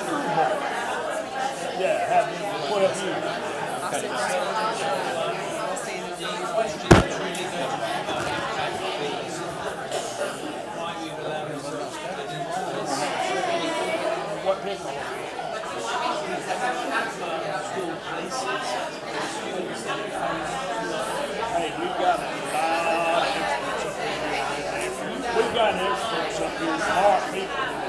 school board. Yeah, have them for 12 years. What pickle? Hey, we've got a lot of experts up here. We've got experts up here, smart people.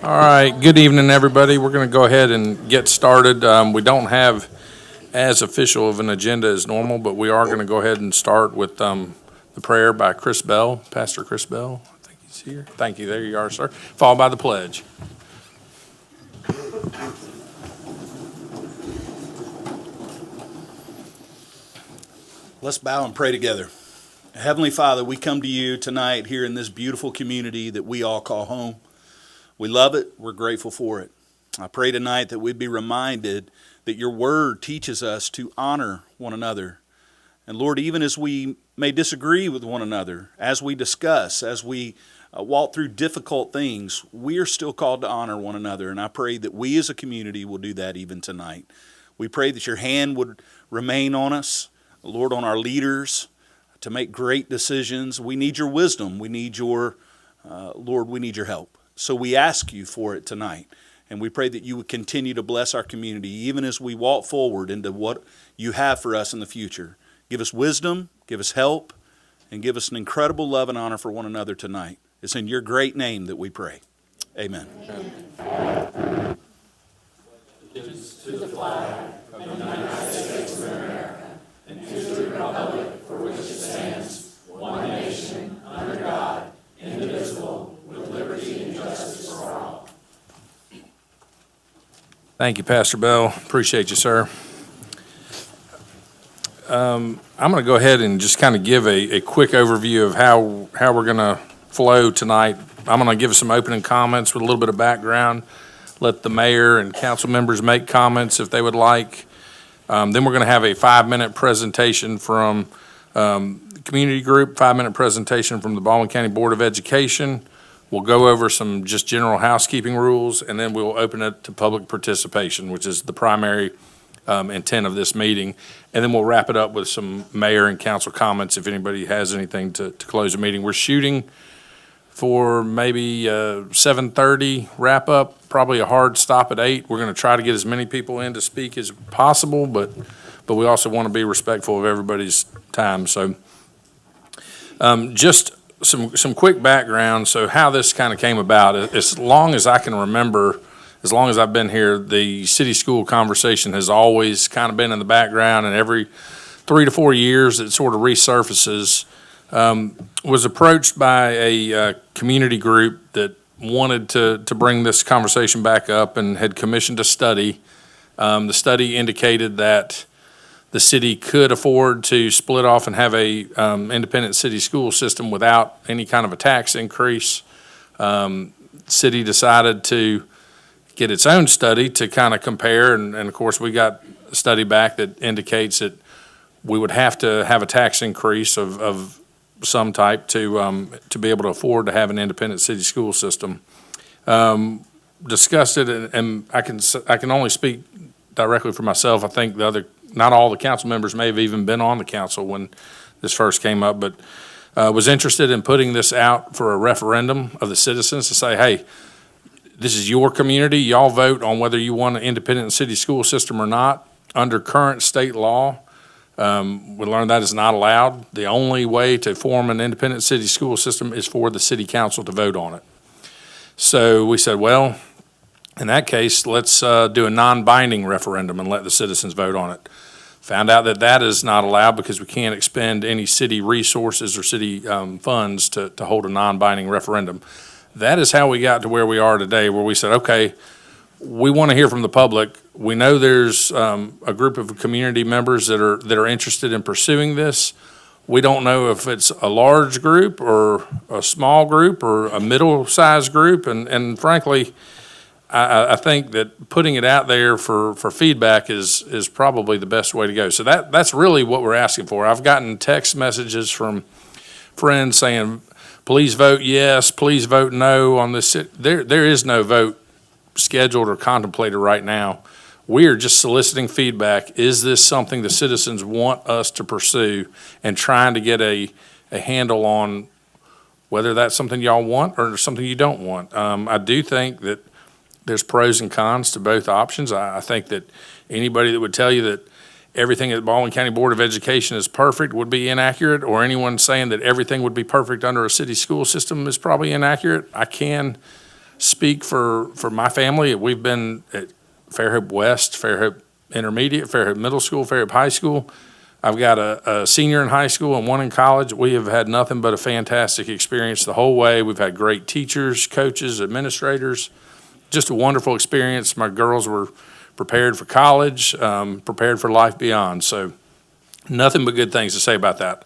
All right, good evening, everybody. We're going to go ahead and get started. We don't have as official of an agenda as normal, but we are going to go ahead and start with the prayer by Chris Bell, Pastor Chris Bell. I think he's here. Thank you. There you are, sir. Followed by the pledge. Let's bow and pray together. Heavenly Father, we come to you tonight here in this beautiful community that we all call home. We love it. We're grateful for it. I pray tonight that we'd be reminded that your word teaches us to honor one another. And Lord, even as we may disagree with one another, as we discuss, as we walk through difficult things, we are still called to honor one another. And I pray that we as a community will do that even tonight. We pray that your hand would remain on us, Lord, on our leaders to make great decisions. We need your wisdom. We need your, Lord, we need your help. So we ask you for it tonight. And we pray that you would continue to bless our community even as we walk forward into what you have for us in the future. Give us wisdom, give us help, and give us an incredible love and honor for one another tonight. It's in your great name that we pray. Amen. Amen. To the flag of the United States of America and to the republic for which it stands, one nation, under God, indivisible, with liberty and justice for all. Thank you, Pastor Bell. Appreciate you, sir. I'm going to go ahead and just kind of give a quick overview of how we're going to flow tonight. I'm going to give some opening comments with a little bit of background, let the mayor and council members make comments if they would like. Then we're going to have a 5-minute presentation from the community group, 5-minute presentation from the Baldwin County Board of Education. We'll go over some just general housekeeping rules, and then we'll open it to public participation, which is the primary intent of this meeting. And then we'll wrap it up with some mayor and council comments if anybody has anything to close the meeting. We're shooting for maybe 7:30 wrap up, probably a hard stop at 8. We're going to try to get as many people in to speak as possible, but we also want to be respectful of everybody's time. So just some quick background. So how this kind of came about, as long as I can remember, as long as I've been here, the city school conversation has always kind of been in the background, and every 3 to 4 years it sort of resurfaces. Was approached by a community group that wanted to bring this conversation back up and had commissioned a study. The study indicated that the city could afford to split off and have a independent city school system without any kind of a tax increase. City decided to get its own study to kind of compare, and of course we got a study back that indicates that we would have to have a tax increase of some type to be able to afford to have an independent city school system. Discussed it, and I can only speak directly for myself. I think not all the council members may have even been on the council when this first came up, but was interested in putting this out for a referendum of the citizens to say, hey, this is your community. Y'all vote on whether you want an independent city school system or not. Under current state law, we learned that is not allowed. The only way to form an independent city school system is for the city council to vote on it. So we said, well, in that case, let's do a non-binding referendum and let the citizens vote on it. Found out that is not allowed because we can't expend any city resources or city funds to hold a non-binding referendum. That is how we got to where we are today, where we said, okay, we want to hear from the public. We know there's a group of community members that are interested in pursuing this. We don't know if it's a large group or a small group or a middle-sized group, and frankly, I think that putting it out there for feedback is probably the best way to go. So that's really what we're asking for. I've gotten text messages from friends saying, please vote yes, please vote no on this. There is no vote scheduled or contemplated right now. We are just soliciting feedback. Is this something the citizens want us to pursue, and trying to get a handle on whether that's something y'all want or something you don't want. I do think that there's pros and cons to both options. I think that anybody that would tell you that everything at the Baldwin County Board of Education is perfect would be inaccurate, or anyone saying that everything would be perfect under a city school system is probably inaccurate. I can speak for my family. We've been at Fairhope West, Fairhope Intermediate, Fairhope Middle School, Fairhope High School. I've got a senior in high school and one in college. We have had nothing but a fantastic experience the whole way. We've had great teachers, coaches, administrators, just a wonderful experience. My girls were prepared for college, prepared for life beyond. So nothing but good things to say about that.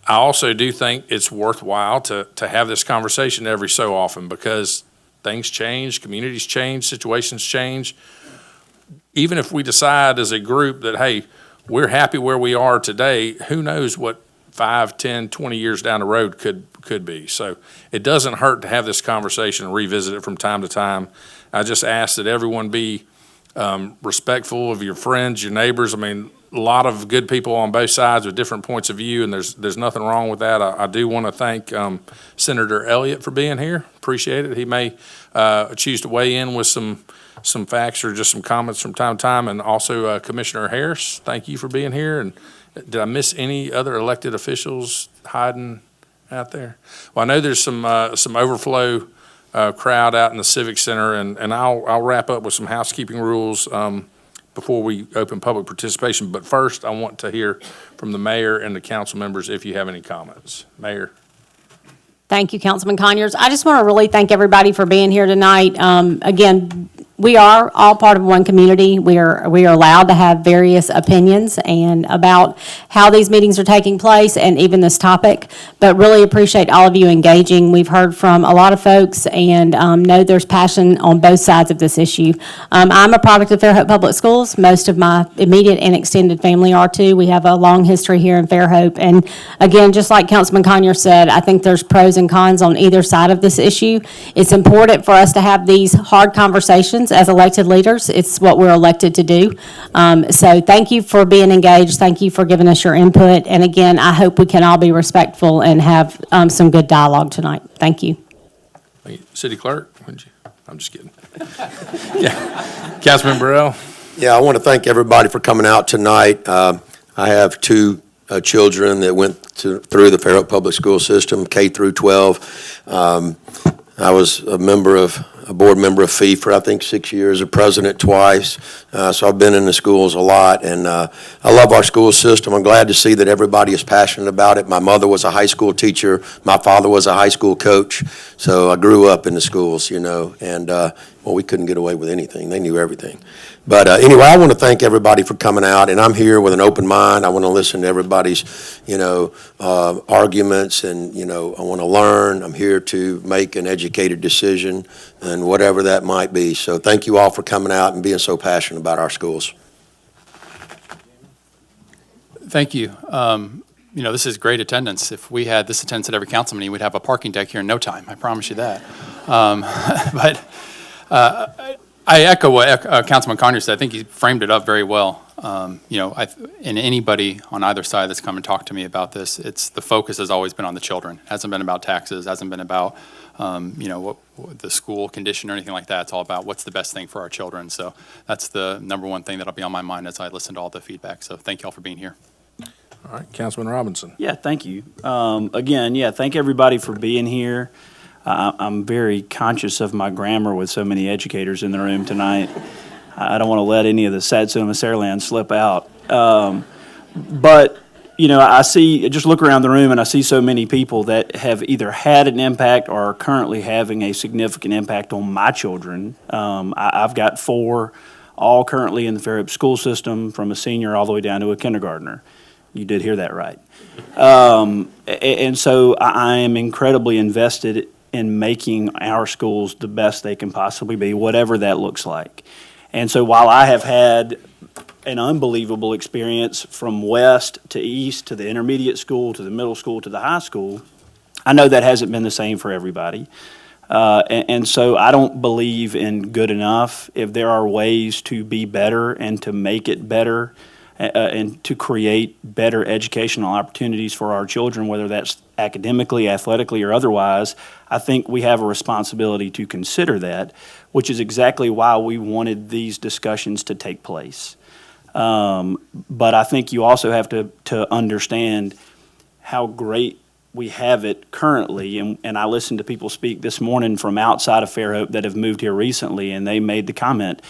I also do think it's worthwhile to have this conversation every so often because things change, communities change, situations change. Even if we decide as a group that, hey, we're happy where we are today, who knows what 5, 10, 20 years down the road could be. So it doesn't hurt to have this conversation and revisit it from time to time. I just ask that everyone be respectful of your friends, your neighbors. I mean, a lot of good people on both sides with different points of view, and there's nothing wrong with that. I do want to thank Senator Elliott for being here. Appreciate it. He may choose to weigh in with some facts or just some comments from time to time, and also Commissioner Harris, thank you for being here. And did I miss any other elected officials hiding out there? Well, I know there's some overflow crowd out in the Civic Center, and I'll wrap up with some housekeeping rules before we open public participation. But first, I want to hear from the mayor and the council members if you have any comments. Mayor. Thank you, Councilman Conyers. I just want to really thank everybody for being here tonight. Again, we are all part of one community. We are allowed to have various opinions and about how these meetings are taking place and even this topic, but really appreciate all of you engaging. We've heard from a lot of folks and know there's passion on both sides of this issue. I'm a product of Fairhope Public Schools. Most of my immediate and extended family are too. We have a long history here in Fairhope. And again, just like Councilman Conyers said, I think there's pros and cons on either side of this issue. It's important for us to have these hard conversations as elected leaders. It's what we're elected to do. So thank you for being engaged. Thank you for giving us your input. And again, I hope we can all be respectful and have some good dialogue tonight. Thank you. City Clerk, I'm just kidding. Yeah, Councilman Burrell. Yeah, I want to thank everybody for coming out tonight. I have two children that went through the Fairhope Public School System, K through 12. I was a board member of FEE for, I think, 6 years, a president twice. So I've been in the schools a lot, and I love our school system. I'm glad to see that everybody is passionate about it. My mother was a high school teacher. My father was a high school coach. So I grew up in the schools, and well, we couldn't get away with anything. They knew everything. But anyway, I want to thank everybody for coming out, and I'm here with an open mind. I want to listen to everybody's, arguments, and, I want to learn. I'm here to make an educated decision, and whatever that might be. So thank you all for coming out and being so passionate about our schools. Thank you. This is great attendance. If we had this attendance at every council meeting, we'd have a parking deck here in no time. I promise you that. I echo what Councilman Conyers said. I think he framed it up very well. And anybody on either side that's come and talked to me about this, the focus has always been on the children. It hasn't been about taxes. It hasn't been about what the school condition or anything like that. It's all about what's the best thing for our children. So that's the number one thing that'll be on my mind as I listen to all the feedback. So thank you all for being here. All right, Councilman Robinson. Yeah, thank you. Thank everybody for being here. I'm very conscious of my grammar with so many educators in the room tonight. I don't want to let any of the sad Saraland slip out. I just look around the room and I see so many people that have either had an impact or are currently having a significant impact on my children. I've got 4, all currently in the Fairhope school system, from a senior all the way down to a kindergartner. You did hear that right. And so I am incredibly invested in making our schools the best they can possibly be, whatever that looks like. And so while I have had an unbelievable experience from west to east to the intermediate school to the middle school to the high school, I know that hasn't been the same for everybody. And so I don't believe in good enough. If there are ways to be better and to make it better, and to create better educational opportunities for our children, whether that's academically, athletically, or otherwise, I think we have a responsibility to consider that, which is exactly why we wanted these discussions to take place. But I think you also have to understand how great we have it currently, and I listened to people speak this morning from outside of Fairhope that have moved here recently, and they made the comment,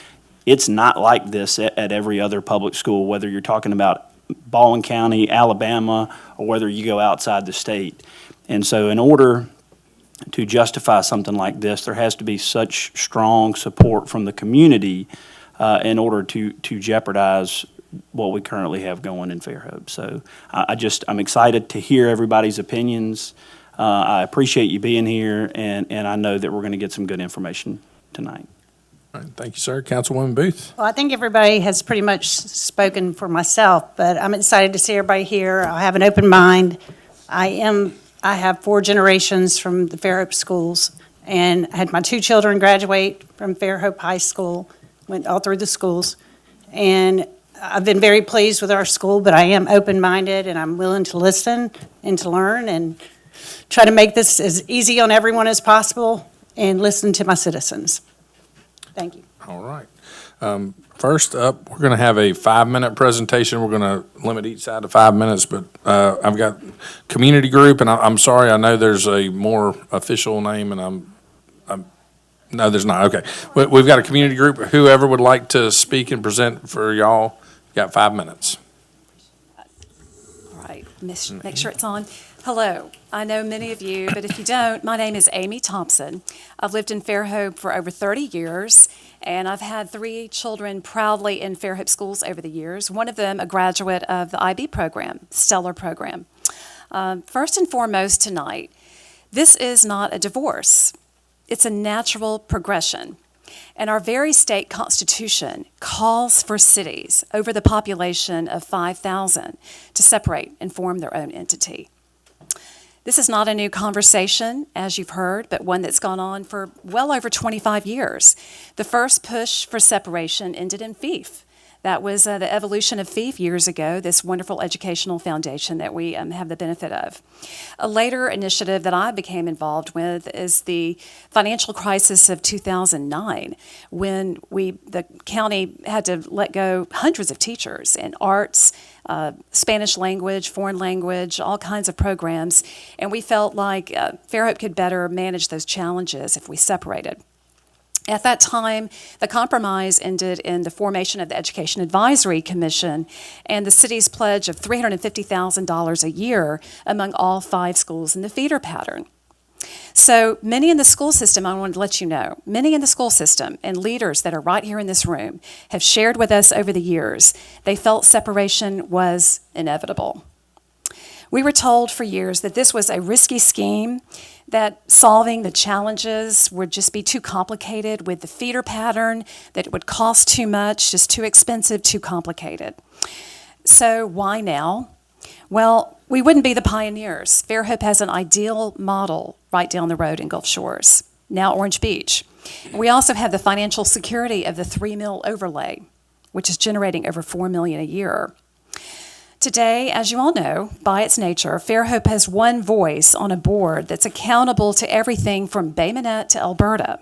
it's not like this at every other public school, whether you're talking about Baldwin County, Alabama, or whether you go outside the state. And so in order to justify something like this, there has to be such strong support from the community in order to jeopardize what we currently have going in Fairhope. So I'm excited to hear everybody's opinions. I appreciate you being here, and I know that we're going to get some good information tonight. All right, thank you, sir. Councilwoman Booth? Well, I think everybody has pretty much spoken for myself, but I'm excited to see everybody here. I have an open mind. I have 4 generations from the Fairhope schools, and I had my 2 children graduate from Fairhope High School, went all through the schools, and I've been very pleased with our school, but I am open-minded, and I'm willing to listen and to learn and try to make this as easy on everyone as possible and listen to my citizens. Thank you. All right. First up, we're going to have a 5-minute presentation. We're going to limit each side to 5 minutes, but I've got community group, and I'm sorry, I know there's a more official name, and no, there's not. Okay. We've got a community group. Whoever would like to speak and present for y'all, you got 5 minutes. All right, make sure it's on. Hello, I know many of you, but if you don't, my name is Amy Thompson. I've lived in Fairhope for over 30 years, and I've had 3 children proudly in Fairhope schools over the years, one of them a graduate of the IB program, stellar program. First and foremost tonight, this is not a divorce. It's a natural progression. And our very state constitution calls for cities over the population of 5,000 to separate and form their own entity. This is not a new conversation, as you've heard, but one that's gone on for well over 25 years. The first push for separation ended in FEEF. That was the evolution of FEEF years ago, this wonderful educational foundation that we have the benefit of. A later initiative that I became involved with is the financial crisis of 2009, when the county had to let go hundreds of teachers in arts, Spanish language, foreign language, all kinds of programs, and we felt like Fairhope could better manage those challenges if we separated. At that time, the compromise ended in the formation of the Education Advisory Commission and the city's pledge of $350,000 a year among all 5 schools in the feeder pattern. So many in the school system, I wanted to let you know, many in the school system and leaders that are right here in this room have shared with us over the years they felt separation was inevitable. We were told for years that this was a risky scheme, that solving the challenges would just be too complicated with the feeder pattern, that it would cost too much, just too expensive, too complicated. So why now? Well, we wouldn't be the pioneers. Fairhope has an ideal model right down the road in Gulf Shores, now Orange Beach. We also have the financial security of the 3 mil overlay, which is generating over $4 million a year. Today, as you all know, by its nature, Fairhope has one voice on a board that's accountable to everything from Bay Minette to Alberta.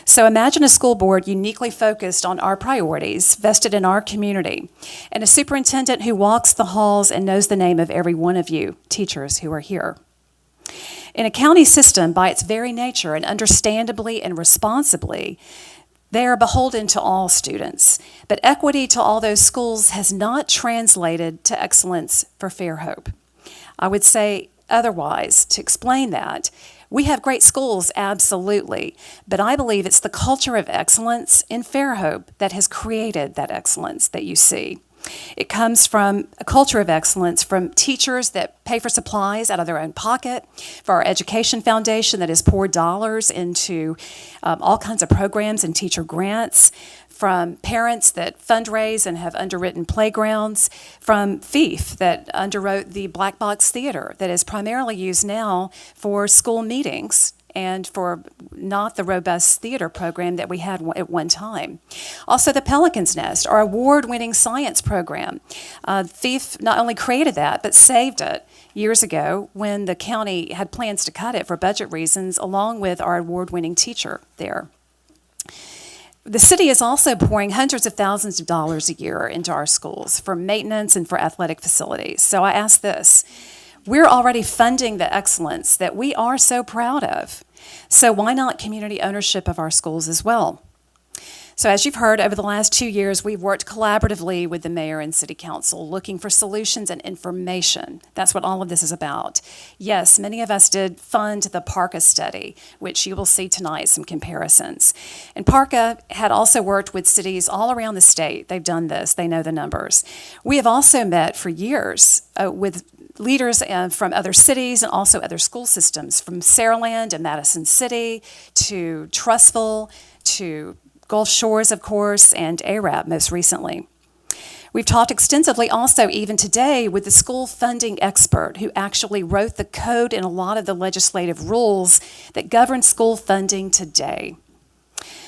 So imagine a school board uniquely focused on our priorities, vested in our community, and a superintendent who walks the halls and knows the name of every one of you, teachers who are here. In a county system, by its very nature, and understandably and responsibly, they are beholden to all students, but equity to all those schools has not translated to excellence for Fairhope. I would say otherwise, to explain that, we have great schools, absolutely, but I believe it's the culture of excellence in Fairhope that has created that excellence that you see. It comes from a culture of excellence, from teachers that pay for supplies out of their own pocket, for our education foundation that has poured dollars into all kinds of programs and teacher grants, from parents that fundraise and have underwritten playgrounds, from FEEF that underwrote the Black Box Theater that is primarily used now for school meetings and for not the robust theater program that we had at one time. Also, the Pelican's Nest, our award-winning science program. FEEF not only created that, but saved it years ago when the county had plans to cut it for budget reasons, along with our award-winning teacher there. The city is also pouring hundreds of thousands of dollars a year into our schools for maintenance and for athletic facilities. So I ask this, We're already funding the excellence that we are so proud of. So why not community ownership of our schools as well? So as you've heard, over the last 2 years, we've worked collaboratively with the mayor and city council, looking for solutions and information. That's what all of this is about. Yes, many of us did fund the PARCA study, which you will see tonight, some comparisons. And PARCA had also worked with cities all around the state. They've done this. They know the numbers. We have also met for years with leaders from other cities and also other school systems, from Saraland and Madison City to Trussville to Gulf Shores, of course, and Arab most recently. We've talked extensively also even today with the school funding expert who actually wrote the code and a lot of the legislative rules that govern school funding today.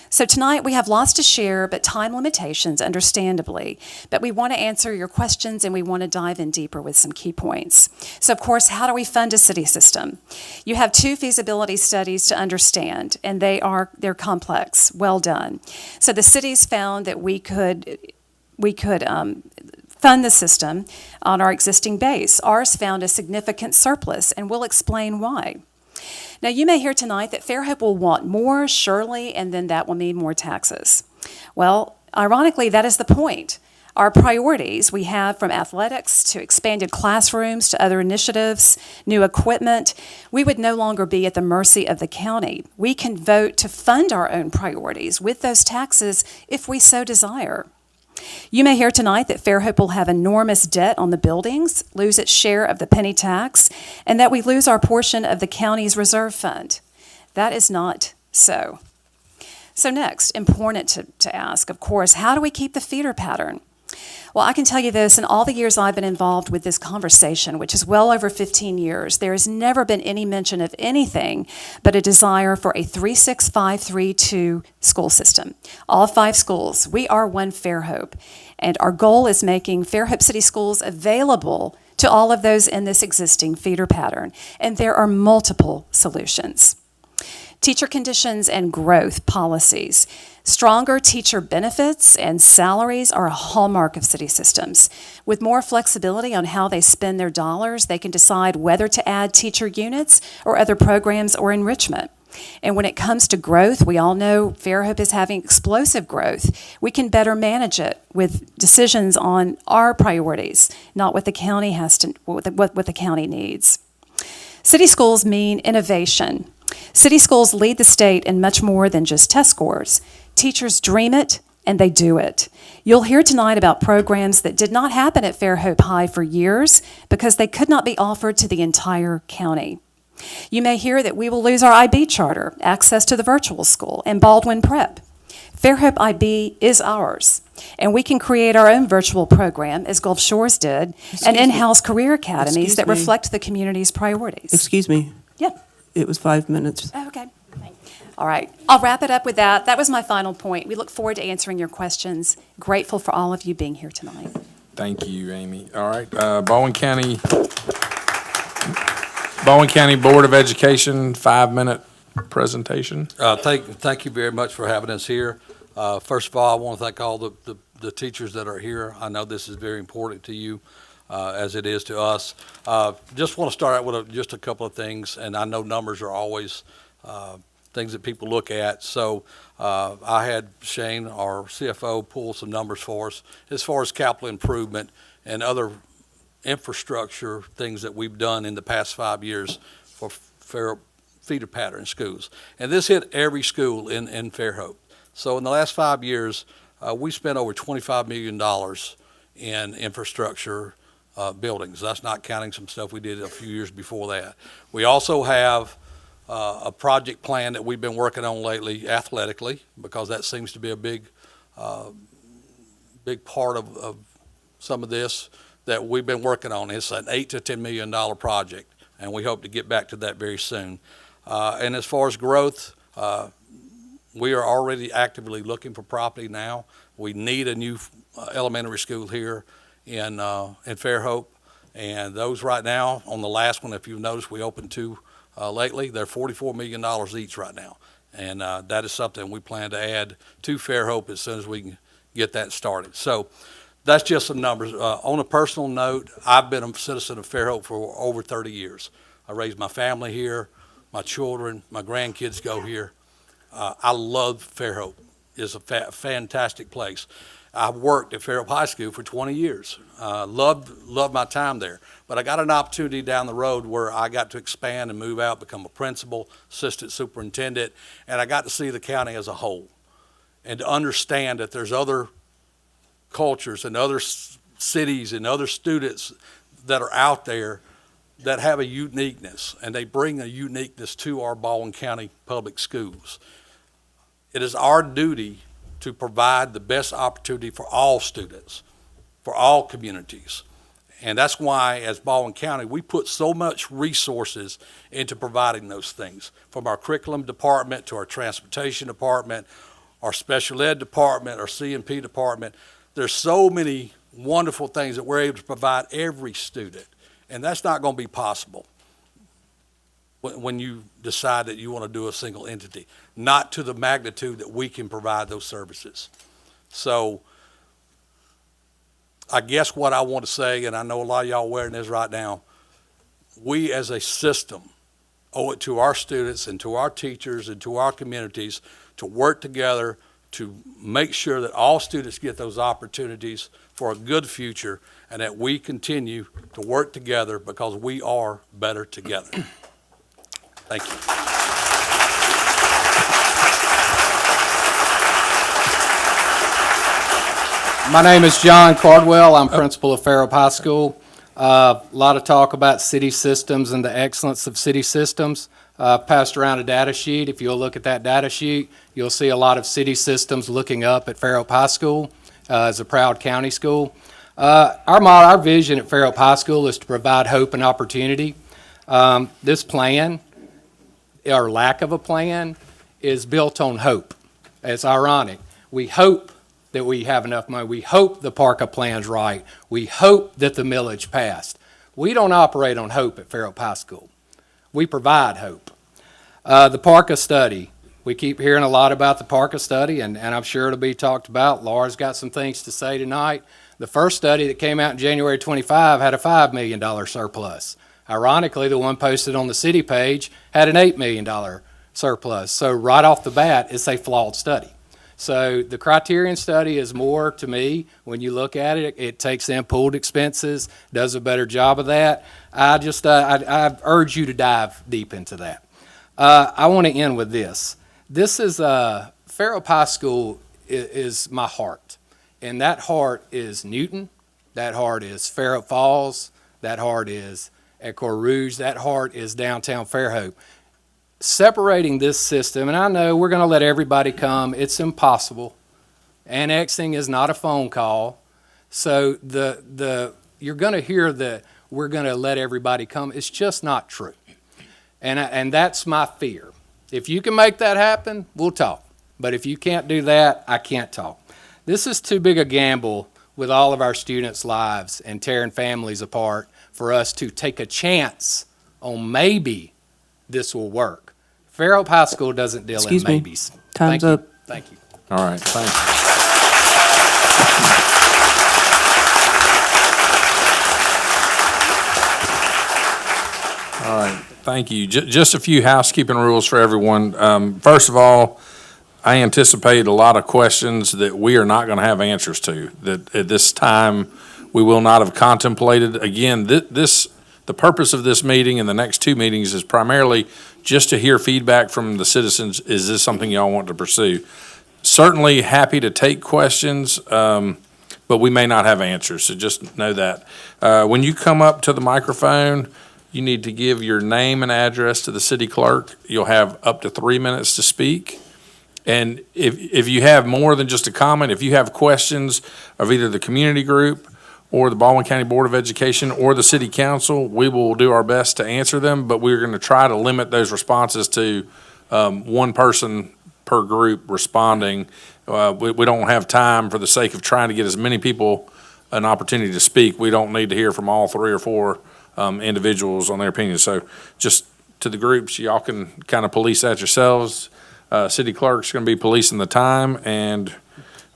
So tonight we have lots to share, but time limitations, understandably. But we want to answer your questions and we want to dive in deeper with some key points. So of course, how do we fund a city system? You have 2 feasibility studies to understand, and they're complex, well done. So the cities found that we could fund the system on our existing base. Ours found a significant surplus, and we'll explain why. Now, you may hear tonight that Fairhope will want more, surely, and then that will mean more taxes. Well, ironically, that is the point. Our priorities we have, from athletics to expanded classrooms to other initiatives, new equipment, we would no longer be at the mercy of the county. We can vote to fund our own priorities with those taxes if we so desire. You may hear tonight that Fairhope will have enormous debt on the buildings, lose its share of the penny tax, and that we lose our portion of the county's reserve fund. That is not so. So next, important to ask, of course, how do we keep the feeder pattern? Well, I can tell you this, in all the years I've been involved with this conversation, which is well over 15 years, there has never been any mention of anything but a desire for a 3-6-5-3-2 school system. All 5 schools, we are one Fairhope, and our goal is making Fairhope City Schools available to all of those in this existing feeder pattern, and there are multiple solutions. Teacher conditions and growth policies. Stronger teacher benefits and salaries are a hallmark of city systems. With more flexibility on how they spend their dollars, they can decide whether to add teacher units or other programs or enrichment. And when it comes to growth, we all know Fairhope is having explosive growth. We can better manage it with decisions on our priorities, not what the county what the county needs. City schools mean innovation. City schools lead the state in much more than just test scores. Teachers dream it, and they do it. You'll hear tonight about programs that did not happen at Fairhope High for years because they could not be offered to the entire county. You may hear that we will lose our IB charter, access to the virtual school, and Baldwin Prep. Fairhope IB is ours, and we can create our own virtual program, as Gulf Shores did, and in-house career academies that reflect the community's priorities. Excuse me. Yeah. It was 5 minutes. Oh, okay. All right. I'll wrap it up with that. That was my final point. We look forward to answering your questions. Grateful for all of you being here tonight. Thank you, Amy. All right, Bowen County Board of Education, 5-minute presentation. Thank you very much for having us here. First of all, I want to thank all the teachers that are here. I know this is very important to you, as it is to us. Just want to start out with just a couple of things, and I know numbers are always things that people look at. So I had Shane, our CFO, pull some numbers for us as far as capital improvement and other infrastructure things that we've done in the past 5 years for feeder pattern schools. And this hit every school in Fairhope. So in the last 5 years, we spent over $25 million in infrastructure buildings. That's not counting some stuff we did a few years before that. We also have a project plan that we've been working on lately athletically, because that seems to be a big part of some of this that we've been working on. It's an $8 to $10 million project, and we hope to get back to that very soon. And as far as growth, we are already actively looking for property now. We need a new elementary school here in Fairhope, and those right now, on the last one, if you've noticed, we opened 2 lately. They're $44 million each right now, and that is something we plan to add to Fairhope as soon as we can get that started. So that's just some numbers. On a personal note, I've been a citizen of Fairhope for over 30 years. I raised my family here, my children, my grandkids go here. I love Fairhope. It's a fantastic place. I worked at Fairhope High School for 20 years. Loved my time there. But I got an opportunity down the road where I got to expand and move out, become a principal, assistant superintendent, and I got to see the county as a whole and to understand that there's other cultures and other cities and other students that are out there that have a uniqueness, and they bring a uniqueness to our Baldwin County public schools. It is our duty to provide the best opportunity for all students, for all communities. And that's why, as Baldwin County, we put so much resources into providing those things, from our curriculum department to our transportation department, our special ed department, our C&P department. There's so many wonderful things that we're able to provide every student. And that's not going to be possible when you decide that you want to do a single entity, not to the magnitude that we can provide those services. So I guess what I want to say, and I know a lot of y'all wearing this right now, we as a system owe it to our students and to our teachers and to our communities to work together to make sure that all students get those opportunities for a good future, and that we continue to work together because we are better together. Thank you. My name is John Cardwell. I'm principal of Fairhope High School. A lot of talk about city systems and the excellence of city systems. Passed around a data sheet. If you'll look at that data sheet, you'll see a lot of city systems looking up at Fairhope High School as a proud county school. Our vision at Fairhope High School is to provide hope and opportunity. This plan, or lack of a plan, is built on hope. It's ironic. We hope that we have enough money. We hope the PARCA plan's right. We hope that the millage passed. We don't operate on hope at Fairhope High School. We provide hope. The PARCA study, we keep hearing a lot about the PARCA study, and I'm sure it'll be talked about. Laura's got some things to say tonight. The first study that came out in January 25 had a $5 million surplus. Ironically, the one posted on the city page had an $8 million surplus. So right off the bat, it's a flawed study. So the criterion study is more, to me, when you look at it, it takes in pooled expenses, does a better job of that. I urge you to dive deep into that. I want to end with this. This is, Fairhope High School is my heart. And that heart is Newton, that heart is Fairhope Falls, that heart is Echo Rouge, that heart is downtown Fairhope. Separating this system, and I know we're going to let everybody come, it's impossible. Annexing is not a phone call. So you're going to hear that we're going to let everybody come. It's just not true. And that's my fear. If you can make that happen, we'll talk. But if you can't do that, I can't talk. This is too big a gamble with all of our students' lives and tearing families apart for us to take a chance on maybe this will work. Fairhope High School doesn't deal in maybes. Time's up. Thank you. All right, thank you. All right, thank you. Just a few housekeeping rules for everyone. First of all, I anticipate a lot of questions that we are not going to have answers to, that at this time we will not have contemplated. Again, the purpose of this meeting and the next two meetings is primarily just to hear feedback from the citizens. Is this something y'all want to pursue? Certainly happy to take questions, but we may not have answers, so just know that. When you come up to the microphone, you need to give your name and address to the city clerk. You'll have up to 3 minutes to speak. And if you have more than just a comment, if you have questions of either the community group or the Baldwin County Board of Education or the City Council, we will do our best to answer them, but we're going to try to limit those responses to one person per group responding. We don't have time, for the sake of trying to get as many people an opportunity to speak. We don't need to hear from all 3 or 4 individuals on their opinions. So just to the groups, y'all can kind of police that yourselves. City clerk's going to be policing the time, and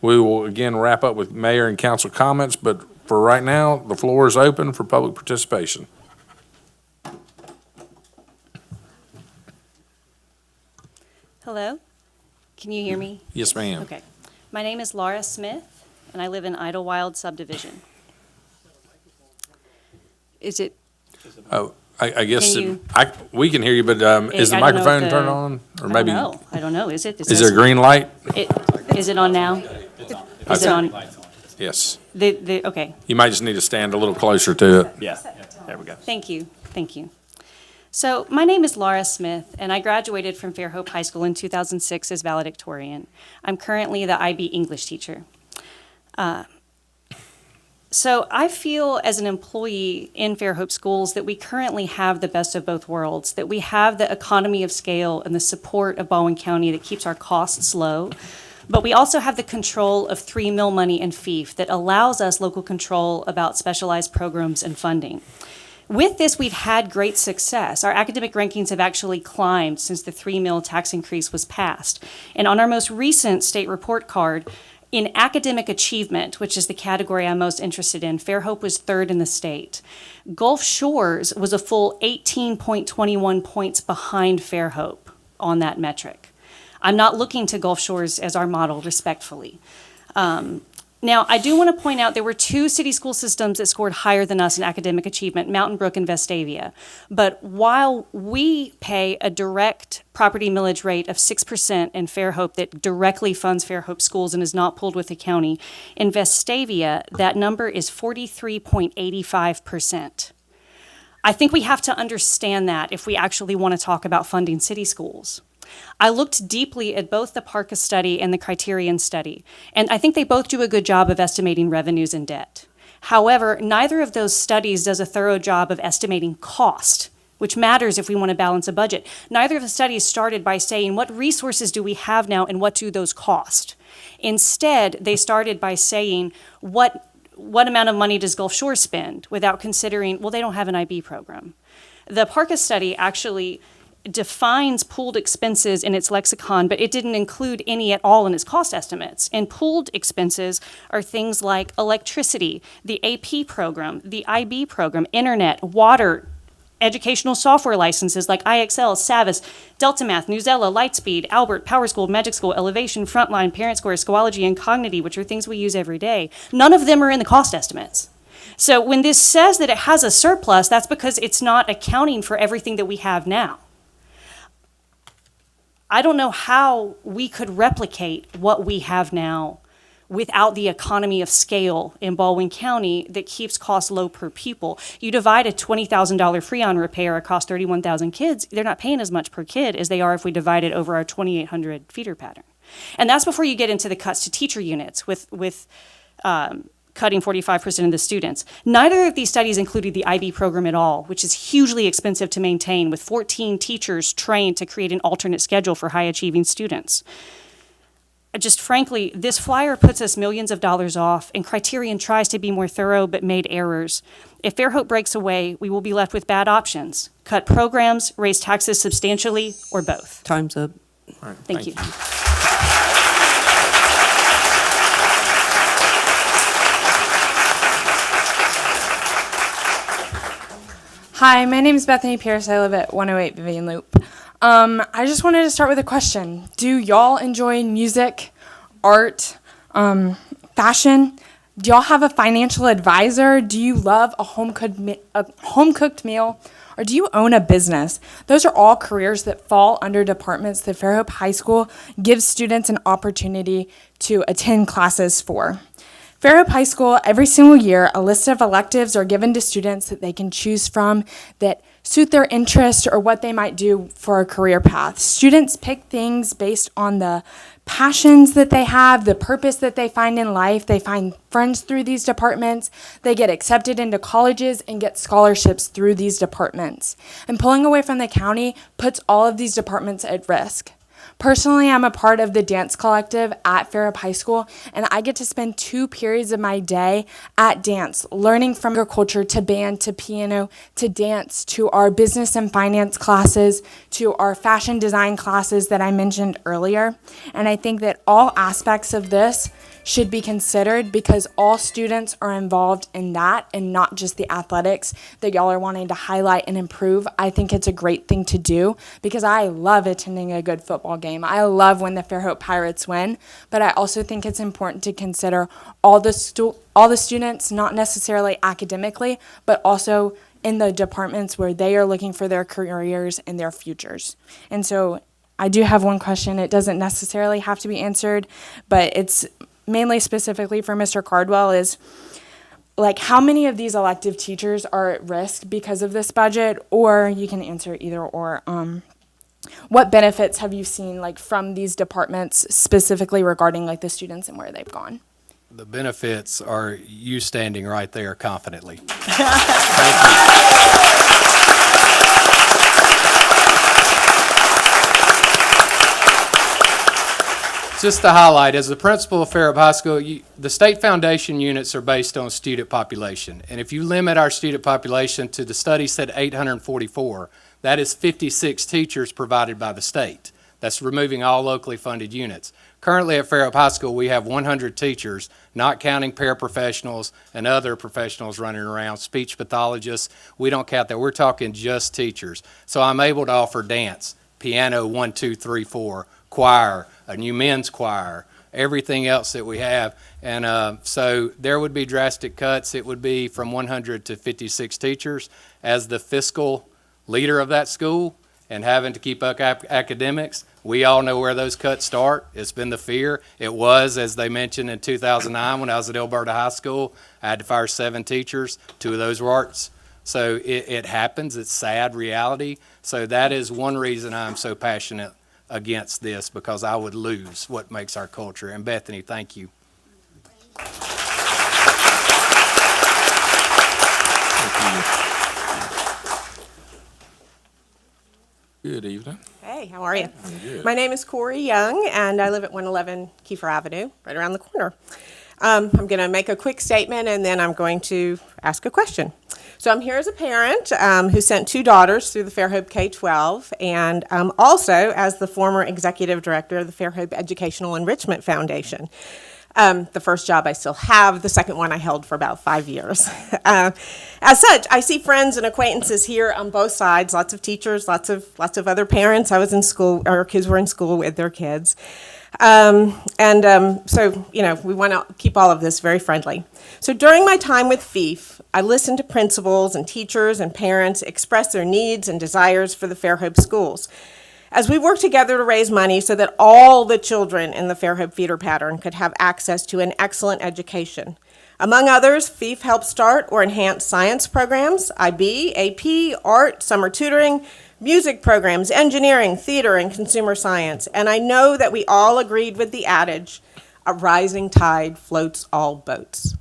We will again wrap up with mayor and council comments, but for right now, the floor is open for public participation. Hello, can you hear me? Yes, ma'am. Okay. My name is Laura Smith, and I live in Idlewild subdivision. Is it, Oh, I guess, Can you- we can hear you, but is the I don't know if microphone the- turned on? Or maybe, I don't know, is it? is there a green light? Is it on now? Is it on, Yes. okay, You might just need to stand a little closer to it. Yeah, there we go. thank you, thank you. So, my name is Laura Smith, and I graduated from Fairhope High School in 2006 as valedictorian. I'm currently the IB English teacher. So I feel as an employee in Fairhope Schools that we currently have the best of both worlds, that we have the economy of scale and the support of Baldwin County that keeps our costs low, but we also have the control of 3 mil money and FIF that allows us local control about specialized programs and funding. With this, we've had great success. Our academic rankings have actually climbed since the 3 mil tax increase was passed. And on our most recent state report card, in academic achievement, which is the category I'm most interested in, Fairhope was 3rd in the state. Gulf Shores was a full 18.21 points behind Fairhope on that metric. I'm not looking to Gulf Shores as our model, respectfully. Now, I do want to point out there were 2 city school systems that scored higher than us in academic achievement, Mountain Brook and Vestavia. But while we pay a direct property millage rate of 6% in Fairhope that directly funds Fairhope schools and is not pulled with the county, in Vestavia, that number is 43.85%. I think we have to understand that if we actually want to talk about funding city schools. I looked deeply at both the PARCA study and the Criterion study, and I think they both do a good job of estimating revenues and debt. However, neither of those studies does a thorough job of estimating cost, which matters if we want to balance a budget. Neither of the studies started by saying, what resources do we have now and what do those cost? Instead, they started by saying, what amount of money does Gulf Shores spend, without considering, well, they don't have an IB program. The PARCA study actually defines pooled expenses in its lexicon, but it didn't include any at all in its cost estimates. And pooled expenses are things like electricity, the AP program, the IB program, internet, water, educational software licenses like IXL, Savvis, Delta Math, Newsella, Lightspeed, Albert, Power School, Magic School, Elevation, Frontline, Parent Square, Schoology, and Cognity, which are things we use every day. None of them are in the cost estimates. So when this says that it has a surplus, that's because it's not accounting for everything that we have now. I don't know how we could replicate what we have now without the economy of scale in Baldwin County that keeps costs low per pupil. You divide a $20,000 Freon repair across 31,000 kids, they're not paying as much per kid as they are if we divide it over our 2,800 feeder pattern. And that's before you get into the cuts to teacher units with cutting 45% of the students. Neither of these studies included the IB program at all, which is hugely expensive to maintain, with 14 teachers trained to create an alternate schedule for high-achieving students. Just frankly, this flyer puts us millions of dollars off, and Criterion tries to be more thorough but made errors. If Fairhope breaks away, we will be left with bad options: cut programs, raise taxes substantially, or both. Time's up. All right, Thank you. Hi, my name is Bethany Pierce. I live at 108 Vivian Loop. I just wanted to start with a question. Do y'all enjoy music, art, fashion? Do y'all have a financial advisor? Do you love a home-cooked meal? Or do you own a business? Those are all careers that fall under departments that Fairhope High School gives students an opportunity to attend classes for. Fairhope High School, every single year, a list of electives are given to students that they can choose from that suit their interest or what they might do for a career path. Students pick things based on the passions that they have, the purpose that they find in life. They find friends through these departments. They get accepted into colleges and get scholarships through these departments. And pulling away from the county puts all of these departments at risk. Personally, I'm a part of the dance collective at Fairhope High School, and I get to spend 2 periods of my day at dance, learning from agriculture to band to piano to dance to our business and finance classes to our fashion design classes that I mentioned earlier. And I think that all aspects of this should be considered because all students are involved in that and not just the athletics that y'all are wanting to highlight and improve. I think it's a great thing to do because I love attending a good football game. I love when the Fairhope Pirates win, but I also think it's important to consider all the students, not necessarily academically, but also in the departments where they are looking for their careers and their futures. And so I do have one question. It doesn't necessarily have to be answered, but it's mainly specifically for Mr. Cardwell is, like, how many of these elective teachers are at risk because of this budget? Or you can answer either or. What benefits have you seen, like, from these departments specifically regarding, like, the students and where they've gone? The benefits are you standing right there confidently. Just to highlight, as the principal of Fairhope High School, the state foundation units are based on student population. And if you limit our student population to, the study said 844, that is 56 teachers provided by the state. That's removing all locally funded units. Currently at Fairhope High School, we have 100 teachers, not counting paraprofessionals and other professionals running around, speech pathologists. We don't count that. We're talking just teachers. So I'm able to offer dance, piano 1, 2, 3, 4, choir, a new men's choir, everything else that we have. And so there would be drastic cuts. It would be from 100 to 56 teachers. As the fiscal leader of that school and having to keep up academics, we all know where those cuts start. It's been the fear. It was, as they mentioned, in 2009 when I was at Alberta High School. I had to fire 7 teachers. 2 of those were arts. So it happens. It's sad reality. So that is one reason I'm so passionate against this, because I would lose what makes our culture. And Bethany, thank you. Good evening. Hey, how are you? My name is Corey Young, and I live at 111 Kiefer Avenue, right around the corner. I'm going to make a quick statement, and then I'm going to ask a question. So I'm here as a parent who sent 2 daughters through the Fairhope K-12, and also as the former executive director of the Fairhope Educational Enrichment Foundation. The first job I still have, the second one I held for about 5 years. As such, I see friends and acquaintances here on both sides, lots of teachers, lots of other parents. I was in school, our kids were in school with their kids. So, you know, we want to keep all of this very friendly. So during my time with FIF, I listened to principals and teachers and parents express their needs and desires for the Fairhope schools. As we work together to raise money so that all the children in the Fairhope feeder pattern could have access to an excellent education. Among others, FIF helped start or enhance science programs, IB, AP, art, summer tutoring, music programs, engineering, theater, and consumer science. And I know that we all agreed with the adage, a rising tide floats all boats.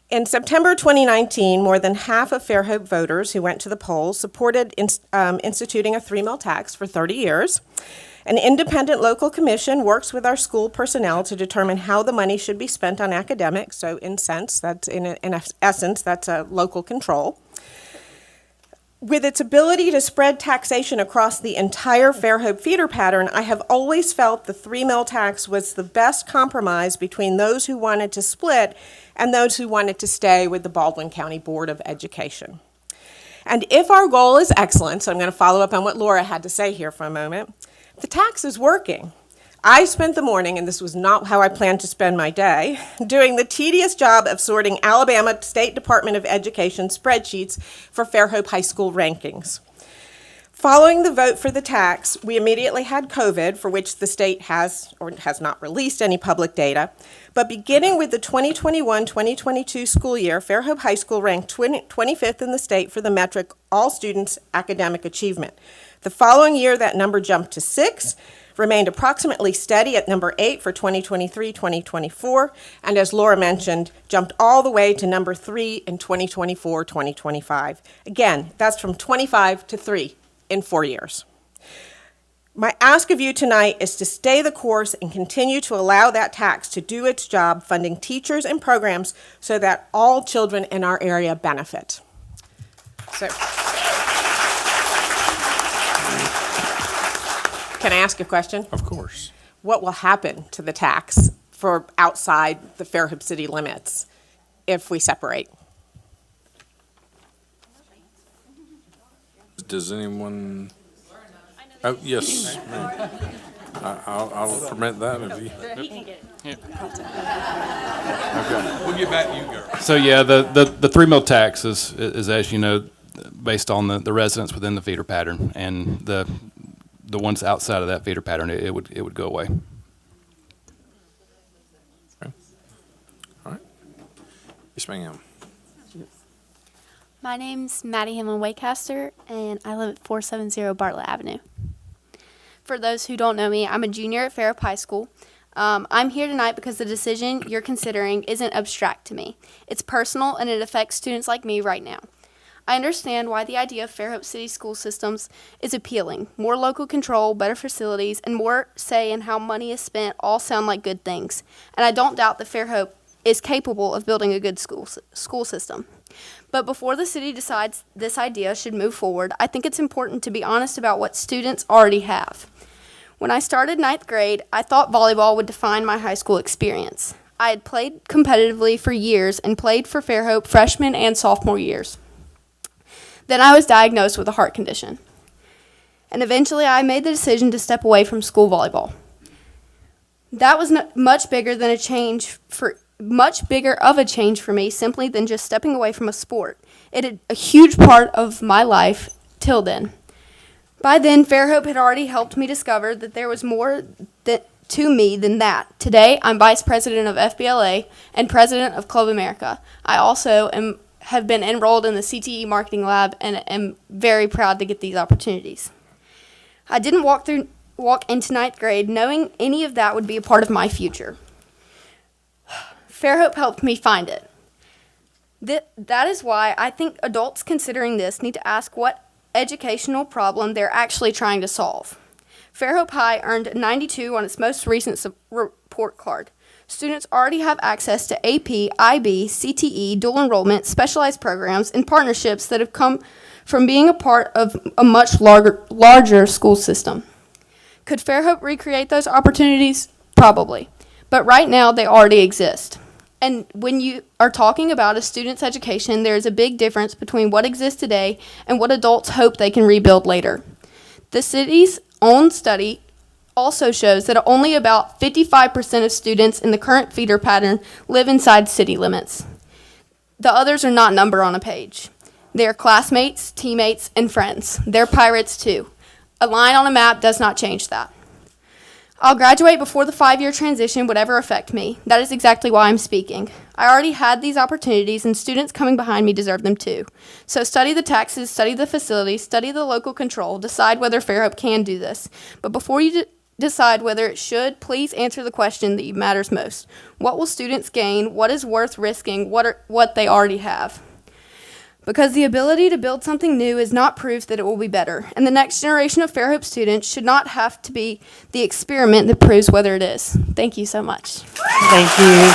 In September 2019, more than half of Fairhope voters who went to the polls supported instituting a 3-meal tax for 30 years. An independent local commission works with our school personnel to determine how the money should be spent on academics. So in essence, that's a local control. With its ability to spread taxation across the entire Fairhope feeder pattern, I have always felt the 3-meal tax was the best compromise between those who wanted to split and those who wanted to stay with the Baldwin County Board of Education. And if our goal is excellence, so I'm going to follow up on what Laura had to say here for a moment, the tax is working. I spent the morning, and this was not how I planned to spend my day, doing the tedious job of sorting Alabama State Department of Education spreadsheets for Fairhope High School rankings. Following the vote for the tax, we immediately had COVID, for which the state has or has not released any public data. But beginning with the 2021-2022 school year, Fairhope High School ranked 25th in the state for the metric All Students Academic Achievement. The following year, that number jumped to 6, remained approximately steady at number 8 for 2023-2024, and as Laura mentioned, jumped all the way to number 3 in 2024-2025. Again, that's from 25 to 3 in 4 years. My ask of you tonight is to stay the course and continue to allow that tax to do its job funding teachers and programs so that all children in our area benefit. So, can I ask a question? Of course. What will happen to the tax for outside the Fairhope city limits if we separate? Does anyone? Oh, yes, ma'am. I'll permit that if you. He can get it. We'll get back to you, girl. So yeah, the 3 mil tax is, as you know, based on the residents within the feeder pattern, and the ones outside of that feeder pattern, it would go away. Okay. All right. Yes, ma'am. My name's Maddie Hammond Waycaster, and I live at 470 Bartlett Avenue. For those who don't know me, I'm a junior at Fairhope High School. I'm here tonight because the decision you're considering isn't abstract to me. It's personal, and it affects students like me right now. I understand why the idea of Fairhope City school systems is appealing. More local control, better facilities, and more say in how money is spent all sound like good things. And I don't doubt that Fairhope is capable of building a good school system. But before the city decides this idea should move forward, I think it's important to be honest about what students already have. When I started 9th grade, I thought volleyball would define my high school experience. I had played competitively for years and played for Fairhope freshman and sophomore years. Then I was diagnosed with a heart condition. And eventually I made the decision to step away from school volleyball. That was much bigger of a change for me simply than just stepping away from a sport. It had a huge part of my life till then. By then, Fairhope had already helped me discover that there was more to me than that. Today, I'm vice president of FBLA and president of Club America. I also have been enrolled in the CTE Marketing Lab and am very proud to get these opportunities. I didn't walk into 9th grade knowing any of that would be a part of my future. Fairhope helped me find it. That is why I think adults considering this need to ask what educational problem they're actually trying to solve. Fairhope High earned 92 on its most recent report card. Students already have access to AP, IB, CTE, dual enrollment, specialized programs, and partnerships that have come from being a part of a much larger school system. Could Fairhope recreate those opportunities? Probably. But right now, they already exist. And when you are talking about a student's education, there is a big difference between what exists today and what adults hope they can rebuild later. The city's own study also shows that only about 55% of students in the current feeder pattern live inside city limits. The others are not numbered on a page. They are classmates, teammates, and friends. They're pirates too. A line on a map does not change that. I'll graduate before the 5-year transition would ever affect me. That is exactly why I'm speaking. I already had these opportunities, and students coming behind me deserve them too. So study the taxes, study the facilities, study the local control, decide whether Fairhope can do this. But before you decide whether it should, please answer the question that matters most. What will students gain? What is worth risking? What they already have? Because the ability to build something new is not proof that it will be better, and the next generation of Fairhope students should not have to be the experiment that proves whether it is. Thank you so much. Thank you.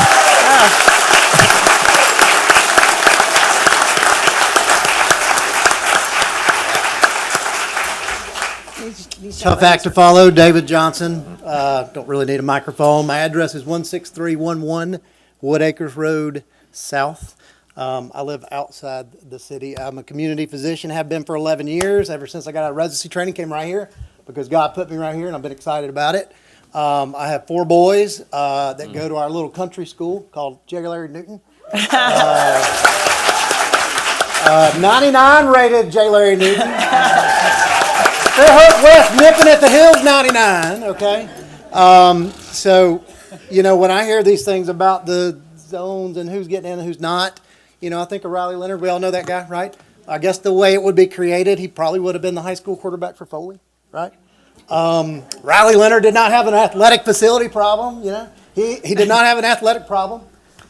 Tough act to follow. David Johnson. Don't really need a microphone. My address is 16311 Woodacres Road South. I live outside the city. I'm a community physician, have been for 11 years. Ever since I got out of residency training, came right here because God put me right here, and I've been excited about it. I have 4 boys that go to our little country school called J. Larry Newton. 99 rated J. Larry Newton. Fairhope West, nipping at the hills, 99, okay? So, you know, when I hear these things about the zones and who's getting in and who's not, you know, I think of Riley Leonard. We all know that guy, right? I guess the way it would be created, he probably would have been the high school quarterback for Foley, right? Riley Leonard did not have an athletic facility problem, you know. He did not have an athletic problem.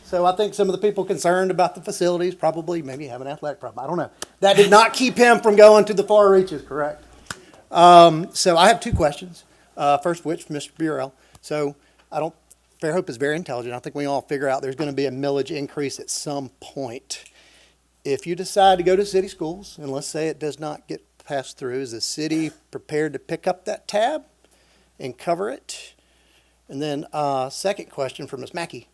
So I think some of the people concerned about the facilities probably maybe have an athletic problem. I don't know. That did not keep him from going to the far reaches, correct? So I have 2 questions. First of which, Mr. Burrell. So Fairhope is very intelligent. I think we all figure out there's going to be a millage increase at some point. If you decide to go to city schools, and let's say it does not get passed through, is the city prepared to pick up that tab and cover it? And then, second question for Ms. Mackey.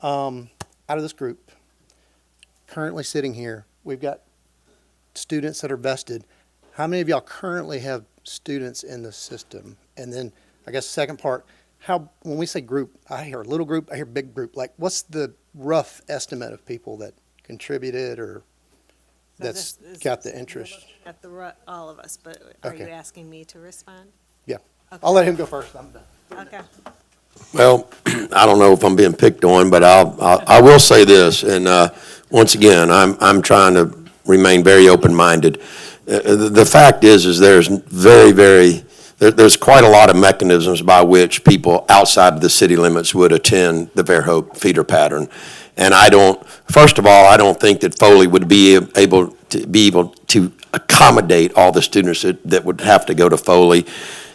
Out of this group, currently sitting here, we've got students that are vested. How many of y'all currently have students in the system? And then, I guess, second part, when we say group, I hear little group, I hear big group. Like, what's the rough estimate of people that contributed or that's got the interest? At all of us, but are you Okay. asking me to respond? Yeah. Okay. I'll let him go first. I'm done. Okay. Well, I don't know if I'm being picked on, but I will say this, and once again, I'm trying to remain very open-minded. The fact is there's there's quite a lot of mechanisms by which people outside of the city limits would attend the Fairhope feeder pattern. And first of all, I don't think that Foley would be able to accommodate all the students that would have to go to Foley.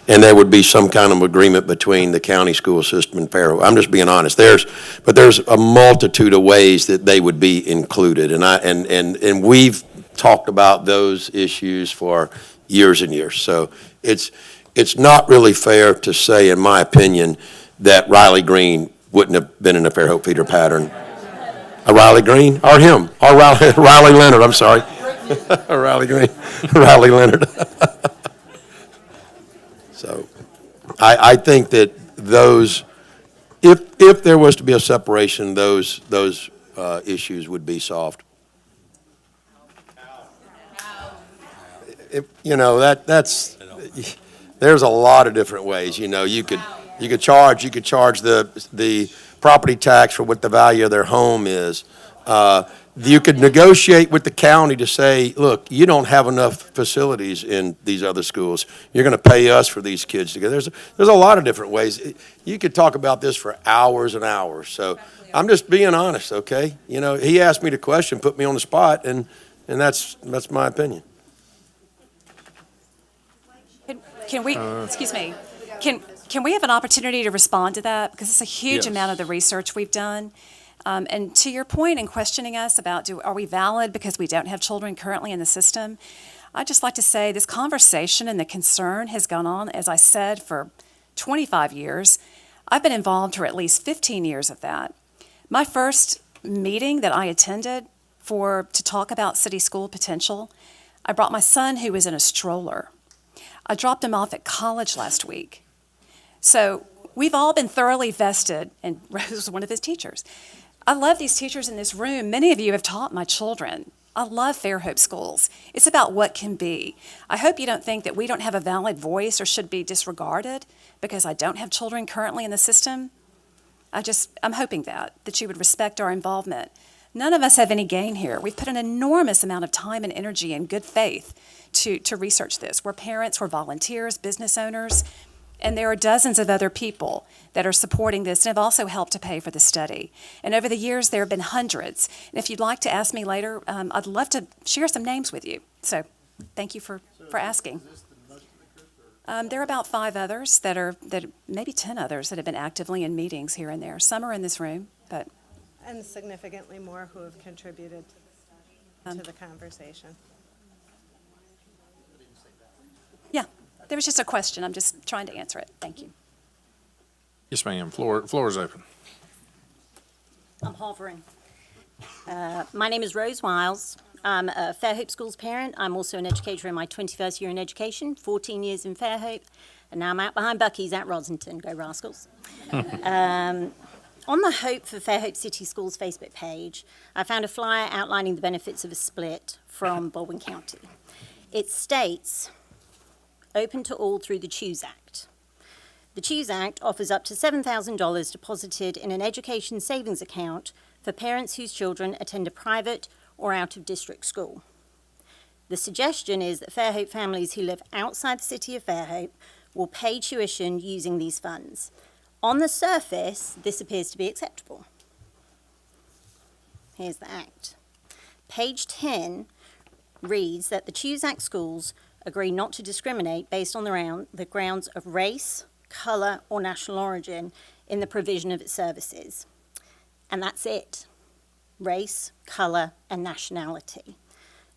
And there would be some kind of agreement between the county school system and Fairhope. I'm just being honest. But there's a multitude of ways that they would be included. And we've talked about those issues for years and years. So it's not really fair to say, in my opinion, that Riley Green wouldn't have been in the Fairhope feeder pattern. Riley Green? Or him? Or Riley Leonard, I'm sorry. Riley Green. Riley Leonard. So I think that if there was to be a separation, those issues would be solved. There's a lot of different ways. You could charge the property tax for what the value of their home is. You could negotiate with the county to say, look, you don't have enough facilities in these other schools. You're going to pay us for these kids to go. There's a lot of different ways. You could talk about this for hours and hours. So I'm just being honest, okay? He asked me the question, put me on the spot, and that's my opinion. Can we, excuse me, can we have an opportunity to respond to that? Because it's a huge amount of the research we've done. And to your point in questioning us about are we valid because we don't have children currently in the system, I'd just like to say this conversation and the concern has gone on, as I said, for 25 years. I've been involved for at least 15 years of that. My first meeting that I attended to talk about city school potential, I brought my son who was in a stroller. I dropped him off at college last week. So we've all been thoroughly vested, and Rose was one of his teachers. I love these teachers in this room. Many of you have taught my children. I love Fairhope schools. It's about what can be. I hope you don't think that we don't have a valid voice or should be disregarded because I don't have children currently in the system. I'm hoping that you would respect our involvement. None of us have any gain here. We've put an enormous amount of time and energy and good faith to research this. We're parents, we're volunteers, business owners, and there are dozens of other people that are supporting this and have also helped to pay for the study. And over the years, there have been hundreds. And if you'd like to ask me later, I'd love to share some names with you. So thank you for asking. There are about 5 others maybe 10 others that have been actively in meetings here and there. Some are in this room, but. And significantly more who have contributed to the conversation. Yeah, there was just a question. I'm just trying to answer it. Thank you. Yes, ma'am. Floor is open. I'm hovering. My name is Rose Wiles. I'm a Fairhope Schools parent. I'm also an educator in my 21st year in education, 14 years in Fairhope, and now I'm out behind Bucky's at Rosington. Go Rascals. On the Hope for Fairhope City Schools Facebook page, I found a flyer outlining the benefits of a split from Baldwin County. It states, open to all through the CHOOSE Act. The CHOOSE Act offers up to $7,000 deposited in an education savings account for parents whose children attend a private or out-of-district school. The suggestion is that Fairhope families who live outside the city of Fairhope will pay tuition using these funds. On the surface, this appears to be acceptable. Here's the Act. Page 10 reads that the CHOOSE Act schools agree not to discriminate based on the grounds of race, color, or national origin in the provision of its services. And that's it. Race, color, and nationality.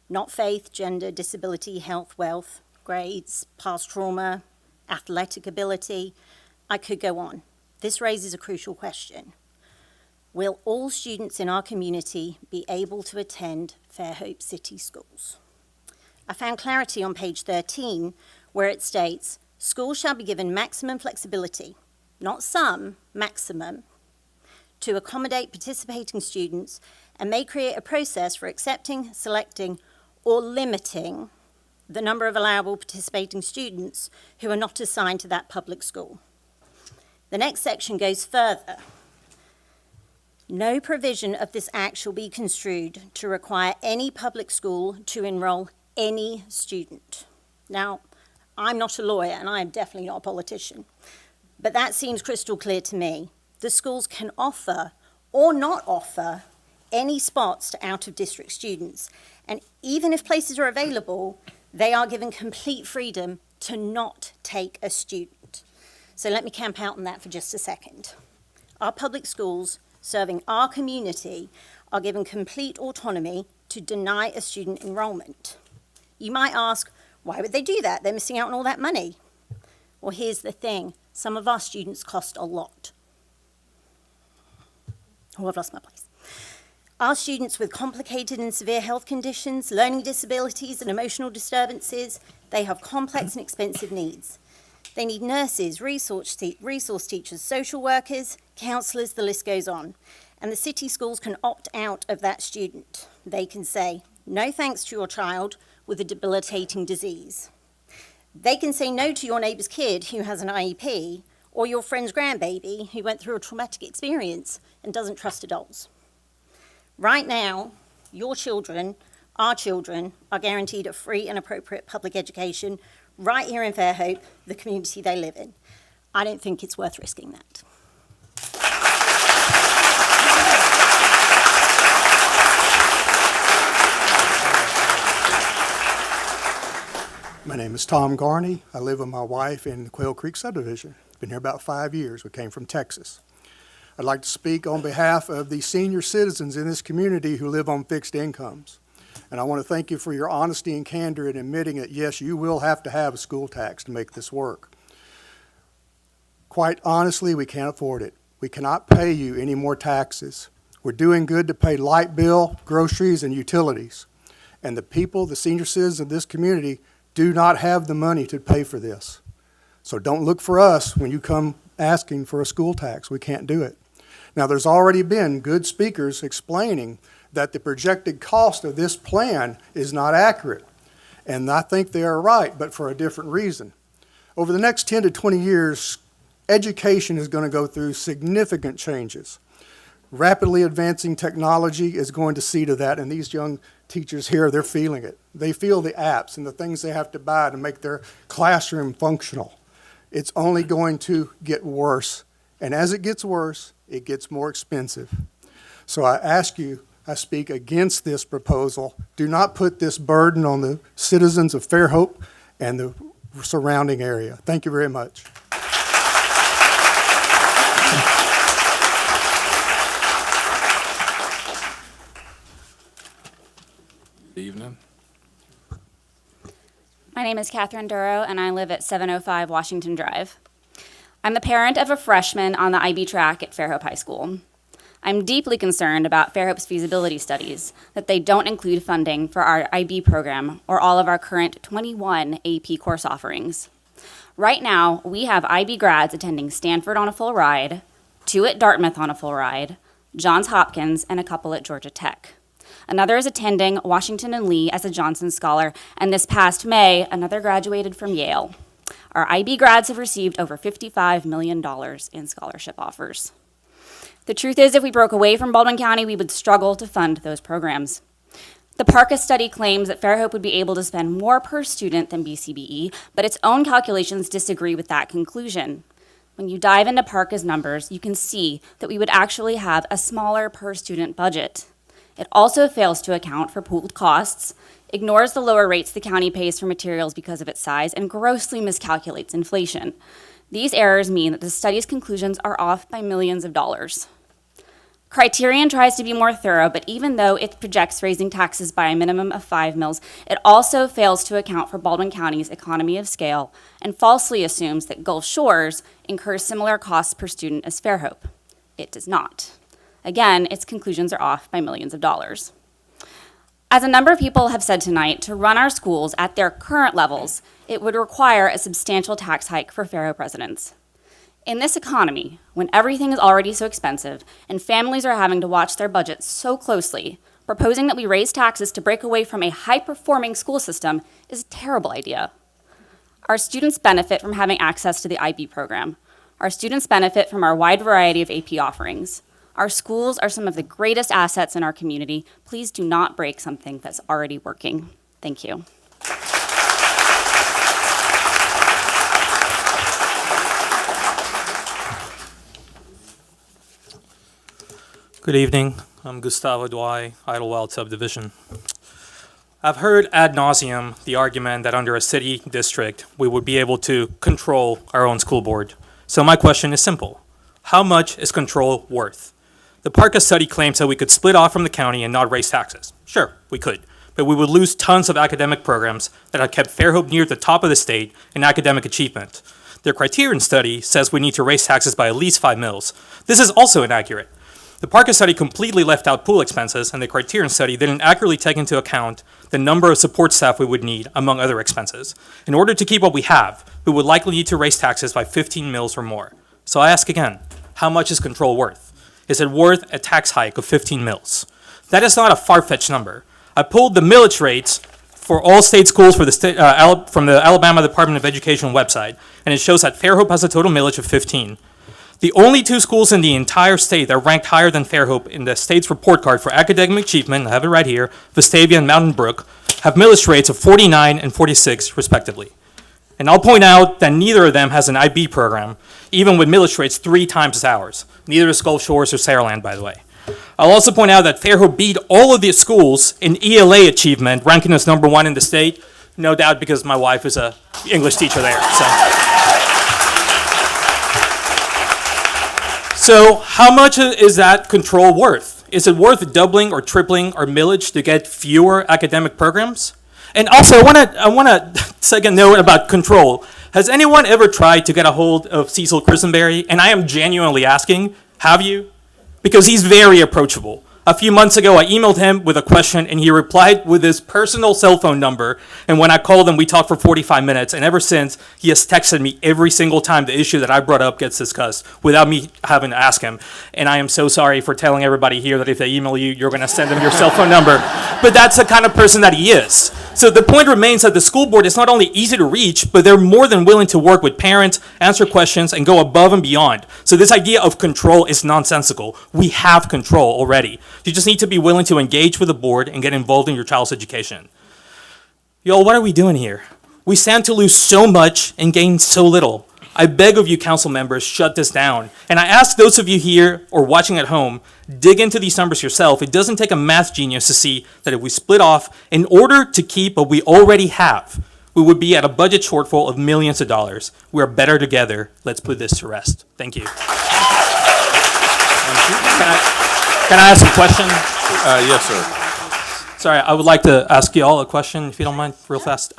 Not faith, gender, disability, health, wealth, grades, past trauma, athletic ability. I could go on. This raises a crucial question. Will all students in our community be able to attend Fairhope City Schools? I found clarity on page 13, where it states, schools shall be given maximum flexibility, not some, maximum, to accommodate participating students and may create a process for accepting, selecting, or limiting the number of allowable participating students who are not assigned to that public school. The next section goes further. No provision of this act shall be construed to require any public school to enroll any student. Now, I'm not a lawyer and I am definitely not a politician, but that seems crystal clear to me. The schools can offer or not offer any spots to out-of-district students, and even if places are available, they are given complete freedom to not take a student. So let me camp out on that for just a second. Our public schools serving our community are given complete autonomy to deny a student enrollment. You might ask, why would they do that? They're missing out on all that money. Well, here's the thing. Some of our students cost a lot. Oh, I've lost my place. Our students with complicated and severe health conditions, learning disabilities, and emotional disturbances, they have complex and expensive needs. They need nurses, resource teachers, social workers, counsellors, the list goes on. And the city schools can opt out of that student. They can say, no thanks to your child with a debilitating disease. They can say no to your neighbour's kid who has an IEP, or your friend's grandbaby who went through a traumatic experience and doesn't trust adults. Right now, your children, our children, are guaranteed a free and appropriate public education right here in Fairhope, the community they live in. I don't think it's worth risking that. My name is Tom Garney. I live with my wife in the Quail Creek subdivision. Been here about 5 years. We came from Texas. I'd like to speak on behalf of the senior citizens in this community who live on fixed incomes. And I want to thank you for your honesty and candor in admitting that, yes, you will have to have a school tax to make this work. Quite honestly, we can't afford it. We cannot pay you any more taxes. We're doing good to pay light bill, groceries, and utilities. And the people, the senior citizens of this community, do not have the money to pay for this. So don't look for us when you come asking for a school tax. We can't do it. Now, there's already been good speakers explaining that the projected cost of this plan is not accurate. And I think they are right, but for a different reason. Over the next 10 to 20 years, education is going to go through significant changes. Rapidly advancing technology is going to see to that, and these young teachers here, they're feeling it. They feel the apps and the things they have to buy to make their classroom functional. It's only going to get worse. And as it gets worse, it gets more expensive. So I ask you, I speak against this proposal. Do not put this burden on the citizens of Fairhope and the surrounding area. Thank you very much. Good evening. My name is Catherine Duro, and I live at 705 Washington Drive. I'm the parent of a freshman on the IB track at Fairhope High School. I'm deeply concerned about Fairhope's feasibility studies, that they don't include funding for our IB program or all of our current 21 AP course offerings. Right now, we have IB grads attending Stanford on a full ride, 2 at Dartmouth on a full ride, Johns Hopkins, and a couple at Georgia Tech. Another is attending Washington and Lee as a Johnson Scholar, and this past May, another graduated from Yale. Our IB grads have received over $55 million in scholarship offers. The truth is, if we broke away from Baldwin County, we would struggle to fund those programs. The Parkas study claims that Fairhope would be able to spend more per student than BCBE, but its own calculations disagree with that conclusion. When you dive into Parkas numbers, you can see that we would actually have a smaller per student budget. It also fails to account for pooled costs, ignores the lower rates the county pays for materials because of its size, and grossly miscalculates inflation. These errors mean that the study's conclusions are off by millions of dollars. Criterion tries to be more thorough, but even though it projects raising taxes by a minimum of 5 mills, it also fails to account for Baldwin County's economy of scale and falsely assumes that Gulf Shores incurs similar costs per student as Fairhope. It does not. Again, its conclusions are off by millions of dollars. As a number of people have said tonight, to run our schools at their current levels, it would require a substantial tax hike for Fairhope residents. In this economy, when everything is already so expensive and families are having to watch their budgets so closely, proposing that we raise taxes to break away from a high-performing school system is a terrible idea. Our students benefit from having access to the IB program. Our students benefit from our wide variety of AP offerings. Our schools are some of the greatest assets in our community. Please do not break something that's already working. Thank you. Good evening. I'm Gustavo Duay, Idlewild Subdivision. I've heard ad nauseum the argument that under a city district, we would be able to control our own school board. So my question is simple. How much is control worth? The Parka study claims that we could split off from the county and not raise taxes. Sure, we could, but we would lose tons of academic programs that have kept Fairhope near the top of the state in academic achievement. Their Criterion study says we need to raise taxes by at least 5 mills. This is also inaccurate. The Parka study completely left out pool expenses, and the Criterion study didn't accurately take into account the number of support staff we would need, among other expenses. In order to keep what we have, we would likely need to raise taxes by 15 mills or more. So I ask again, how much is control worth? Is it worth a tax hike of 15 mills? That is not a far-fetched number. I pulled the millage rates for all state schools for the from the Alabama Department of Education website, and it shows that Fairhope has a total millage of 15. The only 2 schools in the entire state that are ranked higher than Fairhope in the state's report card for academic achievement, I have it right here, Vestavia and Mountain Brook, have millage rates of 49 and 46 respectively. And I'll point out that neither of them has an IB program, even with millage rates 3 times as ours. Neither is Gulf Shores or Saraland, by the way. I'll also point out that Fairhope beat all of the schools in ELA achievement, ranking us number 1 in the state, no doubt because my wife is an English teacher there. So how much is that control worth? Is it worth doubling or tripling our millage to get fewer academic programs? And also, I want to second note about control. Has anyone ever tried to get a hold of Cecil Christenberry? And I am genuinely asking, have you? Because he's very approachable. A few months ago, I emailed him with a question, and he replied with his personal cell phone number. And when I called him, we talked for 45 minutes. And ever since, he has texted me every single time the issue that I brought up gets discussed without me having to ask him. And I am so sorry for telling everybody here that if they email you, you're going to send them your cell phone number. But that's the kind of person that he is. So the point remains that the school board is not only easy to reach, but they're more than willing to work with parents, answer questions, and go above and beyond. So this idea of control is nonsensical. We have control already. You just need to be willing to engage with the board and get involved in your child's education. Y'all, what are we doing here? We stand to lose so much and gain so little. I beg of you, council members, shut this down. And I ask those of you here or watching at home, dig into these numbers yourself. It doesn't take a math genius to see that if we split off, in order to keep what we already have, we would be at a budget shortfall of millions of dollars. We are better together. Let's put this to rest. Thank you. Can I ask a question? Yes, sir. Sorry, I would like to ask you all a question, if you don't mind, real fast.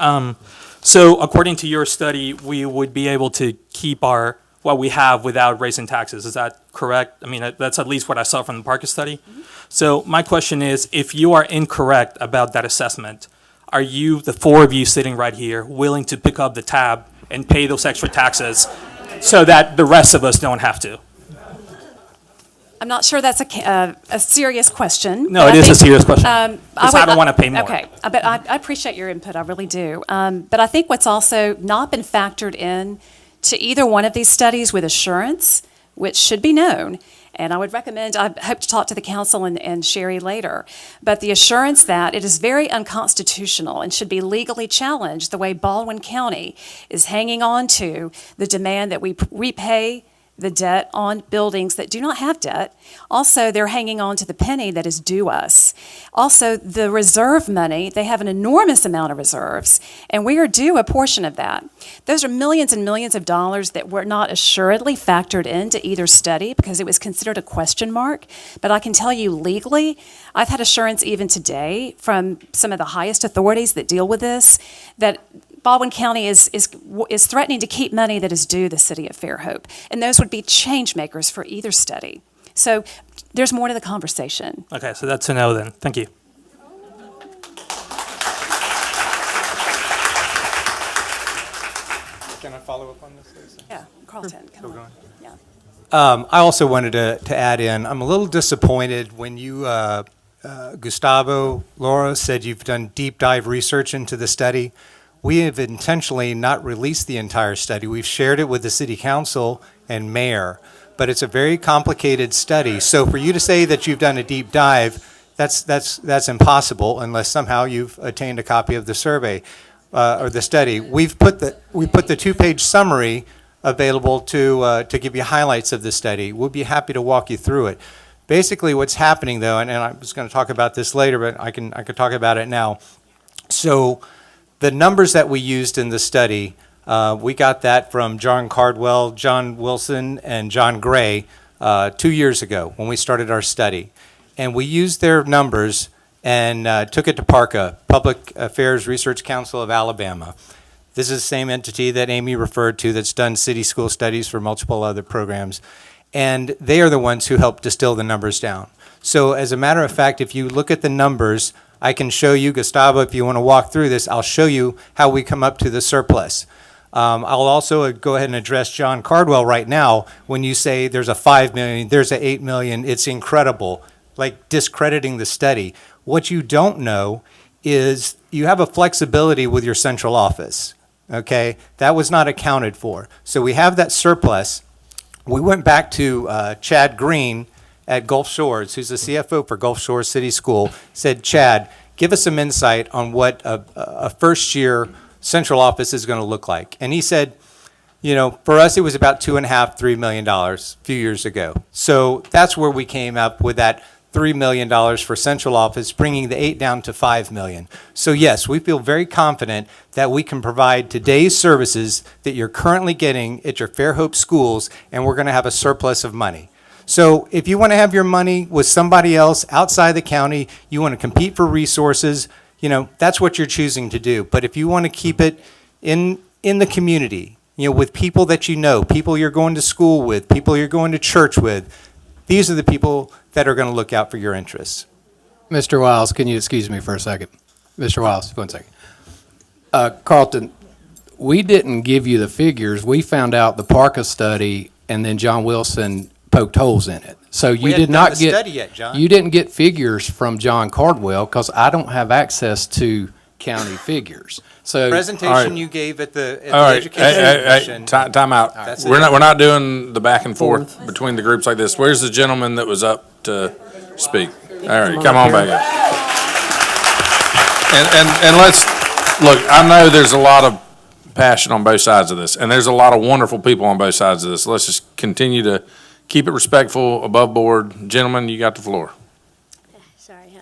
So according to your study, we would be able to keep what we have without raising taxes. Is that correct? I mean, that's at least what I saw from the Parker study. Mm-hmm. So my question is, if you are incorrect about that assessment, are you, the 4 of you sitting right here, willing to pick up the tab and pay those extra taxes so that the rest of us don't have to? I'm not sure that's a serious question. No, it is a serious question. I don't want to pay more. Okay, but I appreciate your input, I really do. But I think what's also not been factored in to either one of these studies with assurance, which should be known, and I would recommend, I hope to talk to the council and Sherry later, but the assurance that it is very unconstitutional and should be legally challenged the way Baldwin County is hanging on to the demand that we repay the debt on buildings that do not have debt. Also, they're hanging on to the penny that is due us. Also, the reserve money, they have an enormous amount of reserves, and we are due a portion of that. Those are millions and millions of dollars that were not assuredly factored into either study because it was considered a question mark. But I can tell you legally, I've had assurance even today from some of the highest authorities that deal with this, that Baldwin County is threatening to keep money that is due the city of Fairhope. And those would be change makers for either study. So there's more to the conversation. Okay, so that's a no then. Thank you. Can I follow up on this, Lisa? Yeah, Carlton, come on. Yeah. I also wanted to add in, I'm a little disappointed when you, Gustavo, Laura, said you've done deep dive research into the study. We have intentionally not released the entire study. We've shared it with the city council and mayor, but it's a very complicated study. So for you to say that you've done a deep dive, that's impossible unless somehow you've obtained a copy of the survey or the study. We put the 2-page summary available to give you highlights of the study. We'll be happy to walk you through it. Basically, what's happening though, and I was going to talk about this later, but I could talk about it now. So the numbers that we used in the study, we got that from John Cardwell, John Wilson, and John Gray 2 years ago when we started our study. And we used their numbers and took it to PARCA, Public Affairs Research Council of Alabama. This is the same entity that Amy referred to that's done city school studies for multiple other programs. And they are the ones who helped distill the numbers down. So as a matter of fact, if you look at the numbers, I can show you, Gustavo, if you want to walk through this, I'll show you how we come up to the surplus. I'll also go ahead and address John Cardwell right now. When you say there's a 5 million, there's a 8 million, it's incredible, like discrediting the study. What you don't know is you have a flexibility with your central office, okay? That was not accounted for. So we have that surplus. We went back to Chad Green at Gulf Shores, who's the CFO for Gulf Shores City School, said, Chad, give us some insight on what a first-year central office is going to look like. And he said, you know, for us, it was about $2.5–3 million a few years ago. So that's where we came up with that $3 million for central office, bringing the 8 down to 5 million. So yes, we feel very confident that we can provide today's services that you're currently getting at your Fairhope schools, and we're going to have a surplus of money. So if you want to have your money with somebody else outside the county, you want to compete for resources, you know, that's what you're choosing to do. But if you want to keep it in the community, you know, with people that you know, people you're going to school with, people you're going to church with, these are the people that are going to look out for your interests. Mr. Wiles, can you excuse me for a second? Mr. Wiles, 1 second. Carlton, we didn't give you the figures. We found out the PARCA study, and then John Wilson poked holes in it. So you did not get study yet, John. You didn't get figures from John Cardwell because I don't have access to county figures. So Presentation you gave at the All right, Education Commission. time out. That's We're it. not doing the back and forth between the groups like this. Where's the gentleman that was up to speak? All right, come on back up. And let's, look, I know there's a lot of passion on both sides of this, and there's a lot of wonderful people on both sides of this. Let's just continue to keep it respectful, above board. Gentlemen, you got the floor. Sorry.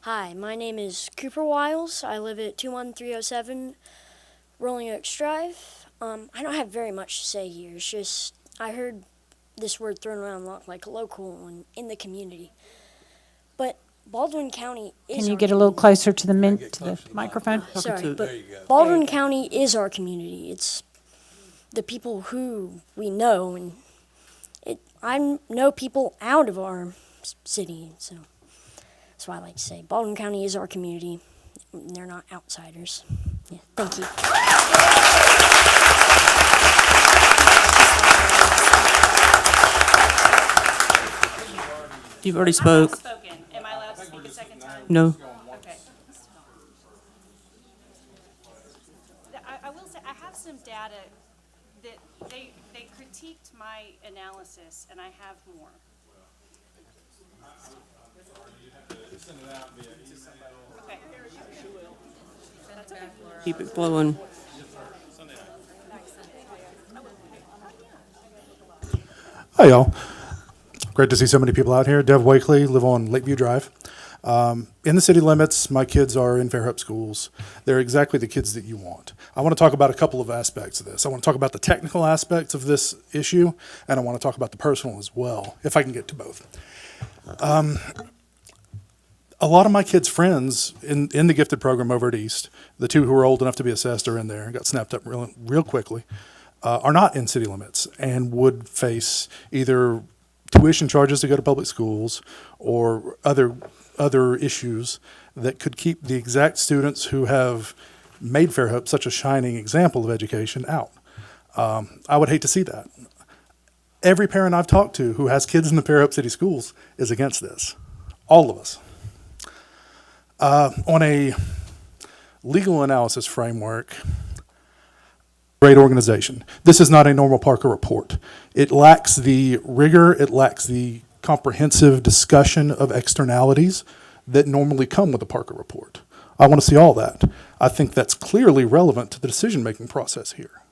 Hi, my name is Cooper Wiles. I live at 21307 Rolling Oaks Drive. I don't have very much to say here. It's just I heard this word thrown around a lot, like local and in the community. But Baldwin County is. Can you get a little closer to the microphone? Sorry, but Baldwin County is our community. It's the people who we know, and I know people out of our city, so that's why I like to say Baldwin County is our community. They're not outsiders. Yeah, thank you. You've already spoke. Am I allowed to speak a second time? No. Okay. I will say, I have some data that they critiqued my analysis, and I have more. Okay. That's okay. Keep it flowing. Hi, y'all. Great to see so many people out here. Dev Wakely, live on Lakeview Drive. In the city limits, my kids are in Fairhope schools. They're exactly the kids that you want. I want to talk about a couple of aspects of this. I want to talk about the technical aspects of this issue, and I want to talk about the personal as well, if I can get to both. A lot of my kids' friends in the gifted program over at East, the two who were old enough to be assessed are in there and got snapped up real quickly, are not in city limits and would face either tuition charges to go to public schools or other issues that could keep the exact students who have made Fairhope such a shining example of education out. I would hate to see that. Every parent I've talked to who has kids in the Fairhope City Schools is against this. All of us. On a legal analysis framework, great organization. This is not a normal Parker report. It lacks the rigor, it lacks the comprehensive discussion of externalities that normally come with a Parker report. I want to see all that. I think that's clearly relevant to the decision-making process here.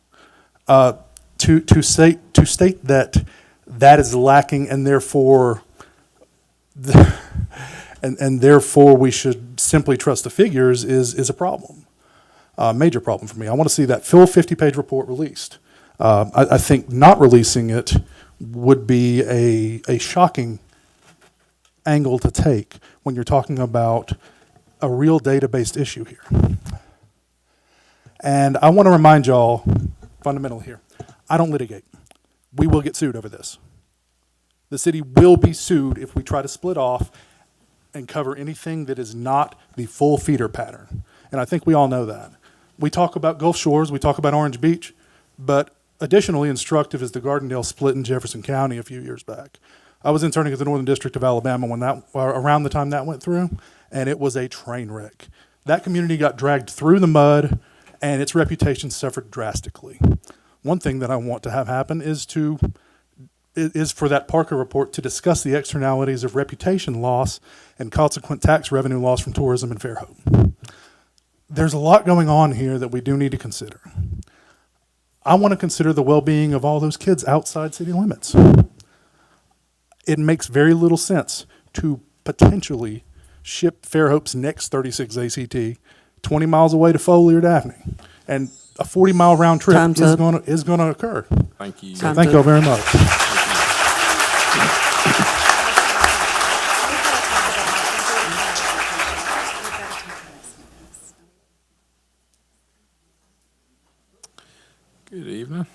To state that that is lacking and therefore and therefore we should simply trust the figures is a problem. Major problem for me. I want to see that full 50-page report released. I think not releasing it would be a shocking angle to take when you're talking about a real data-based issue here. And I want to remind y'all, fundamentally here, I don't litigate. We will get sued over this. The city will be sued if we try to split off and cover anything that is not the full feeder pattern. And I think we all know that. We talk about Gulf Shores, we talk about Orange Beach, but additionally instructive is the Gardendale split in Jefferson County a few years back. I was interning at the Northern District of Alabama when around the time that went through, and it was a train wreck. That community got dragged through the mud, and its reputation suffered drastically. One thing that I want to have happen is for that Parker report to discuss the externalities of reputation loss and consequent tax revenue loss from tourism in Fairhope. There's a lot going on here that we do need to consider. I want to consider the well-being of all those kids outside city limits. It makes very little sense to potentially ship Fairhope's next 36 ACT 20 miles away to Foley or Daphne. And a 40-mile round trip is going to occur. Thank you. So thank you all very much. Good evening.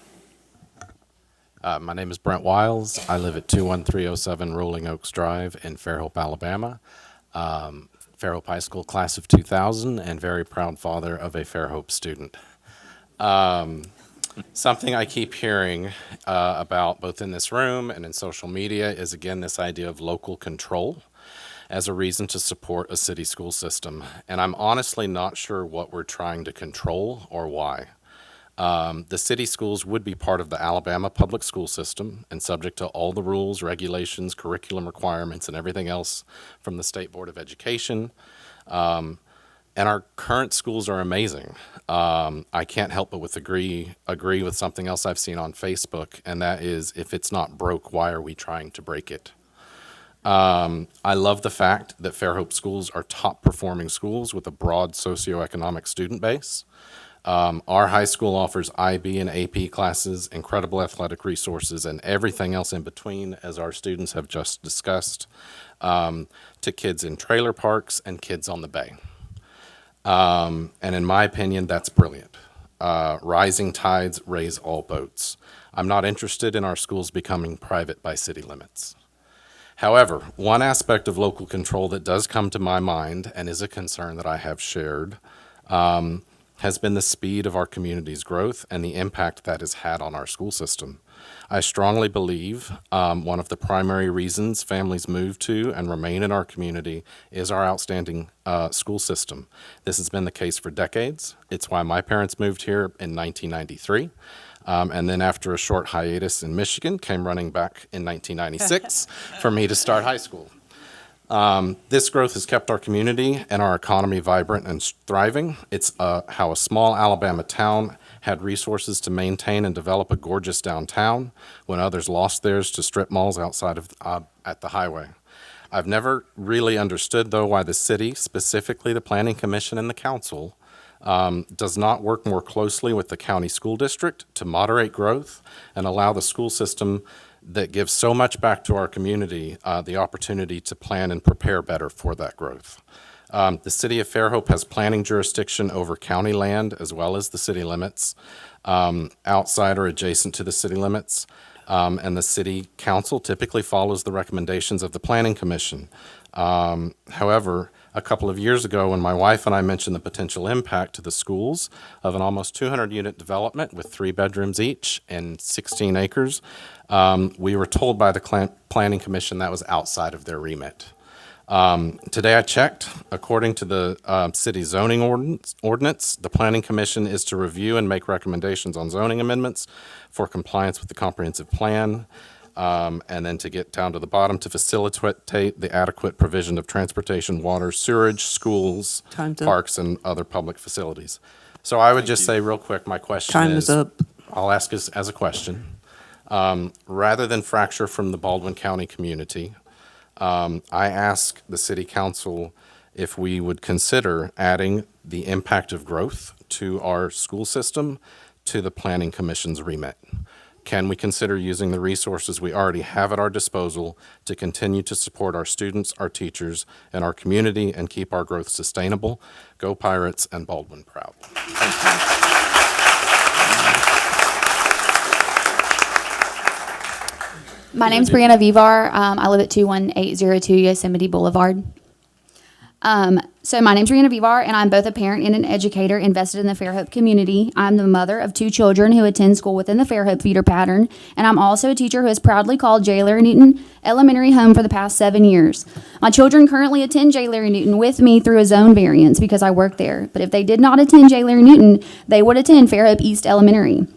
My name is Brent Wiles. I live at 21307 Rolling Oaks Drive in Fairhope, Alabama. Fairhope High School class of 2000 and very proud father of a Fairhope student. Something I keep hearing about both in this room and in social media is, again, this idea of local control as a reason to support a city school system. And I'm honestly not sure what we're trying to control or why. The city schools would be part of the Alabama public school system and subject to all the rules, regulations, curriculum requirements, and everything else from the State Board of Education. And our current schools are amazing. I can't help but agree with something else I've seen on Facebook, and that is, if it's not broke, why are we trying to break it? I love the fact that Fairhope schools are top performing schools with a broad socioeconomic student base. Our high school offers IB and AP classes, incredible athletic resources, and everything else in between, as our students have just discussed, to kids in trailer parks and kids on the bay. And in my opinion, that's brilliant. Rising tides raise all boats. I'm not interested in our schools becoming private by city limits. However, one aspect of local control that does come to my mind and is a concern that I have shared has been the speed of our community's growth and the impact that has had on our school system. I strongly believe one of the primary reasons families move to and remain in our community is our outstanding school system. This has been the case for decades. It's why my parents moved here in 1993. And then after a short hiatus in Michigan, came running back in 1996 for me to start high school. This growth has kept our community and our economy vibrant and thriving. It's how a small Alabama town had resources to maintain and develop a gorgeous downtown when others lost theirs to strip malls outside of at the highway. I've never really understood, though, why the city, specifically the Planning Commission and the council, does not work more closely with the county school district to moderate growth and allow the school system that gives so much back to our community the opportunity to plan and prepare better for that growth. The city of Fairhope has planning jurisdiction over county land as well as the city limits, outside or adjacent to the city limits. And the city council typically follows the recommendations of the planning commission. However, a couple of years ago, when my wife and I mentioned the potential impact to the schools of an almost 200-unit development with 3 bedrooms each and 16 acres, we were told by the planning commission that was outside of their remit. Today I checked. According to the city zoning ordinance, the Planning Commission is to review and make recommendations on zoning amendments for compliance with the comprehensive plan, and then to get down to the bottom, to facilitate the adequate provision of transportation, water, sewerage, schools, parks, and other public facilities. So I would just say real quick, my question is up. I'll ask as a question. Rather than fracture from the Baldwin County community, I ask the city council if we would consider adding the impact of growth to our school system to the Planning Commission's remit. Can we consider using the resources we already have at our disposal to continue to support our students, our teachers, and our community and keep our growth sustainable? Go Pirates and Baldwin proud. My name's Brianna Vivar. I live at 21802 Yosemite Boulevard. So my name's Brianna Vivar, and I'm both a parent and an educator invested in the Fairhope community. I'm the mother of 2 children who attend school within the Fairhope feeder pattern, and I'm also a teacher who has proudly called J. Larry Newton Elementary home for the past 7 years. My children currently attend J. Larry Newton with me through a zone variance because I work there. But if they did not attend J. Larry Newton, they would attend Fairhope East Elementary.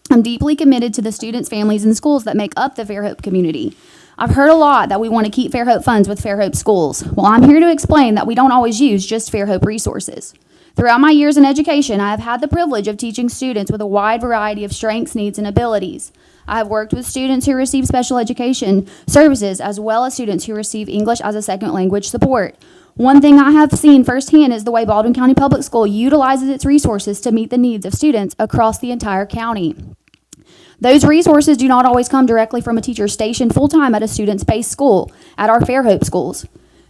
I'm deeply committed to the students, families, and schools that make up the Fairhope community. I've heard a lot that we want to keep Fairhope funds with Fairhope schools. Well, I'm here to explain that we don't always use just Fairhope resources. Throughout my years in education, I have had the privilege of teaching students with a wide variety of strengths, needs, and abilities. I have worked with students who receive special education services as well as students who receive English as a second language support. One thing I have seen firsthand is the way Baldwin County Public School utilizes its resources to meet the needs of students across the entire county. Those resources do not always come directly from a teacher stationed full-time at a student-based school, at our Fairhope schools.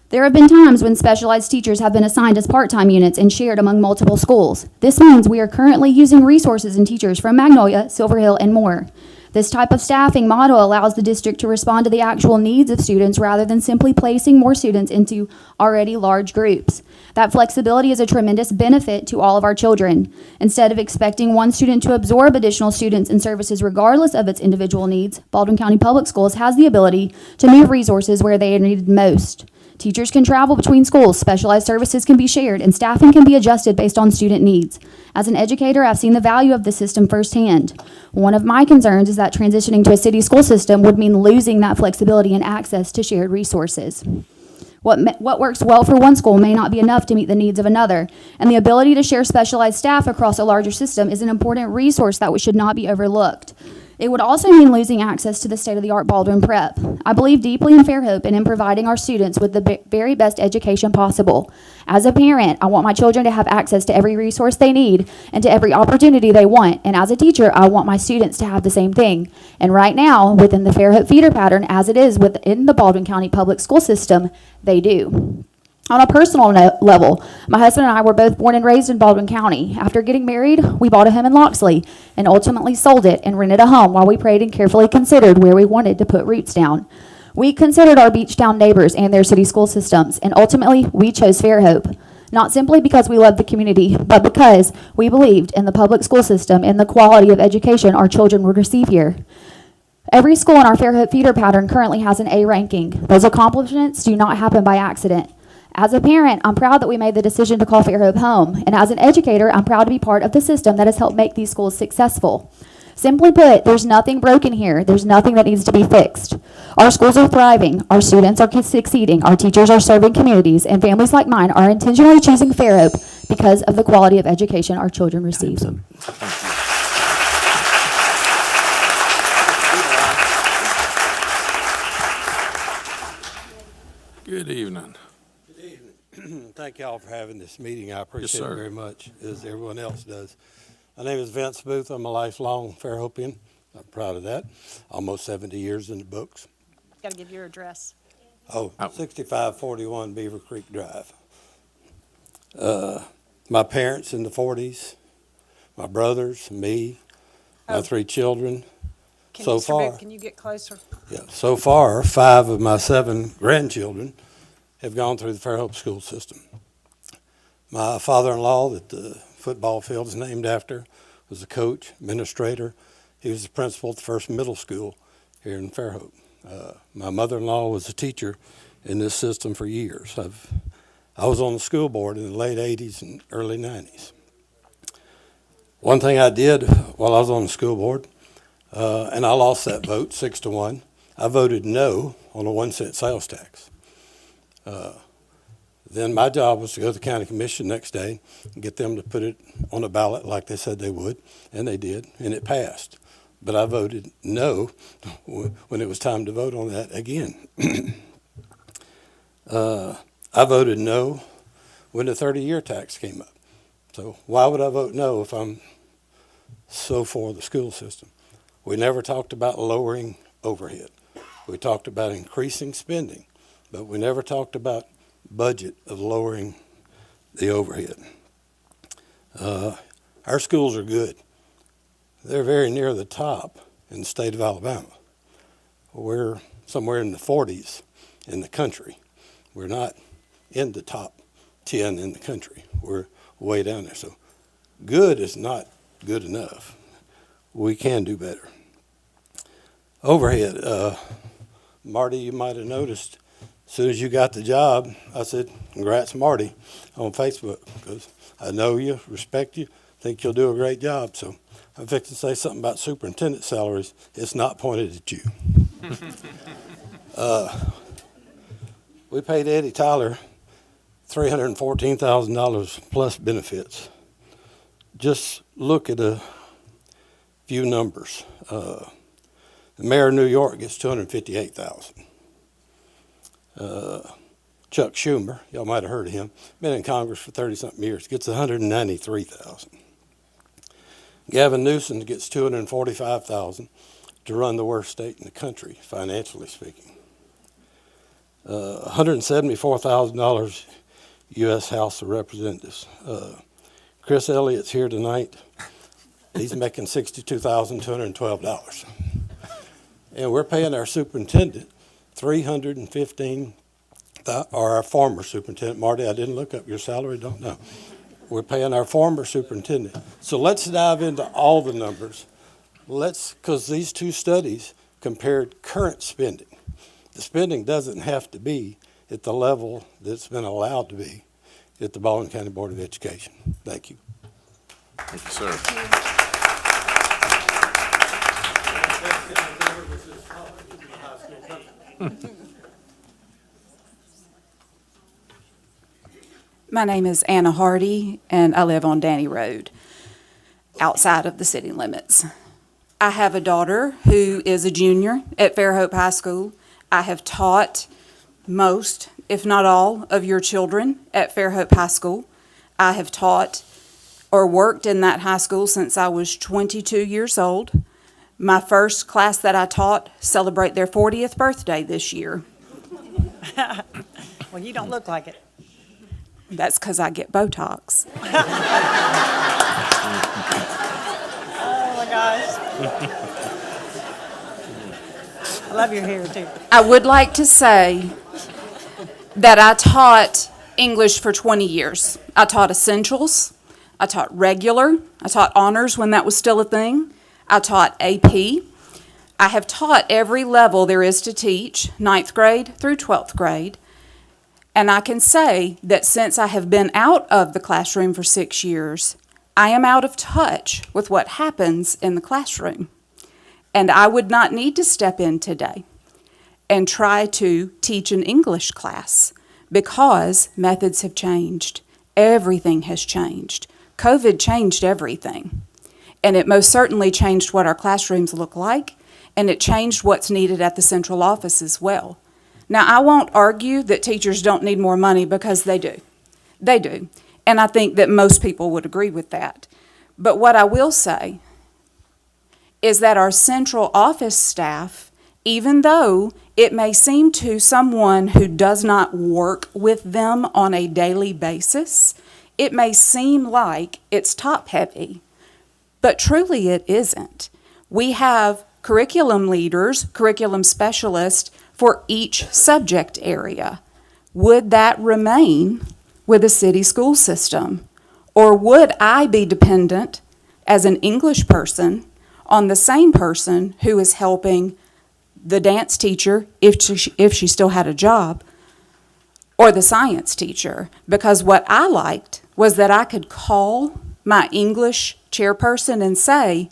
There have been times when specialized teachers have been assigned as part-time units and shared among multiple schools. This means we are currently using resources and teachers from Magnolia, Silver Hill, and more. This type of staffing model allows the district to respond to the actual needs of students rather than simply placing more students into already large groups. That flexibility is a tremendous benefit to all of our children. Instead of expecting one student to absorb additional students and services regardless of its individual needs, Baldwin County Public Schools has the ability to move resources where they are needed most. Teachers can travel between schools, specialized services can be shared, and staffing can be adjusted based on student needs. As an educator, I've seen the value of the system firsthand. One of my concerns is that transitioning to a city school system would mean losing that flexibility and access to shared resources. What works well for one school may not be enough to meet the needs of another, and the ability to share specialized staff across a larger system is an important resource that should not be overlooked. It would also mean losing access to the state-of-the-art Baldwin Prep. I believe deeply in Fairhope and in providing our students with the very best education possible. As a parent, I want my children to have access to every resource they need and to every opportunity they want. And as a teacher, I want my students to have the same thing. And right now, within the Fairhope feeder pattern, as it is within the Baldwin County Public School System, they do. On a personal level, my husband and I were both born and raised in Baldwin County. After getting married, we bought a home in Loxley and ultimately sold it and rented a home while we prayed and carefully considered where we wanted to put roots down. We considered our beach town neighbors and their city school systems, and ultimately we chose Fairhope. Not simply because we loved the community, but because we believed in the public school system and the quality of education our children would receive here. Every school in our Fairhope feeder pattern currently has an A ranking. Those accomplishments do not happen by accident. As a parent, I'm proud that we made the decision to call Fairhope home, and as an educator, I'm proud to be part of the system that has helped make these schools successful. Simply put, there's nothing broken here. There's nothing that needs to be fixed. Our schools are thriving, our students are succeeding, our teachers are serving communities, and families like mine are intentionally choosing Fairhope because of the quality of education our children receive. Good evening. Thank y'all for having this meeting. I appreciate sir. it very much, as everyone else does. My name is Vince Booth. I'm a lifelong Fairhopian. I'm proud of that. Almost 70 years in the books. Got to give your address. Oh, 6541 Beaver Creek Drive. My parents in the 40s, my brothers, me, my 3 children. Can So you, far, can you get closer? yeah, so far, 5 of my 7 grandchildren have gone through the Fairhope school system. My father-in-law, that the football field is named after, was a coach, administrator. He was the principal at the first middle school here in Fairhope. My mother-in-law was a teacher in this system for years. I was on the school board in the late 80s and early 90s. One thing I did while I was on the school board, and I lost that vote 6-1, I voted no on a 1-cent sales tax. Then my job was to go to the county commission next day and get them to put it on a ballot like they said they would, and they did, and it passed. But I voted no when it was time to vote on that again. I voted no when the 30-year tax came up. So why would I vote no if I'm so for the school system? We never talked about lowering overhead. We talked about increasing spending, but we never talked about budget of lowering the overhead. Our schools are good. They're very near the top in the state of Alabama. We're somewhere in the 40s in the country. We're not in the top 10 in the country. We're way down there. So good is not good enough. We can do better. Overhead. Marty, you might have noticed, as soon as you got the job, I said, congrats, Marty, on Facebook, because I know you, respect you, think you'll do a great job. So I'm fixing to say something about superintendent salaries. It's not pointed at you. We paid Eddie Tyler $314,000 plus benefits. Just look at a few numbers. The mayor of New York gets $258,000. Chuck Schumer, y'all might have heard of him, been in Congress for 30-something years, gets $193,000. Gavin Newsom gets $245,000 to run the worst state in the country, financially speaking. $174,000 U.S. House of Representatives. Chris Elliott's here tonight. He's making $62,212. And we're paying our superintendent $315,000, or our former superintendent. Marty, I didn't look up your salary, don't know. We're paying our former superintendent. So let's dive into all the numbers. Because these 2 studies compared current spending. The spending doesn't have to be at the level that's been allowed to be at the Baldwin County Board of Education. Thank you. Thank you, sir. My name is Anna Hardy, and I live on Danny Road, outside of the city limits. I have a daughter who is a junior at Fairhope High School. I have taught most, if not all, of your children at Fairhope High School. I have taught or worked in that high school since I was 22 years old. My first class that I taught celebrate their 40th birthday this year. Well, you don't look like it. That's because I get Botox. Oh, my gosh. I love your hair, too. I would like to say that I taught English for 20 years. I taught essentials. I taught regular. I taught honors when that was still a thing. I taught AP. I have taught every level there is to teach, 9th grade through 12th grade. And I can say that since I have been out of the classroom for 6 years, I am out of touch with what happens in the classroom. And I would not need to step in today and try to teach an English class because methods have changed. Everything has changed. COVID changed everything. And it most certainly changed what our classrooms look like, and it changed what's needed at the central office as well. Now, I won't argue that teachers don't need more money because they do. They do. And I think that most people would agree with that. But what I will say is that our central office staff, even though it may seem to someone who does not work with them on a daily basis, it may seem like it's top-heavy, but truly it isn't. We have curriculum leaders, curriculum specialists for each subject area. Would that remain with a city school system? Or would I be dependent as an English person on the same person who is helping the dance teacher, if she still had a job, or the science teacher? Because what I liked was that I could call my English chairperson and say,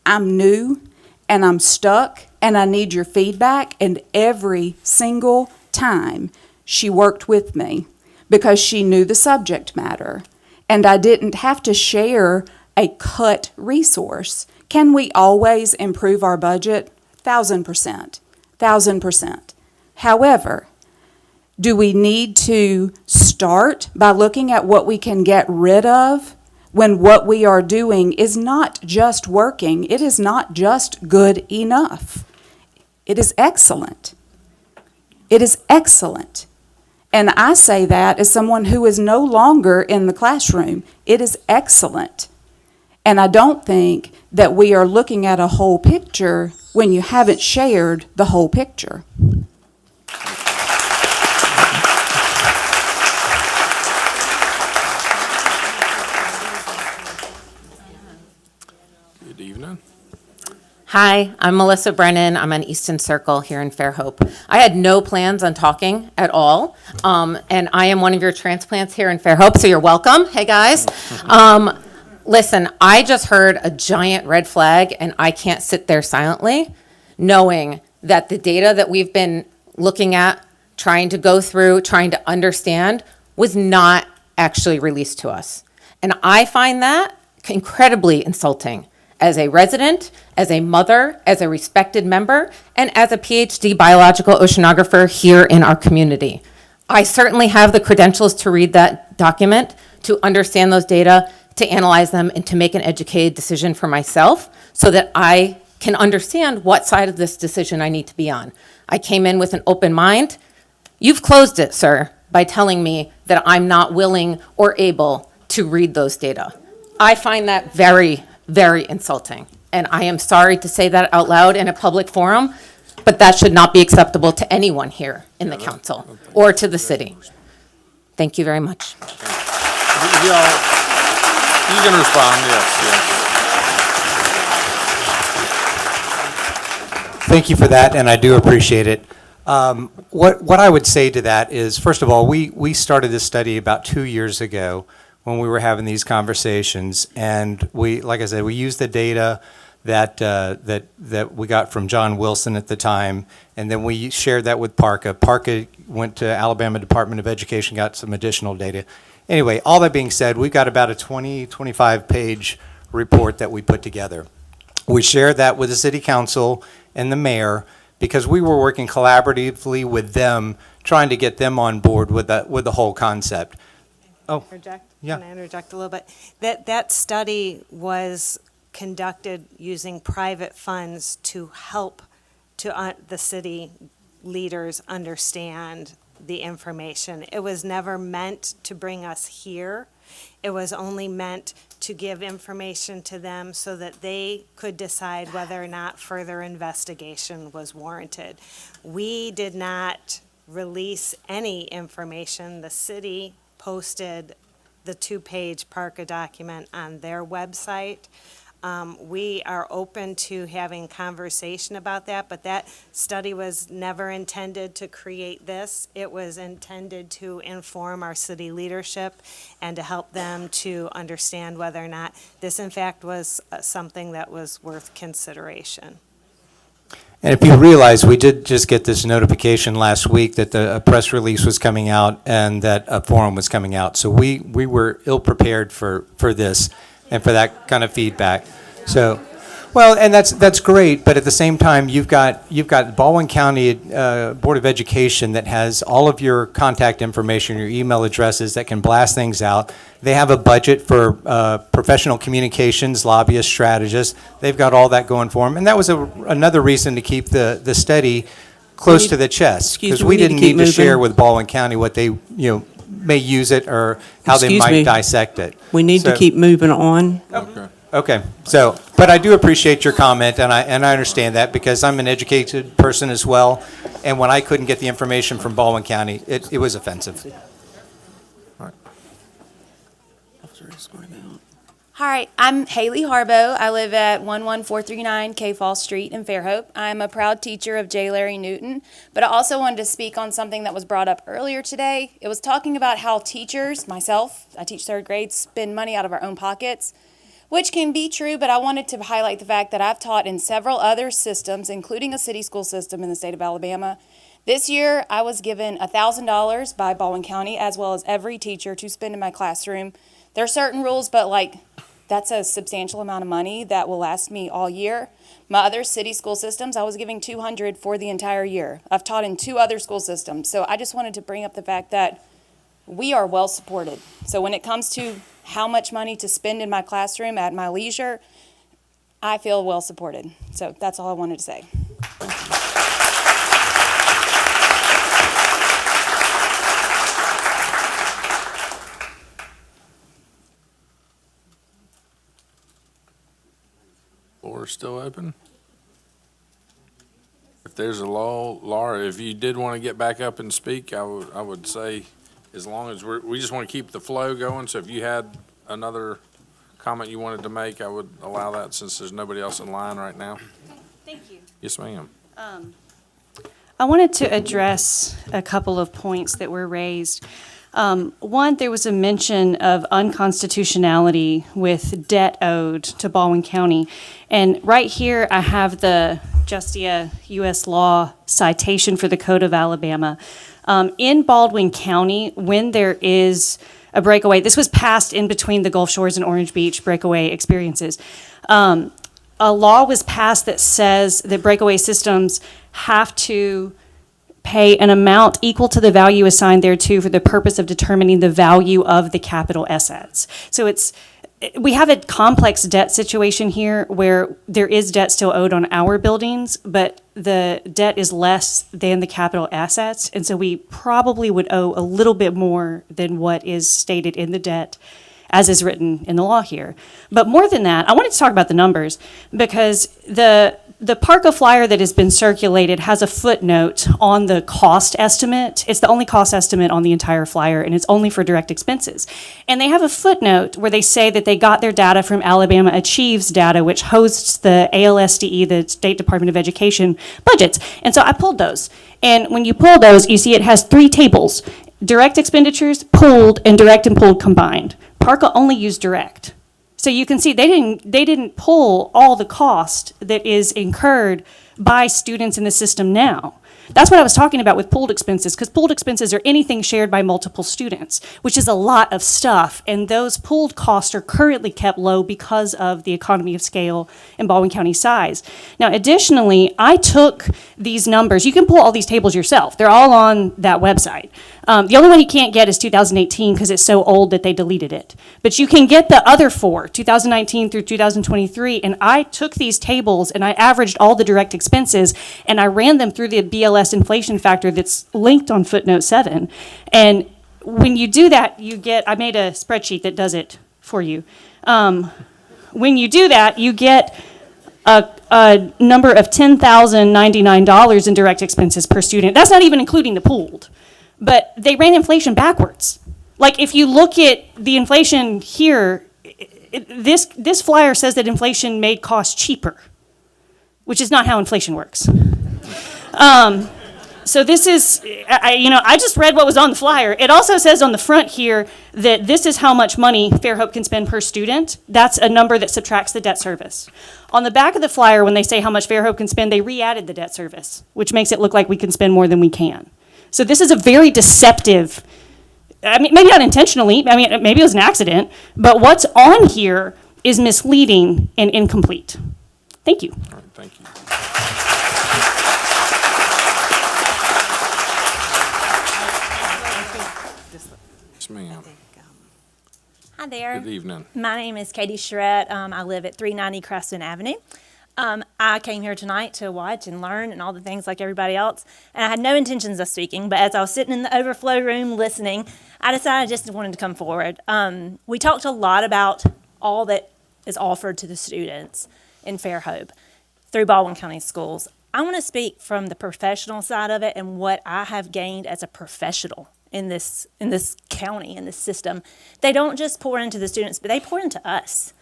I'm new and I'm stuck and I need your feedback. And every single time she worked with me because she knew the subject matter. And I didn't have to share a cut resource. Can we always improve our budget? 1,000%. 1,000%. However, do we need to start by looking at what we can get rid of when what we are doing is not just working, it is not just good enough. It is excellent. It is excellent. And I say that as someone who is no longer in the classroom. It is excellent. And I don't think that we are looking at a whole picture when you haven't shared the whole picture. Good evening. Hi, I'm Melissa Brennan. I'm on Easton Circle here in Fairhope. I had no plans on talking at all, and I am one of your transplants here in Fairhope, so you're welcome. Hey, guys. Listen, I just heard a giant red flag, and I can't sit there silently, knowing that the data that we've been looking at, trying to go through, trying to understand, was not actually released to us. And I find that incredibly insulting. As a resident, as a mother, as a respected member, and as a PhD biological oceanographer here in our community. I certainly have the credentials to read that document, to understand those data, to analyze them, and to make an educated decision for myself so that I can understand what side of this decision I need to be on. I came in with an open mind. You've closed it, sir, by telling me that I'm not willing or able to read those data. I find that very, very insulting. And I am sorry to say that out loud in a public forum, but that should not be acceptable to anyone here in the council or to the city. Thank you very much. You can respond, yes. Thank you for that, and I do appreciate it. What I would say to that is, first of all, we started this study about 2 years ago when we were having these conversations, and we, like I said, we used the data that we got from John Wilson at the time, and then we shared that with Parka. Parka went to Alabama Department of Education, got some additional data. Anyway, all that being said, we've got about a 25-page report that we put together. We shared that with the city council and the mayor because we were working collaboratively with them, trying to get them on board with the whole concept. Oh, yeah. Can I interject a little bit? That study was conducted using private funds to help the city leaders understand the information. It was never meant to bring us here. It was only meant to give information to them so that they could decide whether or not further investigation was warranted. We did not release any information. The city posted the 2-page Parka document on their website. We are open to having conversation about that, but that study was never intended to create this. It was intended to inform our city leadership and to help them to understand whether or not this in fact was something that was worth consideration. And if you realize, we did just get this notification last week that a press release was coming out and that a forum was coming out. So we were ill-prepared for this and for that kind of feedback. So Well, and that's great, but at the same time, you've got Baldwin County Board of Education that has all of your contact information, your email addresses that can blast things out. They have a budget for professional communications, lobbyists, strategists. They've got all that going for them, and that was another reason to keep the study close to the chest, because we didn't need to share with Baldwin County what they may use it or how they might dissect it. We need to keep moving on. Okay, so, but I do appreciate your comment, and I understand that, because I'm an educated person as well, and when I couldn't get the information from Baldwin County, it was offensive. Hi, I'm Haley Harbo. I live at 11439 K Fall Street in Fairhope. I'm a proud teacher of J. Larry Newton, but I also wanted to speak on something that was brought up earlier today. It was talking about how teachers, myself, I teach third grade, spend money out of our own pockets, which can be true, but I wanted to highlight the fact that I've taught in several other systems, including a city school system in the state of Alabama. This year, I was given $1,000 by Baldwin County, as well as every teacher, to spend in my classroom. There are certain rules, but that's a substantial amount of money that will last me all year. My other city school systems, I was giving $200 for the entire year. I've taught in 2 other school systems. So I just wanted to bring up the fact that we are well supported. So when it comes to how much money to spend in my classroom at my leisure, I feel well supported. So that's all I wanted to say. Floor is still open. If there's a lull, Laura, if you did want to get back up and speak, I would say, as long as we just want to keep the flow going, so if you had another comment you wanted to make, I would allow that, since there's nobody else in line right now. Thank you. Yes, ma'am. I wanted to address a couple of points that were raised. One, there was a mention of unconstitutionality with debt owed to Baldwin County. And right here, I have the Justia U.S. Law citation for the Code of Alabama. In Baldwin County, when there is a breakaway, this was passed in between the Gulf Shores and Orange Beach breakaway experiences. A law was passed that says that breakaway systems have to pay an amount equal to the value assigned thereto for the purpose of determining the value of the capital assets. So we have a complex debt situation here where there is debt still owed on our buildings, but the debt is less than the capital assets. And so we probably would owe a little bit more than what is stated in the debt as is written in the law here. But more than that, I wanted to talk about the numbers, because the Parka flyer that has been circulated has a footnote on the cost estimate. It's the only cost estimate on the entire flyer, and it's only for direct expenses. And they have a footnote where they say that they got their data from Alabama Achieves data, which hosts the ALSDE, the State Department of Education budgets. And so I pulled those. And when you pull those, you see it has 3 tables: direct expenditures, pooled, and direct and pooled combined. Parka only used direct. So you can see they didn't pull all the cost that is incurred by students in the system now. That's what I was talking about with pooled expenses, because pooled expenses are anything shared by multiple students, which is a lot of stuff, and those pooled costs are currently kept low because of the economy of scale and Baldwin County size. Now, additionally, I took these numbers. You can pull all these tables yourself. They're all on that website. The only one you can't get is 2018 because it's so old that they deleted it. But you can get the other 4, 2019 through 2023, and I took these tables and I averaged all the direct expenses and I ran them through the BLS inflation factor that's linked on footnote 7. And when you do that, you get, I made a spreadsheet that does it for you. When you do that, you get a number of $10,099 in direct expenses per student. That's not even including the pooled. But they ran inflation backwards. Like, if you look at the inflation here, this flyer says that inflation made costs cheaper, which is not how inflation works. So this is, I just read what was on the flyer. It also says on the front here that this is how much money Fairhope can spend per student. That's a number that subtracts the debt service. On the back of the flyer, when they say how much Fairhope can spend, they re-added the debt service, which makes it look like we can spend more than we can. So this is a very deceptive, I mean, maybe not intentionally, I mean, maybe it was an accident, but what's on here is misleading and incomplete. Thank you. All right, thank you. Yes, ma'am. Hi there. Good evening. My name is Katie Charette. I live at 390 Craftsman Avenue. I came here tonight to watch and learn and all the things like everybody else. And I had no intentions of speaking, but as I was sitting in the overflow room listening, I decided I just wanted to come forward. We talked a lot about all that is offered to the students in Fairhope through Baldwin County Schools. I want to speak from the professional side of it and what I have gained as a professional in this county, in this system. They don't just pour into the students, but they pour into us.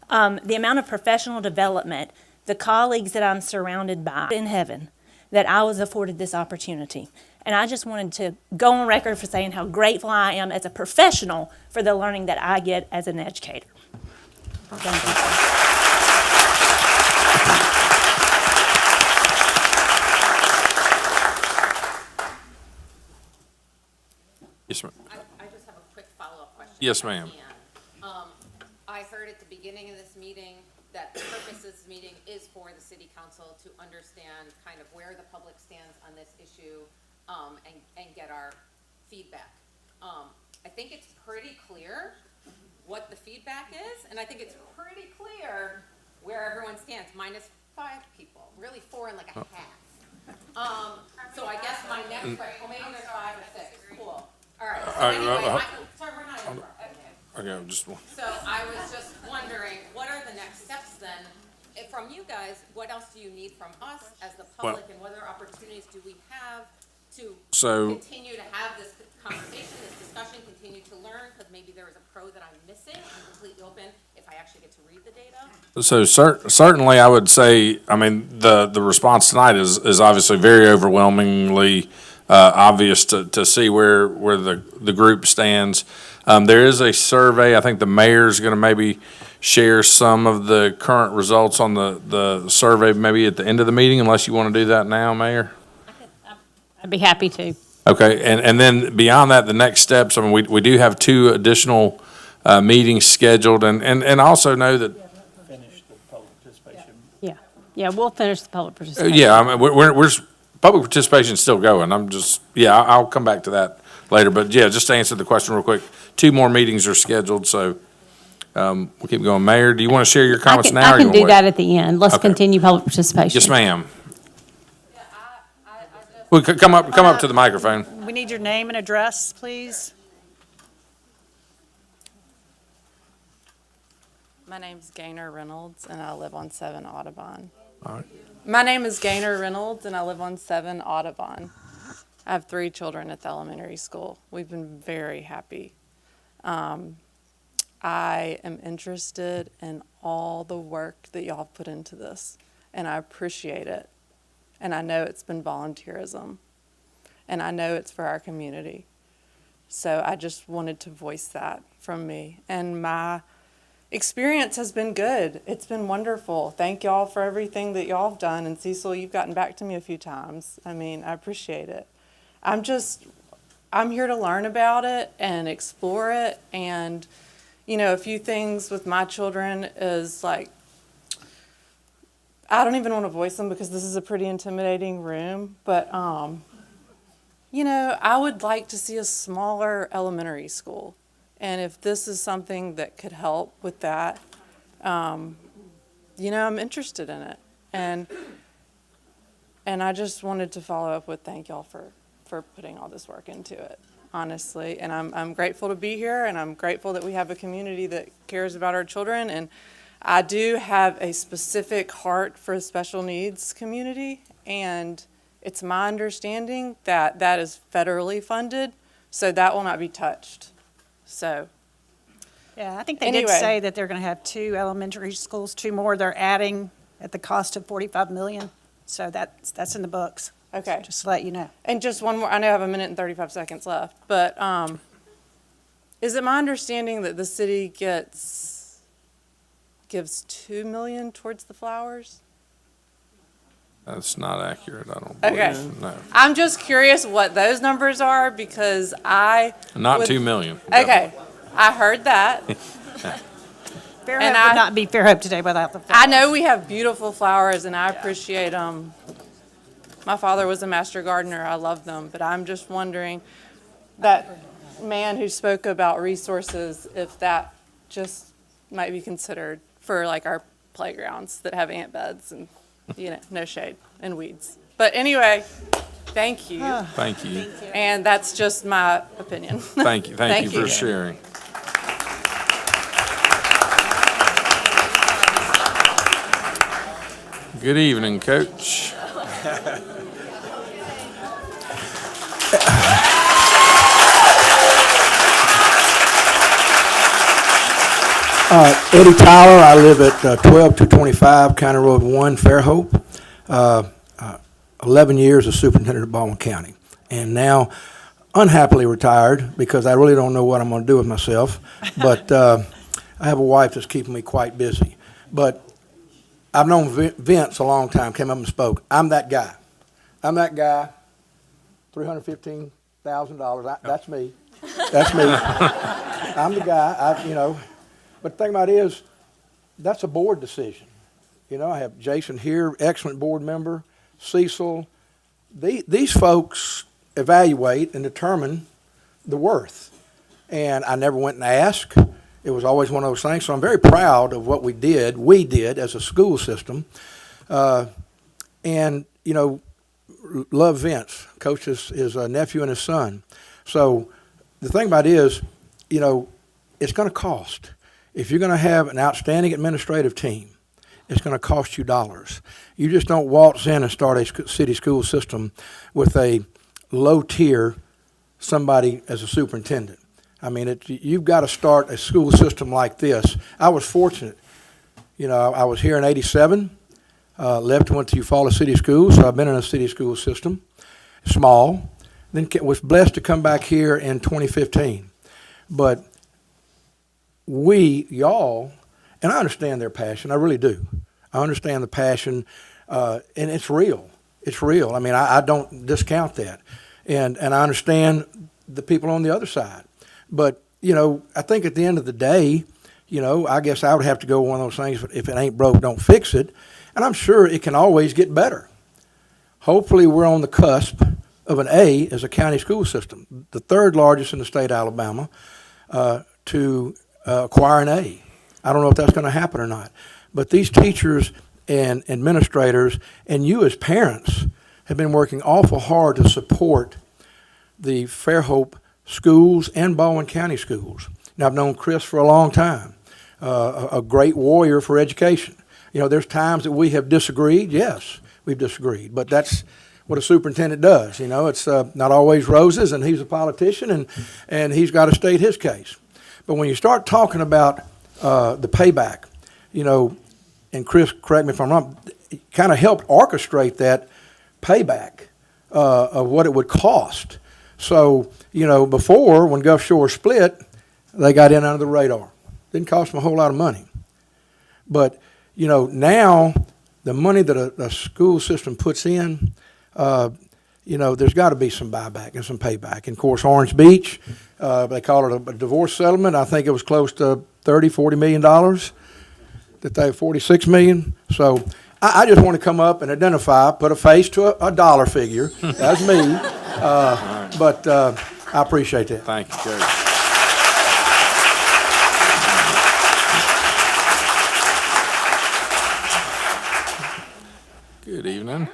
The amount of professional development, the colleagues that I'm surrounded by in heaven, that I was afforded this opportunity. And I just wanted to go on record for saying how grateful I am as a professional for the learning that I get as an educator. Thank you. Yes, ma'am. I just have a quick follow-up question. Yes, ma'am. I heard at the beginning of this meeting that the purpose of this meeting is for the city council to understand kind of where the public stands on this issue, and get our feedback. I think it's pretty clear what the feedback is, and I think it's pretty clear where everyone stands, minus 5 people, really 4 and like a half. So I guess my next question, well, maybe there's 5 or 6, cool. All right, so anyway, sorry, we're not in. Okay, just one. So I was just wondering, what are the next steps then? From you guys, what else do you need from us as the public, and what other opportunities do we have to continue to have this conversation, this discussion, continue to learn? Because maybe there is a pro that I'm missing. I'm completely open if I actually get to read the data. So certainly, I would say, I mean, the response tonight is obviously very overwhelmingly obvious to see where the group stands. There is a survey. I think the mayor's going to maybe share some of the current results on the survey maybe at the end of the meeting, unless you want to do that now, Mayor. I'd be happy to. Okay, and then beyond that, the next steps, I mean, we do have 2 additional meetings scheduled, and also know that. Finish the public participation. Yeah, we'll finish the public participation. Yeah, I mean, we're public participation is still going. I'm just, I'll come back to that later, but yeah, just to answer the question real quick, 2 more meetings are scheduled, so we'll keep going. Mayor, do you want to share your comments now? I can do that at the end. Let's continue public participation. Yes, ma'am. Well, come up to the microphone. We need your name and address, please. My name's Gaynor Reynolds, and I live on 7 Audubon. All right. My name is Gaynor Reynolds, and I live on 7 Audubon. I have 3 children at the elementary school. We've been very happy. I am interested in all the work that y'all put into this, and I appreciate it. And I know it's been volunteerism, and I know it's for our community. So I just wanted to voice that from me. And my experience has been good. It's been wonderful. Thank y'all for everything that y'all have done. And Cecil, you've gotten back to me a few times. I mean, I appreciate it. I'm here to learn about it and explore it. And, a few things with my children is like, I don't even want to voice them because this is a pretty intimidating room, but, I would like to see a smaller elementary school. And if this is something that could help with that, I'm interested in it. And I just wanted to follow up with thank y'all for putting all this work into it, honestly. And I'm grateful to be here, and I'm grateful that we have a community that cares about our children. And I do have a specific heart for the special needs community, and it's my understanding that that is federally funded, so that will not be touched. So, yeah, I think they did say that they're going to have 2 elementary schools, 2 more. They're adding at the cost of $45 million. So that's in the books. Okay. Just to let you know. And just one more, I know I have 1 minute and 35 seconds left, but is it my understanding that the city gives $2 million towards the flowers? That's not accurate, I don't Okay. believe. No. I'm just curious what those numbers are because Not $2 million. Okay, I heard that. Fairhope And would not be Fairhope today without the flowers. I know we have beautiful flowers, and I appreciate them. My father was a master gardener. I love them, but I'm just wondering, that man who spoke about resources, if that just might be considered for like our playgrounds that have ant beds and, no shade and weeds. But anyway, thank you. Thank you. And that's just my opinion. Thank you. Thank you for sharing. Good evening, Coach. Eddie Tyler, I live at 12225 County Road 1, Fairhope. 11 years as superintendent of Baldwin County, and now unhappily retired because I really don't know what I'm going to do with myself, but I have a wife that's keeping me quite busy. But I've known Vince a long time, came up and spoke. I'm that guy. $315,000, that's me. That's me. I'm the guy, But the thing about it is, that's a board decision. I have Jason here, excellent board member, Cecil. These folks evaluate and determine the worth. And I never went and asked. It was always one of those things. So I'm very proud of what we did as a school system. And, love Vince. Coach his nephew and his son. So the thing about it is, it's going to cost. If you're going to have an outstanding administrative team, it's going to cost you dollars. You just don't waltz in and start a city school system with a low tier somebody as a superintendent. I mean, you've got to start a school system like this. I was fortunate. I was here in '87, left and went to Eufaula City Schools, so I've been in a city school system, small. Then was blessed to come back here in 2015. But y'all, and I understand their passion, I really do. I understand the passion, and it's real. It's real. I mean, I don't discount that. And I understand the people on the other side. But, I think at the end of the day, I guess I would have to go one of those things, if it ain't broke, don't fix it. And I'm sure it can always get better. Hopefully we're on the cusp of an A as a county school system, the third largest in the state of Alabama, to acquire an A. I don't know if that's going to happen or not. But these teachers and administrators and you as parents have been working awful hard to support the Fairhope schools and Baldwin County schools. Now, I've known Chris for a long time, a great warrior for education. There's times that we have disagreed. Yes, we've disagreed, but that's what a superintendent does. It's not always roses, and he's a politician, and he's got to state his case. But when you start talking about the payback, and Chris, correct me if I'm wrong, kind of helped orchestrate that payback of what it would cost. So, before, when Gulf Shore split, they got in under the radar. Didn't cost them a whole lot of money. But, now the money that a school system puts in, there's got to be some buyback and some payback. And, of course, Orange Beach, they call it a divorce settlement. I think it was close to $40 million. That they have $46 million. So I just want to come up and identify, put a face to a dollar figure. That's me. But I appreciate that. Thank you, Coach. Good evening.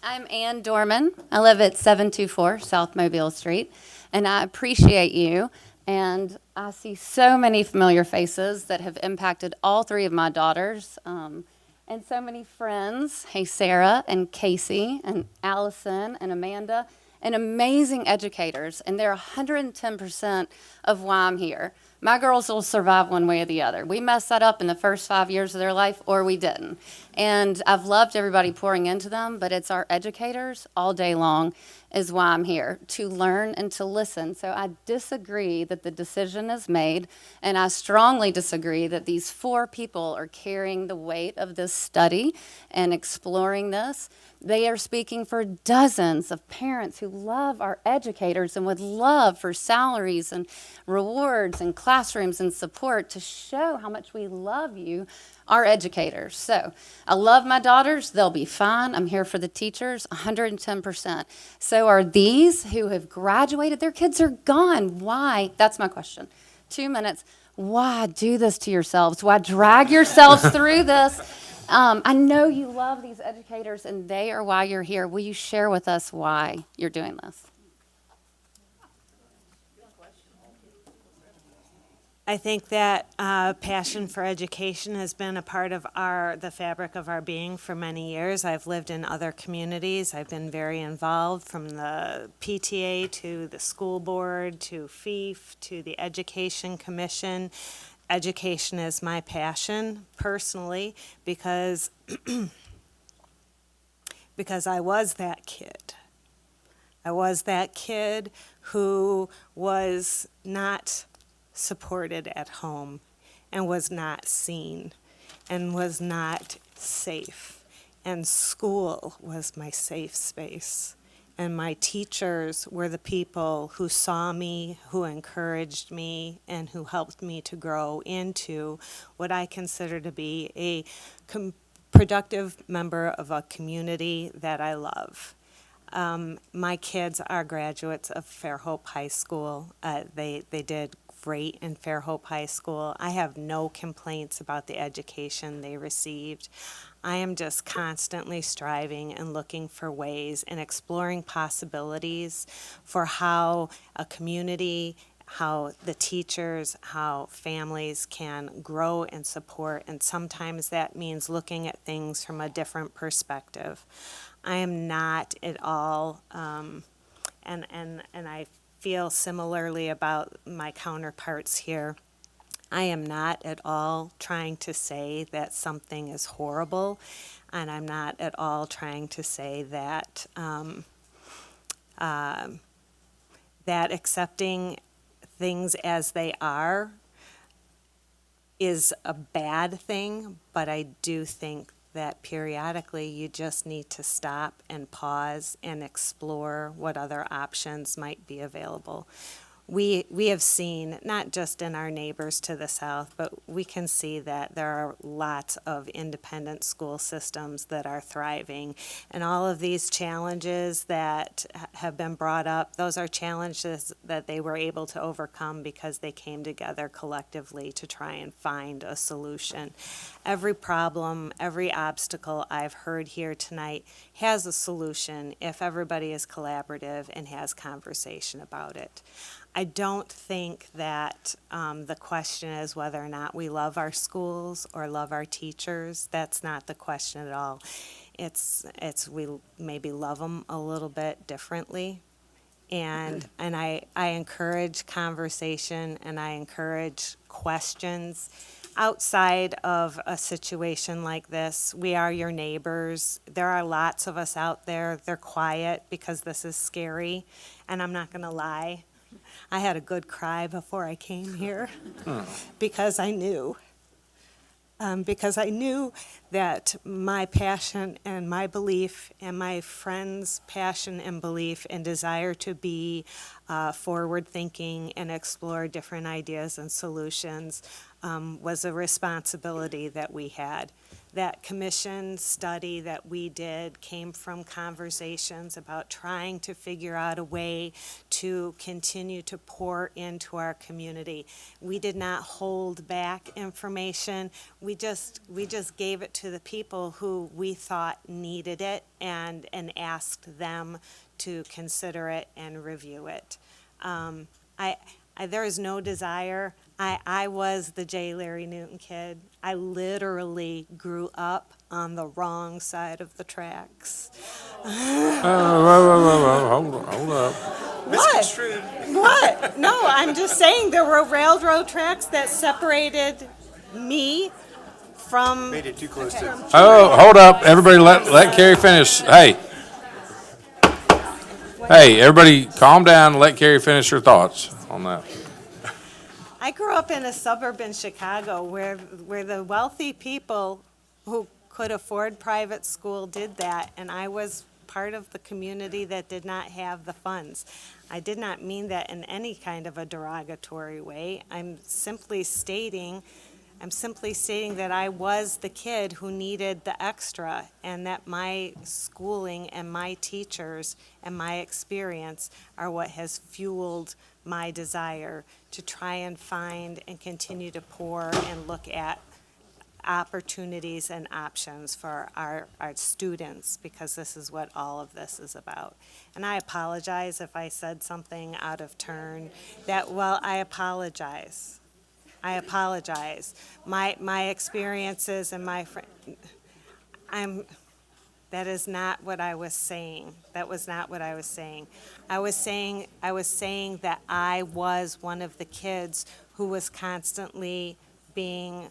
I'm Ann Dorman. I live at 724 South Mobile Street, and I appreciate you. And I see so many familiar faces that have impacted all three of my daughters, and so many friends. Hey, Sarah and Casey and Allison and Amanda, and amazing educators. And they're 110% of why I'm here. My girls will survive one way or the other. We messed that up in the first 5 years of their life, or we didn't. And I've loved everybody pouring into them, but it's our educators all day long is why I'm here, to learn and to listen. So I disagree that the decision is made, and I strongly disagree that these 4 people are carrying the weight of this study and exploring this. They are speaking for dozens of parents who love our educators and would love for salaries and rewards and classrooms and support to show how much we love you, our educators. So I love my daughters. They'll be fine. I'm here for the teachers, 110%. So are these who have graduated? Their kids are gone. Why? That's my question. 2 minutes. Why do this to yourselves? Why drag yourselves through this? I know you love these educators, and they are why you're here. Will you share with us why you're doing this? I think that passion for education has been a part of the fabric of our being for many years. I've lived in other communities. I've been very involved, from the PTA to the school board to FIF to the Education Commission. Education is my passion personally because I was that kid. I was that kid who was not supported at home and was not seen and was not safe. And school was my safe space. And my teachers were the people who saw me, who encouraged me, and who helped me to grow into what I consider to be a productive member of a community that I love. My kids are graduates of Fairhope High School. They did great in Fairhope High School. I have no complaints about the education they received. I am just constantly striving and looking for ways and exploring possibilities for how a community, how the teachers, how families can grow and support, and sometimes that means looking at things from a different perspective. I am not at all, and I feel similarly about my counterparts here. I am not at all trying to say that something is horrible, and I'm not at all trying to say that that accepting things as they are is a bad thing, but I do think that periodically you just need to stop and pause and explore what other options might be available. We have seen, not just in our neighbors to the south, but we can see that there are lots of independent school systems that are thriving. And all of these challenges that have been brought up, those are challenges that they were able to overcome because they came together collectively to try and find a solution. Every problem, every obstacle I've heard here tonight has a solution if everybody is collaborative and has conversation about it. I don't think that the question is whether or not we love our schools or love our teachers. That's not the question at all. It's we maybe love them a little bit differently. And I encourage conversation and I encourage questions. Outside of a situation like this, we are your neighbors. There are lots of us out there. They're quiet because this is scary, and I'm not going to lie. I had a good cry before I came here because I knew that my passion and my belief and my friends' passion and belief and desire to be forward-thinking and explore different ideas and solutions was a responsibility that we had. That commission study that we did came from conversations about trying to figure out a way to continue to pour into our community. We did not hold back information. We just gave it to the people who we thought needed it and asked them to consider it and review it. There is no desire. I was the J. Larry Newton kid. I literally grew up on the wrong side of the tracks. Hold up. What? No, I'm just saying there were railroad tracks that separated me from... Made it too close to... Oh, hold up. Everybody let Carrie finish. Hey, everybody calm down and let Carrie finish her thoughts on that. I grew up in a suburb in Chicago where the wealthy people who could afford private school did that, and I was part of the community that did not have the funds. I did not mean that in any kind of a derogatory way. I'm simply stating that I was the kid who needed the extra, and that my schooling and my teachers and my experience are what has fueled my desire to try and find and continue to pour and look at opportunities and options for our students, because this is what all of this is about. And I apologize if I said something out of turn. I apologize. I apologize. My experiences and that is not what I was saying. That was not what I was saying. I was saying that I was one of the kids who was constantly being,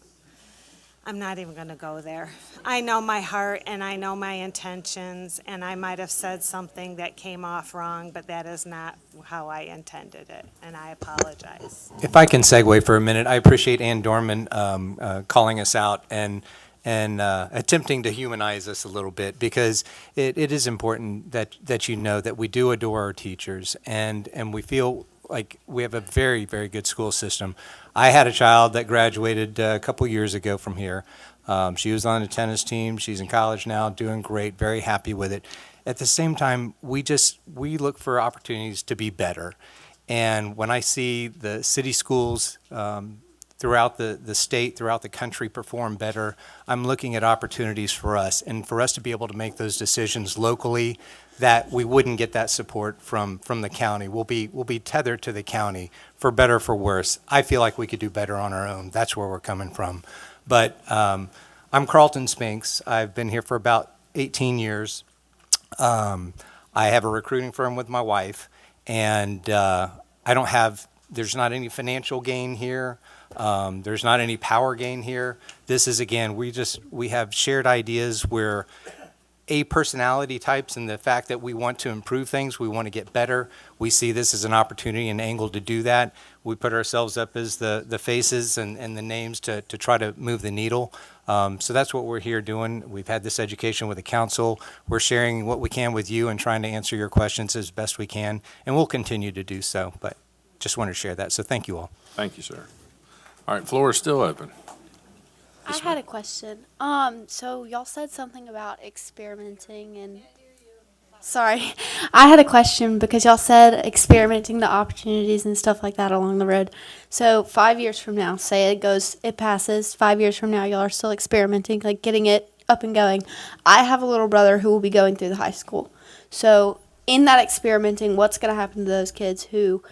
I'm not even going to go there. I know my heart and I know my intentions, and I might have said something that came off wrong, but that is not how I intended it, and I apologize. If I can segue for a minute, I appreciate Ann Dorman calling us out and attempting to humanize us a little bit, because it is important that you know that we do adore our teachers, and we feel like we have a very, very good school system. I had a child that graduated a couple years ago from here. She was on the tennis team. She's in college now, doing great, very happy with it. At the same time, we look for opportunities to be better. And when I see the city schools throughout the state, throughout the country perform better, I'm looking at opportunities for us, and for us to be able to make those decisions locally, that we wouldn't get that support from the county. We'll be tethered to the county, for better or for worse. I feel like we could do better on our own. That's where we're coming from. But I'm Carlton Spinks. I've been here for about 18 years. I have a recruiting firm with my wife, and there's not any financial gain here. There's not any power gain here. This is, again, we have shared ideas where personality types, and the fact that we want to improve things, we want to get better. We see this as an opportunity and angle to do that. We put ourselves up as the faces and the names to try to move the needle. So that's what we're here doing. We've had this education with the council. We're sharing what we can with you and trying to answer your questions as best we can, and we'll continue to do so. But just wanted to share that. So thank you all. Thank you, sir. All right, floor is still open. I had a question. So y'all said something about experimenting and. Sorry, I had a question because y'all said experimenting the opportunities and stuff like that along the road. So 5 years from now, say it passes. 5 years from now, y'all are still experimenting, like getting it up and going. I have a little brother who will be going through the high school. So in that experimenting, what's going to happen to those kids who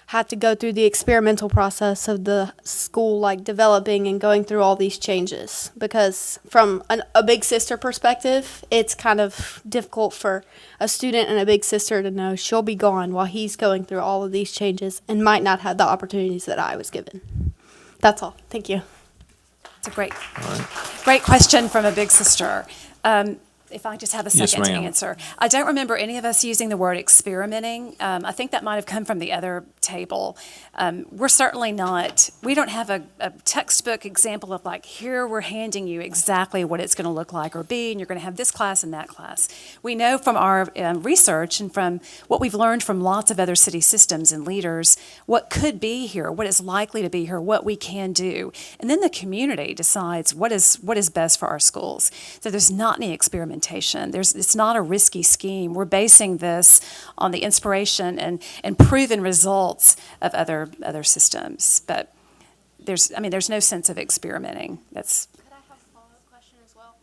had to go through the experimental process of the school, like developing and going through all these changes? Because from a big sister perspective, it's kind of difficult for a student and a big sister to know she'll be gone while he's going through all of these changes and might not have the opportunities that I was given. That's all. Thank you. It's a great question from a big sister. If I just have a second to answer. I don't remember any of us using the word experimenting. I think that might have come from the other table. We're certainly not, we don't have a textbook example of like, here we're handing you exactly what it's going to look like or be, and you're going to have this class and that class. We know from our research and from what we've learned from lots of other city systems and leaders, what could be here, what is likely to be here, what we can do. And then the community decides what is best for our schools. So there's not any experimentation. It's not a risky scheme. We're basing this on the inspiration and proven results of other systems. But there's no sense of experimenting. Could I have a follow-up question as well?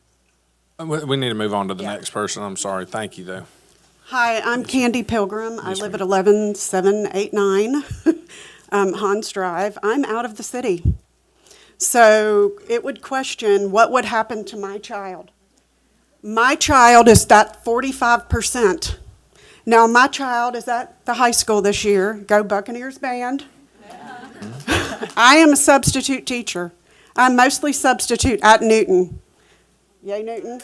We need to move on to the next person. I'm sorry. Thank you, though. Hi, I'm Candy Pilgrim. I live at 11789 Hans Drive. I'm out of the city. So it would question what would happen to my child. My child is that 45%. Now, my child is at the high school this year. Go Buccaneers band. I am a substitute teacher. I'm mostly substitute at Newton. Yay, Newton.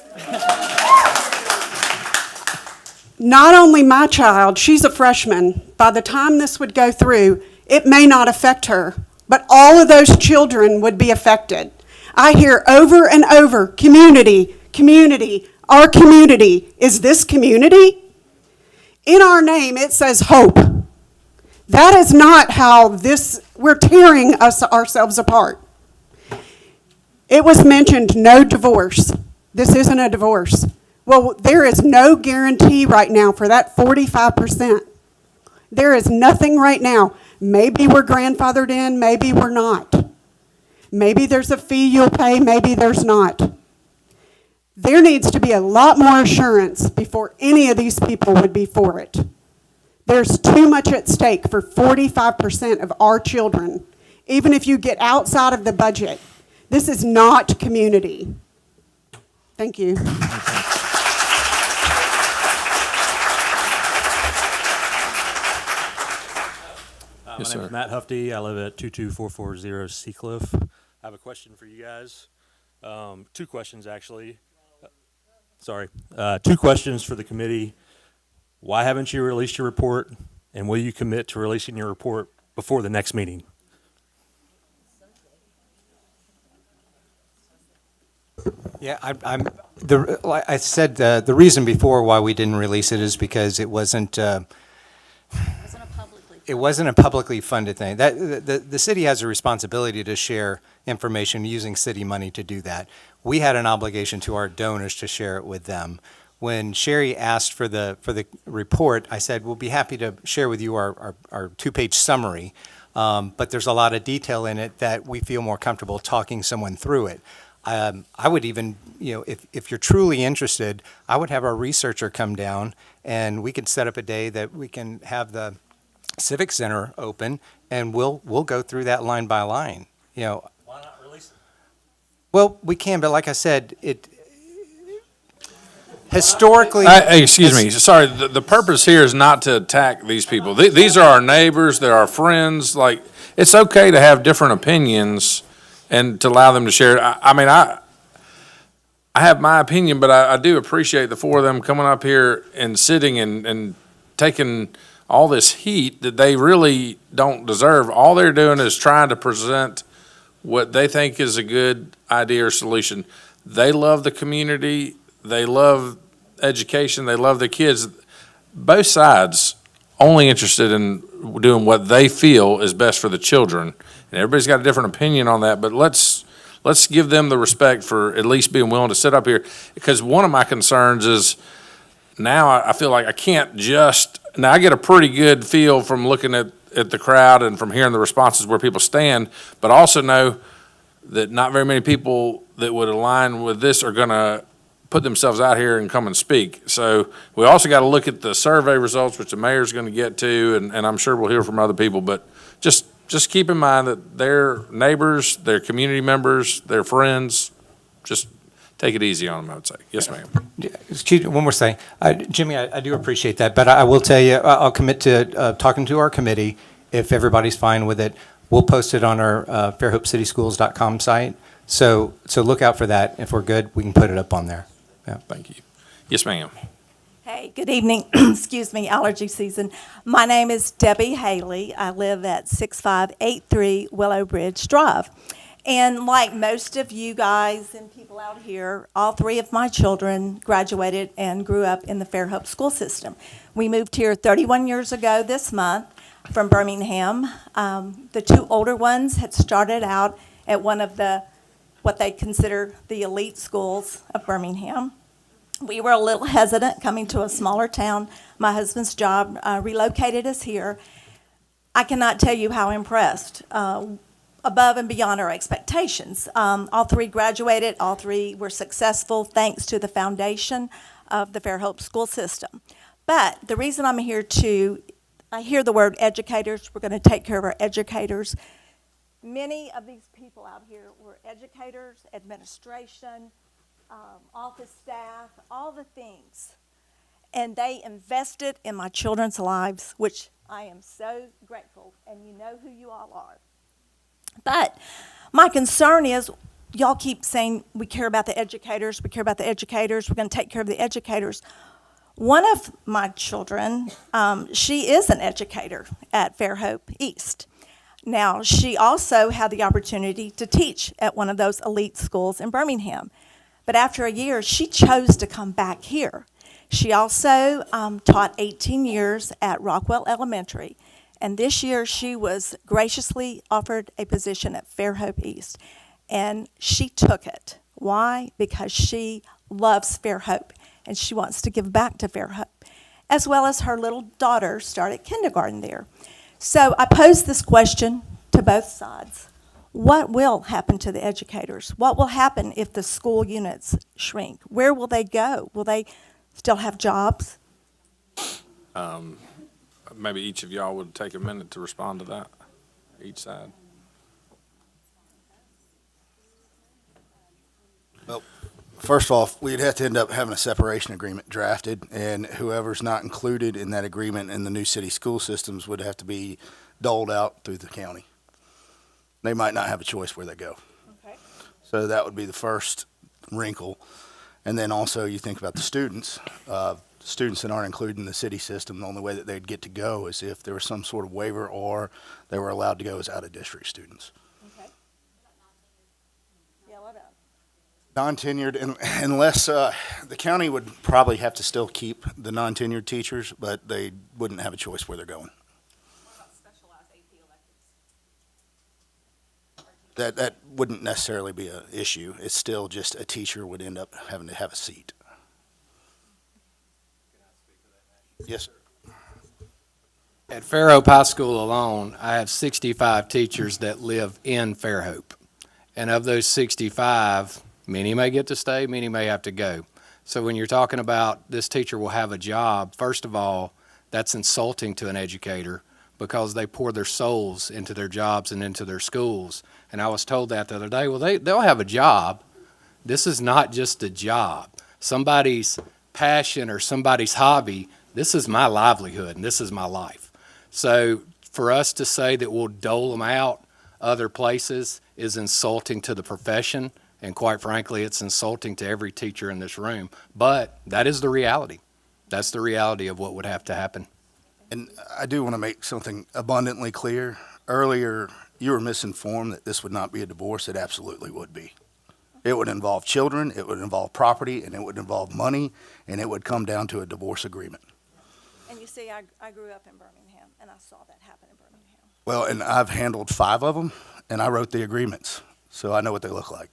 Not only my child, she's a freshman. By the time this would go through, it may not affect her, but all of those children would be affected. I hear over and over, community, Our community is this community. In our name, it says hope. That is not how we're tearing ourselves apart. It was mentioned no divorce. This isn't a divorce. Well, there is no guarantee right now for that 45%. There is nothing right now. Maybe we're grandfathered in, maybe we're not. Maybe there's a fee you'll pay, maybe there's not. There needs to be a lot more assurance before any of these people would be for it. There's too much at stake for 45% of our children, even if you get outside of the budget. This is not community. Thank you. My name is Matt Hufty. I live at 22440 Seacliff. I have a question for you guys. Two questions, actually. Two questions for the committee. Why haven't you released your report, and will you commit to releasing your report before the next meeting? Yeah, like I said, the reason before why we didn't release it is because it wasn't a publicly funded thing. The city has a responsibility to share information using city money to do that. We had an obligation to our donors to share it with them. When Sherry asked for the report, I said, we'll be happy to share with you our two-page summary, but there's a lot of detail in it that we feel more comfortable talking someone through it. I would even, if you're truly interested, I would have our researcher come down and we could set up a day that we can have the Civic Center open and we'll go through that line by line. Why not release it? Well, we can, but like I said, historically. Excuse me. Sorry. The purpose here is not to attack these people. These are our neighbors. They're our friends. Like, it's okay to have different opinions and to allow them to share it. I have my opinion, but I do appreciate the four of them coming up here and sitting and taking all this heat that they really don't deserve. All they're doing is trying to present what they think is a good idea or solution. They love the community. They love education. They love the kids. Both sides only interested in doing what they feel is best for the children. And everybody's got a different opinion on that, but let's give them the respect for at least being willing to sit up here. Because one of my concerns is now I feel like I can't now I get a pretty good feel from looking at the crowd and from hearing the responses where people stand, but I also know that not very many people that would align with this are going to put themselves out here and come and speak. So we also got to look at the survey results, which the mayor's going to get to, and I'm sure we'll hear from other people, but just keep in mind that they're neighbors, they're community members, they're friends. Just take it easy on them, I would say. Yes, ma'am. Excuse me, one more thing. Jimmy, I do appreciate that, but I will tell you, I'll commit to talking to our committee. If everybody's fine with it, we'll post it on our fairhopecityschools.com site. So look out for that. If we're good, we can put it up on there. Yeah. Thank you. Yes, ma'am. Hey, good evening. Excuse me, allergy season. My name is Debbie Haley. I live at 6583 Willow Bridge Drive. And like most of you guys and people out here, all three of my children graduated and grew up in the Fairhope school system. We moved here 31 years ago this month from Birmingham. The two older ones had started out at one of what they consider the elite schools of Birmingham. We were a little hesitant coming to a smaller town. My husband's job relocated us here. I cannot tell you how impressed, above and beyond our expectations. All three graduated, all three were successful thanks to the foundation of the Fairhope school system. But the reason I'm here I hear the word educators. We're going to take care of our educators. Many of these people out here were educators, administration, office staff, all the things. And they invested in my children's lives, which I am so grateful, and you know who you all are. But my concern is, y'all keep saying we care about the educators, we care about the educators, we're going to take care of the educators. One of my children, she is an educator at Fairhope East. Now, she also had the opportunity to teach at one of those elite schools in Birmingham. But after a year, she chose to come back here. She also taught 18 years at Rockwell Elementary. And this year, she was graciously offered a position at Fairhope East. And she took it. Why? Because she loves Fairhope, and she wants to give back to Fairhope, as well as her little daughter started kindergarten there. So I pose this question to both sides. What will happen to the educators? What will happen if the school units shrink? Where will they go? Will they still have jobs? Maybe each of y'all would take a minute to respond to that, each side. Well, first off, we'd have to end up having a separation agreement drafted, and whoever's not included in that agreement in the new city school systems would have to be doled out through the county. They might not have a choice where they go. Okay. So that would be the first wrinkle. And then also you think about the students. Students that aren't included in the city system, the only way that they'd get to go is if there was some sort of waiver or they were allowed to go as out-of-district students. Okay. Yeah, what about? Non-tenured, unless the county would probably have to still keep the non-tenured teachers, but they wouldn't have a choice where they're going. That wouldn't necessarily be an issue. It's still just a teacher would end up having to have a seat. Yes, sir. At Fairhope High School alone, I have 65 teachers that live in Fairhope. And of those 65, many may get to stay, many may have to go. So when you're talking about this teacher will have a job, first of all, that's insulting to an educator because they pour their souls into their jobs and into their schools. And I was told that the other day, well, they'll have a job. This is not just a job. Somebody's passion or somebody's hobby, this is my livelihood and this is my life. So for us to say that we'll dole them out other places is insulting to the profession, and quite frankly, it's insulting to every teacher in this room. But that is the reality. That's the reality of what would have to happen. And I do want to make something abundantly clear. Earlier, you were misinformed that this would not be a divorce. It absolutely would be. It would involve children, it would involve property, and it would involve money, and it would come down to a divorce agreement. And you see, I grew up in Birmingham, and I saw that happen in Birmingham. Well, and I've handled 5 of them, and I wrote the agreements, so I know what they look like.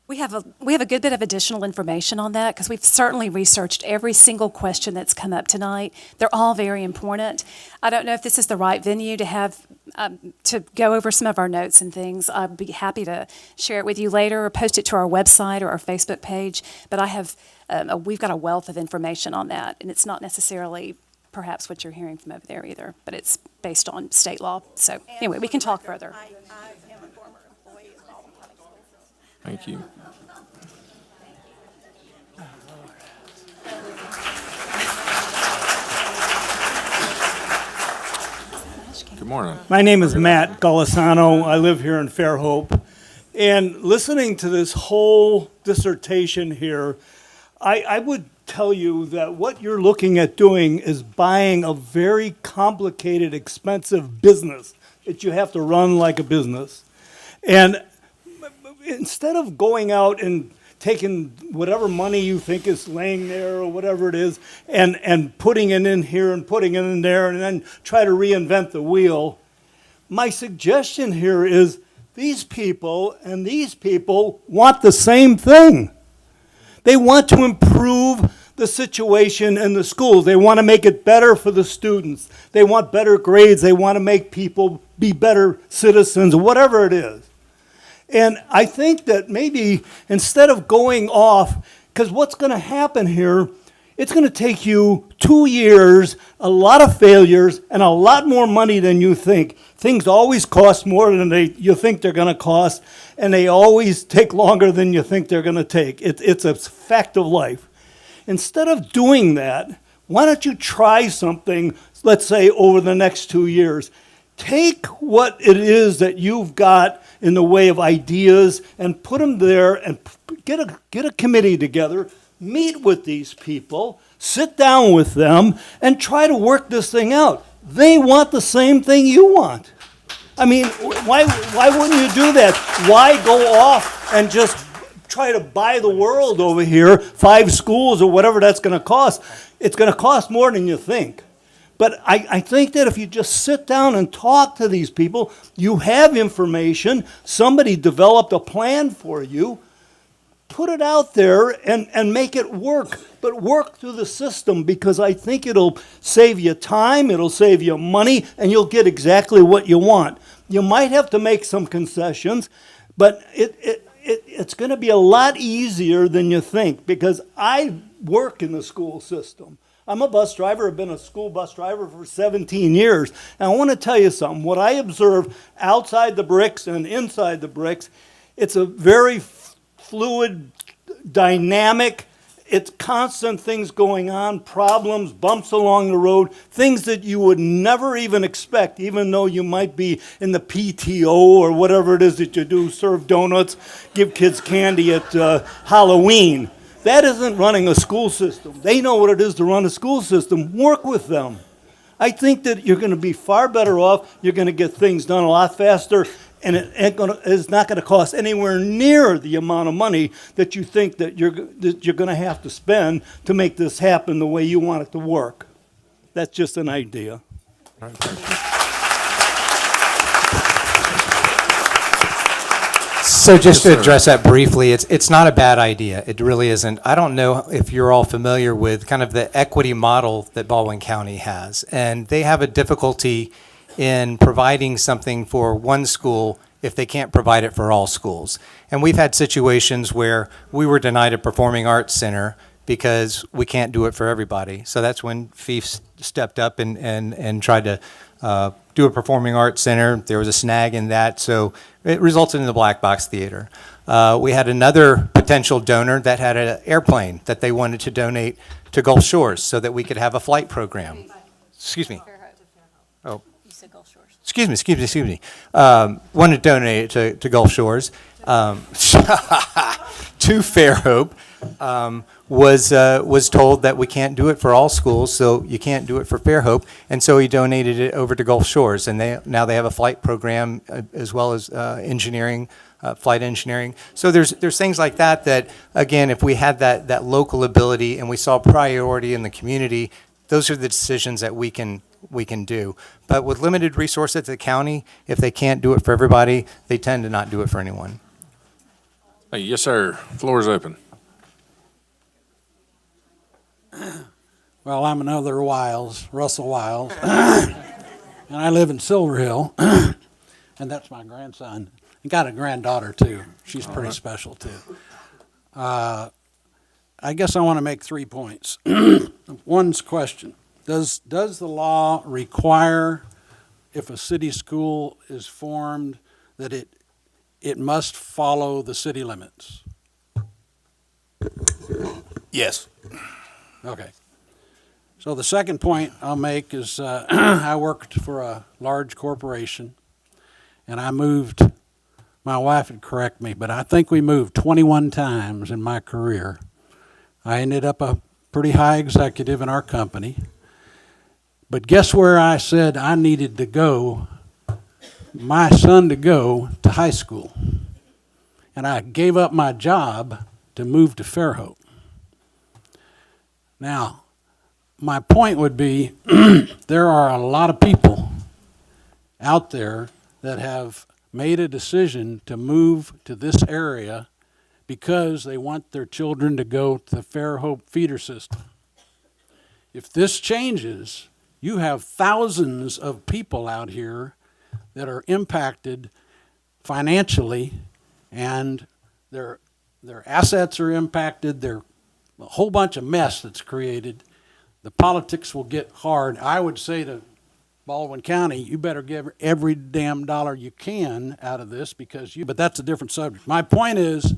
We have a good bit of additional information on that because we've certainly researched every single question that's come up tonight. They're all very important. I don't know if this is the right venue to have to go over some of our notes and things. I'd be happy to share it with you later or post it to our website or our Facebook page. But we've got a wealth of information on that, and it's not necessarily perhaps what you're hearing from over there either, but it's based on state law. So anyway, we can talk further. I am a former employee of Baldwin County School System. Thank you. Good morning. My name is Matt Golisano. I live here in Fairhope. And listening to this whole dissertation here, I would tell you that what you're looking at doing is buying a very complicated, expensive business that you have to run like a business. And instead of going out and taking whatever money you think is laying there or whatever it is and putting it in here and putting it in there and then try to reinvent the wheel, my suggestion here is these people and these people want the same thing. They want to improve the situation in the schools. They want to make it better for the students. They want better grades. They want to make people be better citizens, whatever it is. And I think that maybe instead of going off, because what's going to happen here, it's going to take you 2 years, a lot of failures, and a lot more money than you think. Things always cost more than you think they're going to cost, and they always take longer than you think they're going to take. It's a fact of life. Instead of doing that, why don't you try something, let's say, over the next 2 years? Take what it is that you've got in the way of ideas and put them there and get a committee together, meet with these people, sit down with them, and try to work this thing out. They want the same thing you want. I mean, why wouldn't you do that? Why go off and just try to buy the world over here, 5 schools or whatever that's going to cost. It's going to cost more than you think. But I think that if you just sit down and talk to these people, you have information, somebody developed a plan for you, put it out there and make it work, but work through the system, because I think it'll save you time, it'll save you money, and you'll get exactly what you want. You might have to make some concessions, but it's going to be a lot easier than you think, because I work in the school system. I'm a bus driver. I've been a school bus driver for 17 years. And I want to tell you something. What I observe outside the bricks and inside the bricks, it's a very fluid, dynamic, it's constant things going on, problems, bumps along the road, things that you would never even expect, even though you might be in the PTO or whatever it is that you do, serve donuts, give kids candy at Halloween. That isn't running a school system. They know what it is to run a school system. Work with them. I think that you're going to be far better off. You're going to get things done a lot faster, and it's not going to cost anywhere near the amount of money that you think that you're going to have to spend to make this happen the way you want it to work. That's just an idea. All right, thank you. So just to address that briefly, it's not a bad idea. It really isn't. I don't know if you're all familiar with kind of the equity model that Baldwin County has. And they have a difficulty in providing something for one school if they can't provide it for all schools. And we've had situations where we were denied a performing arts center because we can't do it for everybody. So that's when FIF stepped up and tried to do a performing arts center. There was a snag in that, so it resulted in the Black Box Theater. We had another potential donor that had an airplane that they wanted to donate to Gulf Shores so that we could have a flight program. Excuse me. Oh. You said Gulf Shores. Excuse me. Wanted to donate it to Gulf Shores. To Fairhope. Was told that we can't do it for all schools, so you can't do it for Fairhope, and so he donated it over to Gulf Shores, and now they have a flight program as well as engineering, flight engineering. So there's things like that again, if we had that local ability and we saw priority in the community, those are the decisions that we can do. But with limited resources at the county, if they can't do it for everybody, they tend to not do it for anyone. Hey, yes, sir. Floor is open. Well, I'm another Russell Wiles, and I live in Silver Hill, and that's my grandson. I got a granddaughter, too. She's pretty special, too. I guess I want to make 3 points. One's question. Does the law require, if a city school is formed, that it must follow the city limits? Yes. Okay. So the second point I'll make is I worked for a large corporation, and I moved, my wife would correct me, but I think we moved 21 times in my career. I ended up a pretty high executive in our company. But guess where I said I needed to go, my son to go to high school. And I gave up my job to move to Fairhope. Now, my point would be there are a lot of people out there that have made a decision to move to this area because they want their children to go to the Fairhope feeder system. If this changes, you have thousands of people out here that are impacted financially, and their assets are impacted, their a whole bunch of mess that's created. The politics will get hard. I would say to Baldwin County, you better give every damn dollar you can out of this but that's a different subject. My point is,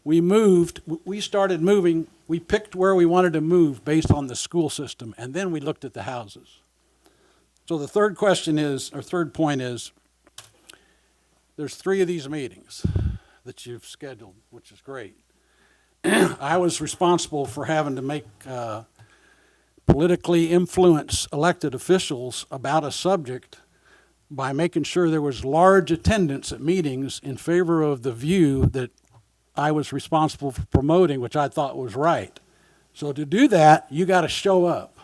we started moving, we picked where we wanted to move based on the school system, and then we looked at the houses. So the third point is, there's 3 of these meetings that you've scheduled, which is great. I was responsible for having to make politically influence elected officials about a subject by making sure there was large attendance at meetings in favor of the view that I was responsible for promoting, which I thought was right. So to do that, you got to show up.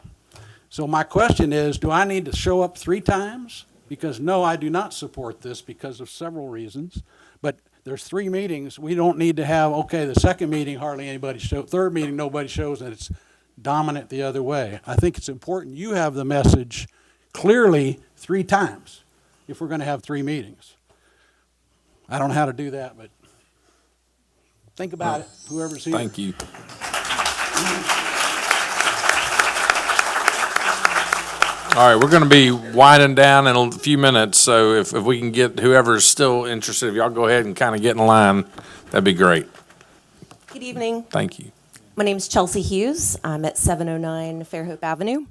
So my question is, do I need to show up 3 times? Because no, I do not support this because of several reasons. But there's 3 meetings. We don't need to have, okay, the second meeting, hardly anybody shows, third meeting, nobody shows, and it's dominant the other way. I think it's important you have the message clearly 3 times if we're going to have 3 meetings. I don't know how to do that, but think about it, whoever's here. Thank you. All right, we're going to be winding down in a few minutes, so if we can get whoever's still interested, if y'all go ahead and kind of get in line, that'd be great. Good evening. Thank you. My name is Chelsea Hughes. I'm at 709 Fairhope Avenue.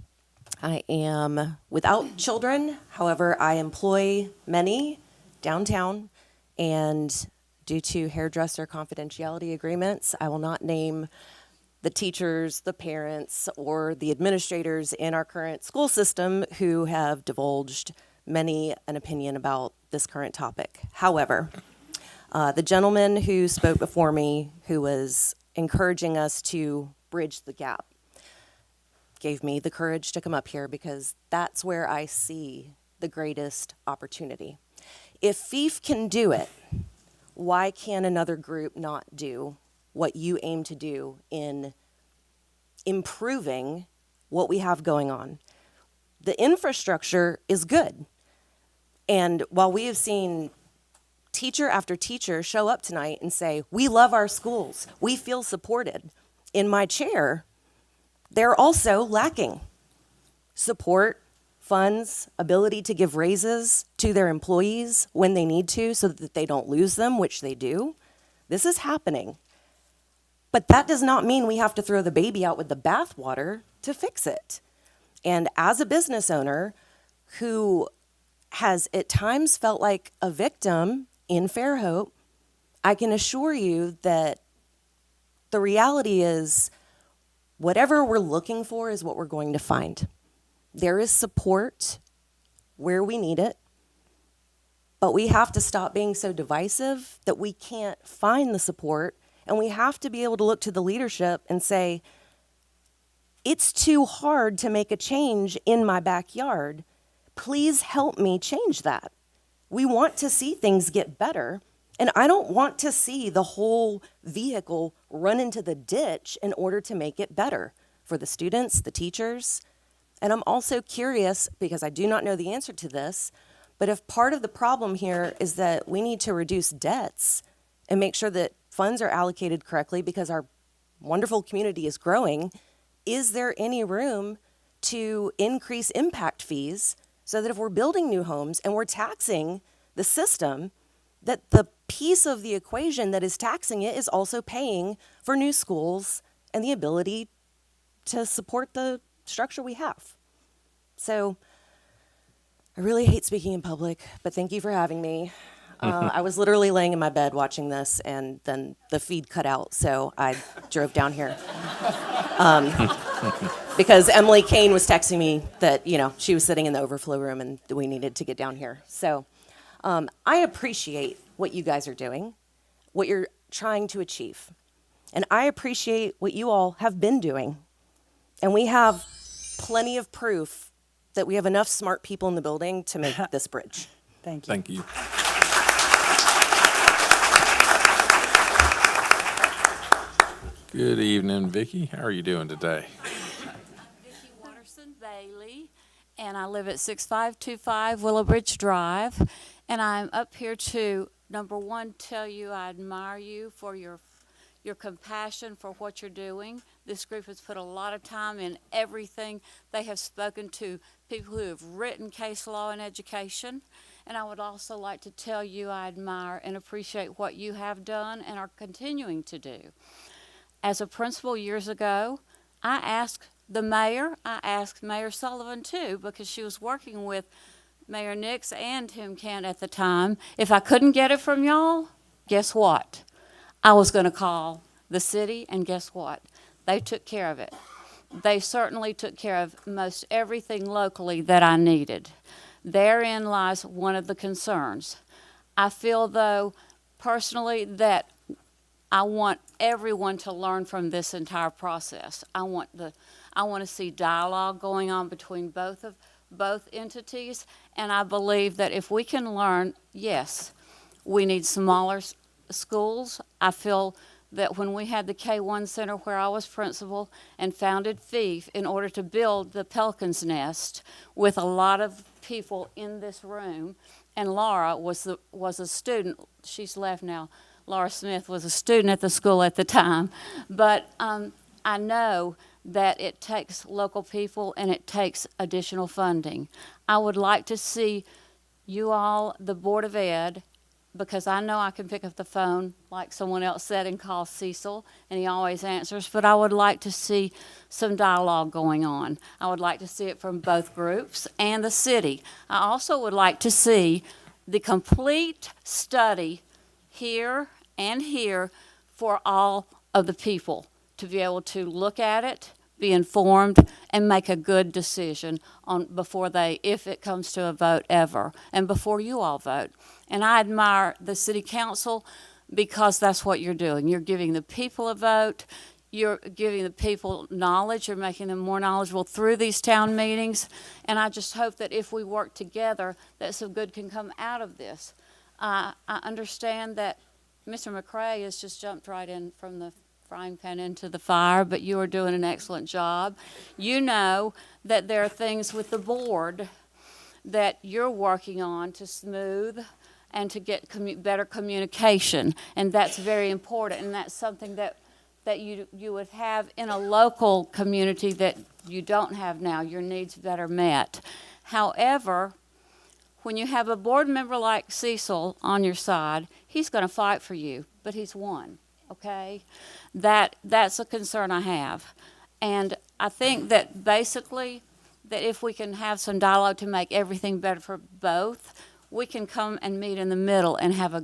I am without children. However, I employ many downtown, and due to hairdresser confidentiality agreements, I will not name the teachers, the parents, or the administrators in our current school system who have divulged many an opinion about this current topic. However, the gentleman who spoke before me, who was encouraging us to bridge the gap, gave me the courage to come up here because that's where I see the greatest opportunity. If FEEF can do it, why can another group not do what you aim to do in improving what we have going on? The infrastructure is good. And while we have seen teacher after teacher show up tonight and say, we love our schools, we feel supported, in my chair, they're also lacking support, funds, ability to give raises to their employees when they need to so that they don't lose them, which they do. This is happening. But that does not mean we have to throw the baby out with the bathwater to fix it. And as a business owner who has at times felt like a victim in Fairhope, I can assure you that the reality is whatever we're looking for is what we're going to find. There is support where we need it, but we have to stop being so divisive that we can't find the support. And we have to be able to look to the leadership and say, it's too hard to make a change in my backyard. Please help me change that. We want to see things get better. And I don't want to see the whole vehicle run into the ditch in order to make it better for the students, the teachers. And I'm also curious, because I do not know the answer to this, but if part of the problem here is that we need to reduce debts and make sure that funds are allocated correctly because our wonderful community is growing, is there any room to increase impact fees so that if we're building new homes and we're taxing the system, that the piece of the equation that is taxing it is also paying for new schools and the ability to support the structure we have. So I really hate speaking in public, but thank you for having me. I was literally laying in my bed watching this, and then the feed cut out, so I drove down here. Because Emily Kane was texting me that, she was sitting in the overflow room and we needed to get down here. So I appreciate what you guys are doing, what you're trying to achieve. And I appreciate what you all have been doing. And we have plenty of proof that we have enough smart people in the building to make this bridge. Thank you. Thank you. Good evening, Vicki. How are you doing today? Vicki Watterson Bailey, and I live at 6525 Willowbridge Drive. And I'm up here to, number one, tell you I admire you for your compassion for what you're doing. This group has put a lot of time in everything. They have spoken to people who have written case law in education. And I would also like to tell you I admire and appreciate what you have done and are continuing to do. As a principal years ago, I asked the mayor, I asked Mayor Sullivan too, because she was working with Mayor Nix and Tim Kent at the time. If I couldn't get it from y'all, guess what? I was going to call the city, and guess what? They took care of it. They certainly took care of most everything locally that I needed. Therein lies one of the concerns. I feel, though, personally, that I want everyone to learn from this entire process. I want to see dialogue going on between both entities, and I believe that if we can learn, yes, we need smaller schools. I feel that when we had the K-1 Center where I was principal and founded FEEF in order to build the Pelican's Nest with a lot of people in this room, and Laura was a student, she's left now, Laura Smith was a student at the school at the time, but I know that it takes local people and it takes additional funding. I would like to see you all, the Board of Ed, because I know I can pick up the phone, like someone else said, and call Cecil, and he always answers, but I would like to see some dialogue going on. I would like to see it from both groups and the city. I also would like to see the complete study here and here for all of the people to be able to look at it, be informed, and make a good decision if it comes to a vote ever, and before you all vote. And I admire the city council because that's what you're doing. You're giving the people a vote, you're giving the people knowledge, you're making them more knowledgeable through these town meetings, and I just hope that if we work together, that some good can come out of this. I understand that Mr. McCrae has just jumped right in from the frying pan into the fire, but you are doing an excellent job. You know that there are things with the board that you're working on to smooth and to get better communication, and that's very important, and that's something that you would have in a local community that you don't have now. Your needs better met. However, when you have a board member like Cecil on your side, he's going to fight for you, but he's won. Okay, that's a concern I have, and I think that basically that if we can have some dialogue to make everything better for both, we can come and meet in the middle and have a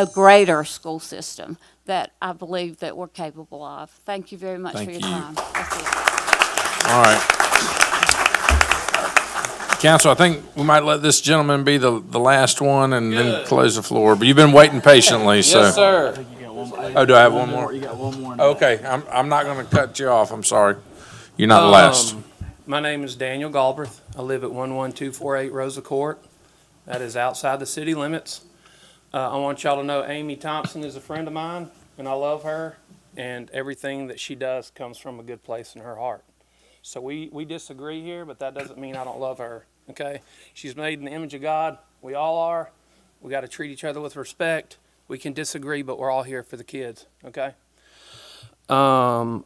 greater school system that I believe that we're capable of. Thank you very much for your time. That's it. All right. Council, I think we might let this gentleman be the last one and then close the floor, but you've been waiting patiently, so. Yes, sir. Oh, do I have one more? You got one more. Okay, I'm not going to cut you off. I'm sorry. You're not last. My name is Daniel Galbraith. I live at 11248 Rosa Court. That is outside the city limits. I want y'all to know Amy Thompson is a friend of mine, and I love her, and everything that she does comes from a good place in her heart. So we disagree here, but that doesn't mean I don't love her, okay? She's made in the image of God. We all are. We got to treat each other with respect. We can disagree, but we're all here for the kids, okay? I'm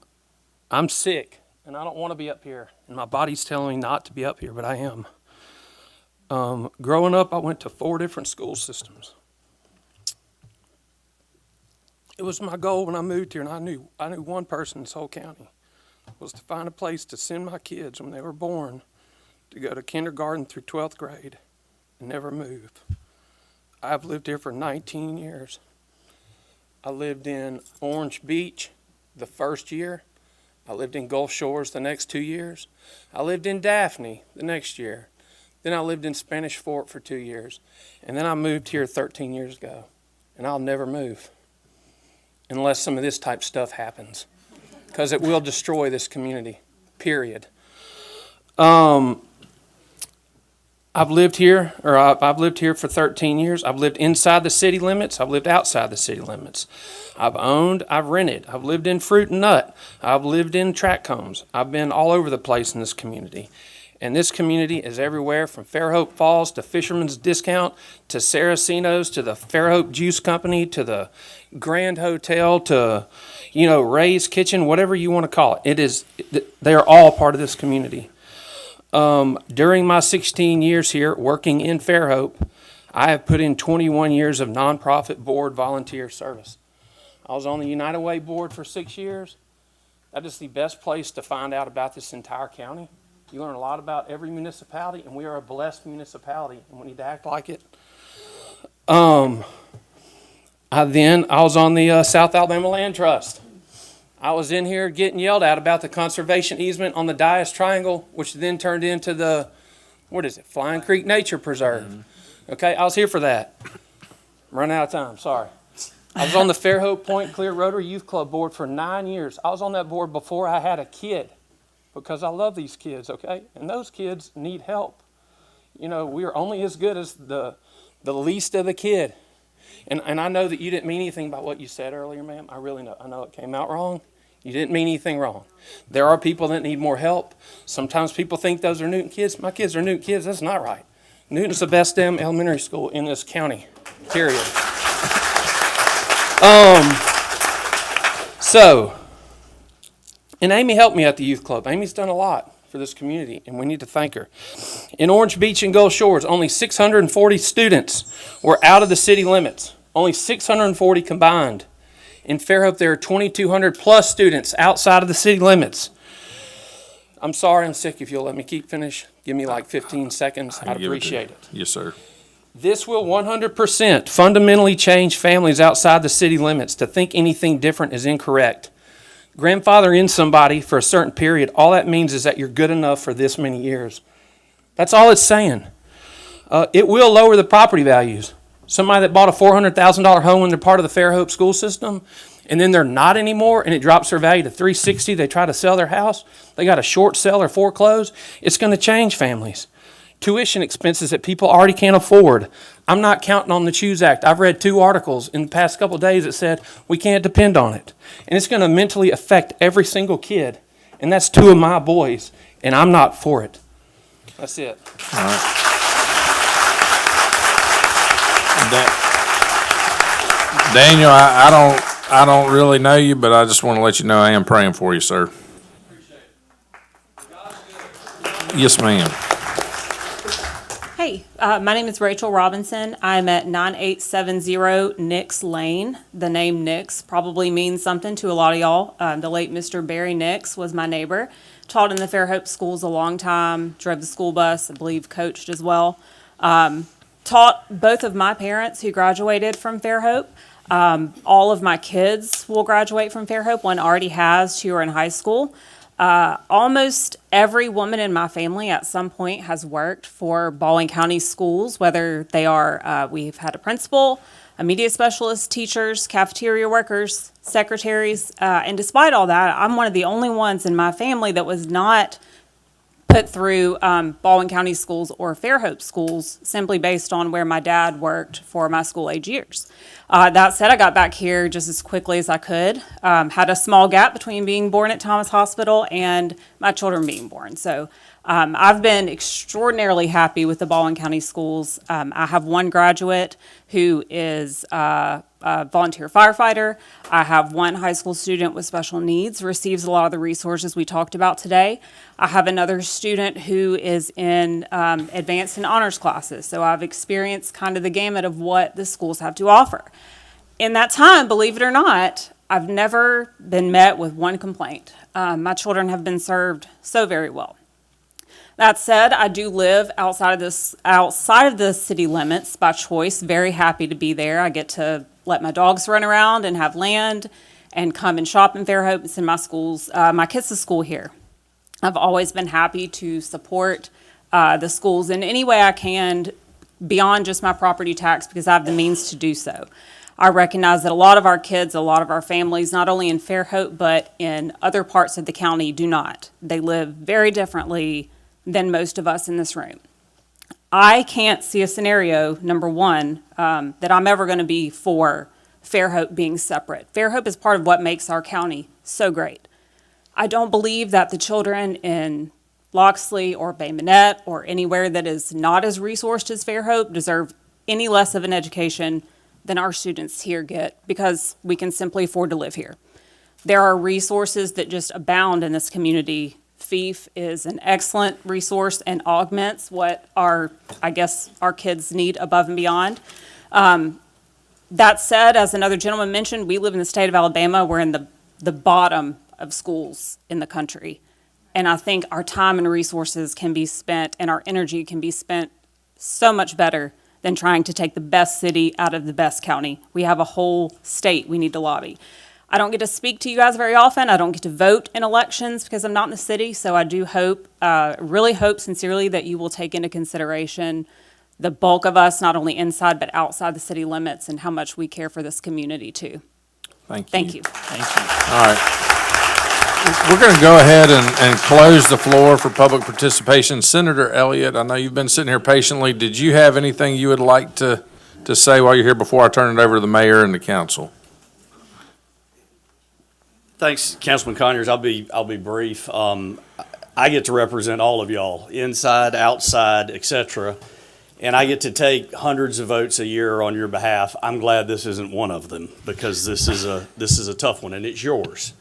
sick, and I don't want to be up here, and my body's telling me not to be up here, but I am. Growing up, I went to 4 different school systems. It was my goal when I moved here, and I knew one person in this whole county, was to find a place to send my kids when they were born to go to kindergarten through 12th grade and never move. I've lived here for 19 years. I lived in Orange Beach the first year. I lived in Gulf Shores the next 2 years. I lived in Daphne the next year. Then I lived in Spanish Fort for 2 years. And then I moved here 13 years ago. And I'll never move unless some of this type stuff happens, because it will destroy this community, period. I've lived here for 13 years. I've lived inside the city limits. I've lived outside the city limits. I've owned, I've rented. I've lived in Fruit and Nut. I've lived in tract homes. I've been all over the place in this community. And this community is everywhere from Fairhope Falls to Fisherman's Discount to Saraceno's to the Fairhope Juice Company to the Grand Hotel to, Ray's Kitchen, whatever you want to call it. They are all part of this community. During my 16 years here working in Fairhope, I have put in 21 years of nonprofit board volunteer service. I was on the United Way board for 6 years. That is the best place to find out about this entire county. You learn a lot about every municipality, and we are a blessed municipality, and we need to act like it. I was on the South Alabama Land Trust. I was in here getting yelled at about the conservation easement on the Dias Triangle, which then turned into the, Flying Creek Nature Preserve. Okay, I was here for that. I'm running out of time, sorry. I was on the Fairhope Point Clear Rotary Youth Club board for 9 years. I was on that board before I had a kid because I love these kids, okay? And those kids need help. You know, we are only as good as the least of the kid. And I know that you didn't mean anything by what you said earlier, ma'am. I really know. I know it came out wrong. You didn't mean anything wrong. There are people that need more help. Sometimes people think those are Newton kids. My kids are Newton kids. That's not right. Newton's the best damn elementary school in this county, period. And Amy helped me at the youth club. Amy's done a lot for this community, and we need to thank her. In Orange Beach and Gulf Shores, only 640 students were out of the city limits. Only 640 combined. In Fairhope, there are 2,200 plus students outside of the city limits. I'm sorry, I'm sick. If you'll let me finish, give me like 15 seconds. I'd appreciate it. Yes, sir. This will 100% fundamentally change families outside the city limits. To think anything different is incorrect. Grandfather in somebody for a certain period, all that means is that you're good enough for this many years. That's all it's saying. It will lower the property values. Somebody that bought a $400,000 home when they're part of the Fairhope school system, and then they're not anymore, and it drops their value to $360, they try to sell their house, they got a short sale or foreclose, it's going to change families. Tuition expenses that people already can't afford. I'm not counting on the CHOOSE Act. I've read 2 articles in the past couple of days that said we can't depend on it. And it's going to mentally affect every single kid. And that's 2 of my boys, and I'm not for it. That's it. All right. Daniel, I don't really know you, but I just want to let you know I am praying for you, sir. Yes, ma'am. Hey, my name is Rachel Robinson. I'm at 9870 Nix Lane. The name Nix probably means something to a lot of y'all. The late Mr. Barry Nix was my neighbor. Taught in the Fairhope schools a long time, drove the school bus, I believe coached as well. Taught both of my parents who graduated from Fairhope. All of my kids will graduate from Fairhope. One already has, 2 are in high school. Almost every woman in my family at some point has worked for Baldwin County schools, whether they are, we've had a principal, a media specialist, teachers, cafeteria workers, secretaries, and despite all that, I'm one of the only ones in my family that was not put through Baldwin County schools or Fairhope schools simply based on where my dad worked for my school age years. That said, I got back here just as quickly as I could. Had a small gap between being born at Thomas Hospital and my children being born. So I've been extraordinarily happy with the Baldwin County schools. I have one graduate who is a volunteer firefighter. I have one high school student with special needs, receives a lot of the resources we talked about today. I have another student who is in advanced and honors classes. So I've experienced kind of the gamut of what the schools have to offer. In that time, believe it or not, I've never been met with one complaint. My children have been served so very well. That said, I do live outside of the city limits by choice. Very happy to be there. I get to let my dogs run around and have land and come and shop in Fairhope and send my kids to school here. I've always been happy to support the schools in any way I can beyond just my property tax because I have the means to do so. I recognize that a lot of our kids, a lot of our families, not only in Fairhope but in other parts of the county do not. They live very differently than most of us in this room. I can't see a scenario, number one, that I'm ever going to be for Fairhope being separate. Fairhope is part of what makes our county so great. I don't believe that the children in Loxley or Bay Minette or anywhere that is not as resourced as Fairhope deserve any less of an education than our students here get because we can simply afford to live here. There are resources that just abound in this community. FEEF is an excellent resource and augments what our kids need above and beyond. That said, as another gentleman mentioned, we live in the state of Alabama. We're in the bottom of schools in the country. And I think our time and resources can be spent and our energy can be spent so much better than trying to take the best city out of the best county. We have a whole state we need to lobby. I don't get to speak to you guys very often. I don't get to vote in elections because I'm not in the city. So I do hope, really hope sincerely that you will take into consideration the bulk of us, not only inside but outside the city limits, and how much we care for this community too. Thank you. Thank you. All right. We're going to go ahead and close the floor for public participation. Senator Elliott, I know you've been sitting here patiently. Did you have anything you would like to say while you're here before I turn it over to the mayor and the council? Thanks, Councilman Conyers. I'll be brief. I get to represent all of y'all, inside, outside, et cetera, and I get to take hundreds of votes a year on your behalf. I'm glad this isn't one of them, because this is a tough one, and it's yours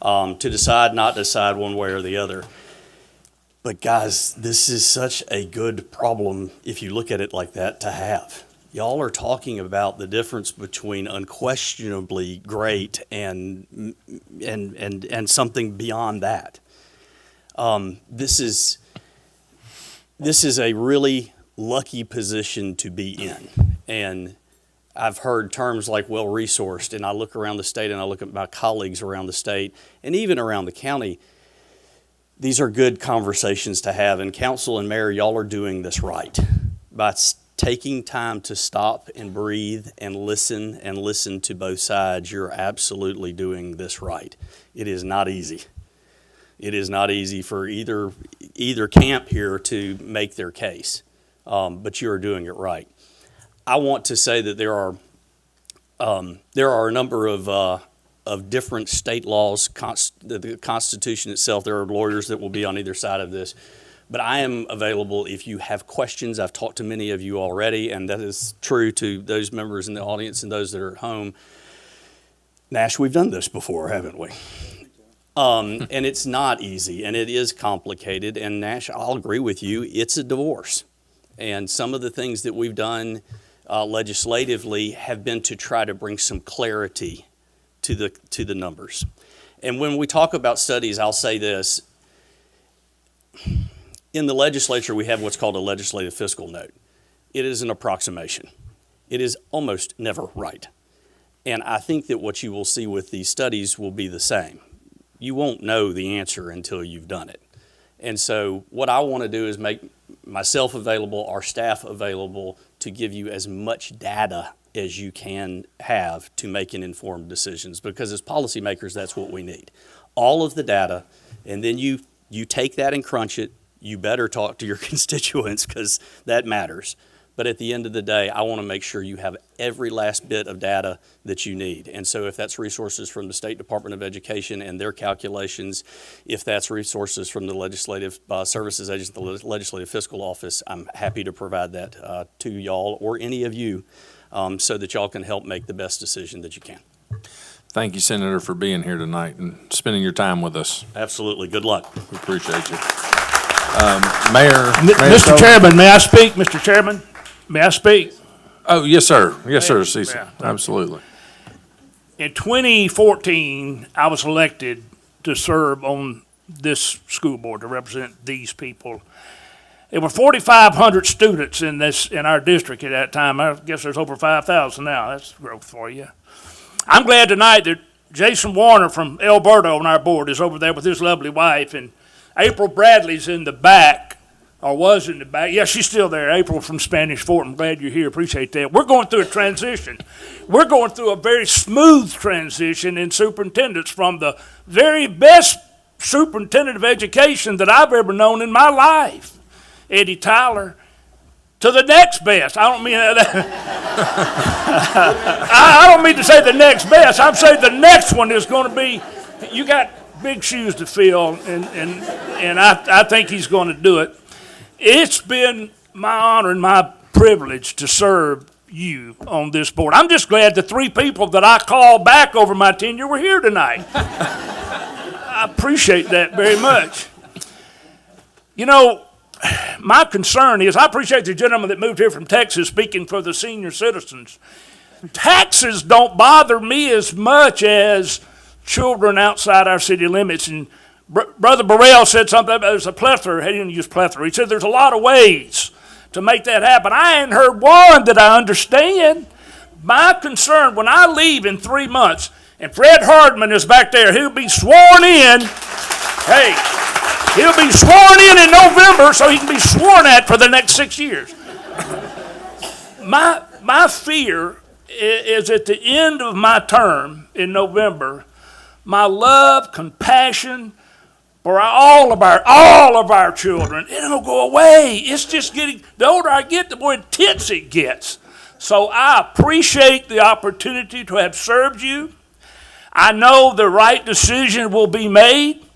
to decide, not decide one way or the other. But guys, this is such a good problem, if you look at it like that, to have. Y'all are talking about the difference between unquestionably great and something beyond that. This is a really lucky position to be in. And I've heard terms like well-resourced, and I look around the state and I look at my colleagues around the state and even around the county. These are good conversations to have, and council and mayor, y'all are doing this right. By taking time to stop and breathe and listen to both sides, you're absolutely doing this right. It is not easy. It is not easy for either camp here to make their case, but you are doing it right. I want to say that there are a number of different state laws, the Constitution itself. There are lawyers that will be on either side of this. But I am available if you have questions. I've talked to many of you already, and that is true to those members in the audience and those that are at home. Nash, we've done this before, haven't we? And it's not easy, and it is complicated. And Nash, I'll agree with you, it's a divorce. And some of the things that we've done legislatively have been to try to bring some clarity to the numbers. And when we talk about studies, I'll say this. In the legislature, we have what's called a legislative fiscal note. It is an approximation. It is almost never right. And I think that what you will see with these studies will be the same. You won't know the answer until you've done it. And so what I want to do is make myself available, our staff available, to give you as much data as you can have to make informed decisions, because as policymakers, that's what we need. All of the data, and then you take that and crunch it. You better talk to your constituents, because that matters. But at the end of the day, I want to make sure you have every last bit of data that you need. And so if that's resources from the State Department of Education and their calculations, if that's resources from the Legislative Services Agency, the Legislative Fiscal Office, I'm happy to provide that to y'all or any of you so that y'all can help make the best decision that you can. Thank you, Senator, for being here tonight and spending your time with us. Absolutely. Good luck. We appreciate you. Mayor Mr. Sullivan. Chairman, may I speak, Mr. Chairman? May I speak? Oh, yes, sir. Yes, sir, Cecil. Yeah. Absolutely. In 2014, I was elected to serve on this school board to represent these people. There were 4,500 students in our district at that time. I guess there's over 5,000 now. That's growth for you. I'm glad tonight that Jason Warner from Alberta on our board is over there with his lovely wife, and April Bradley's in the back. Or was in the back. Yeah, she's still there. April from Spanish Fort. I'm glad you're here. Appreciate that. We're going through a transition. We're going through a very smooth transition in superintendents from the very best superintendent of education that I've ever known in my life, Eddie Tyler, to the next best. I don't mean that. I don't mean to say the next best. I'm saying the next one is going to be. You got big shoes to fill, and I think he's going to do it. It's been my honor and my privilege to serve you on this board. I'm just glad the three people that I called back over my tenure were here tonight. I appreciate that very much. You know, my concern is, I appreciate the gentleman that moved here from Texas speaking for the senior citizens. Taxes don't bother me as much as children outside our city limits. And Brother Burrell said something about there's a plethora. He didn't use plethora. He said there's a lot of ways to make that happen. I ain't heard one that I understand. My concern, when I leave in 3 months, and Fred Hardman is back there, he'll be sworn in. Hey, he'll be sworn in November so he can be sworn at for the next 6 years. my fear is at the end of my term in November, my love, compassion for all of our children, it don't go away. It's just getting, the older I get, the more intense it gets. So I appreciate the opportunity to have served you. I know the right decision will be made.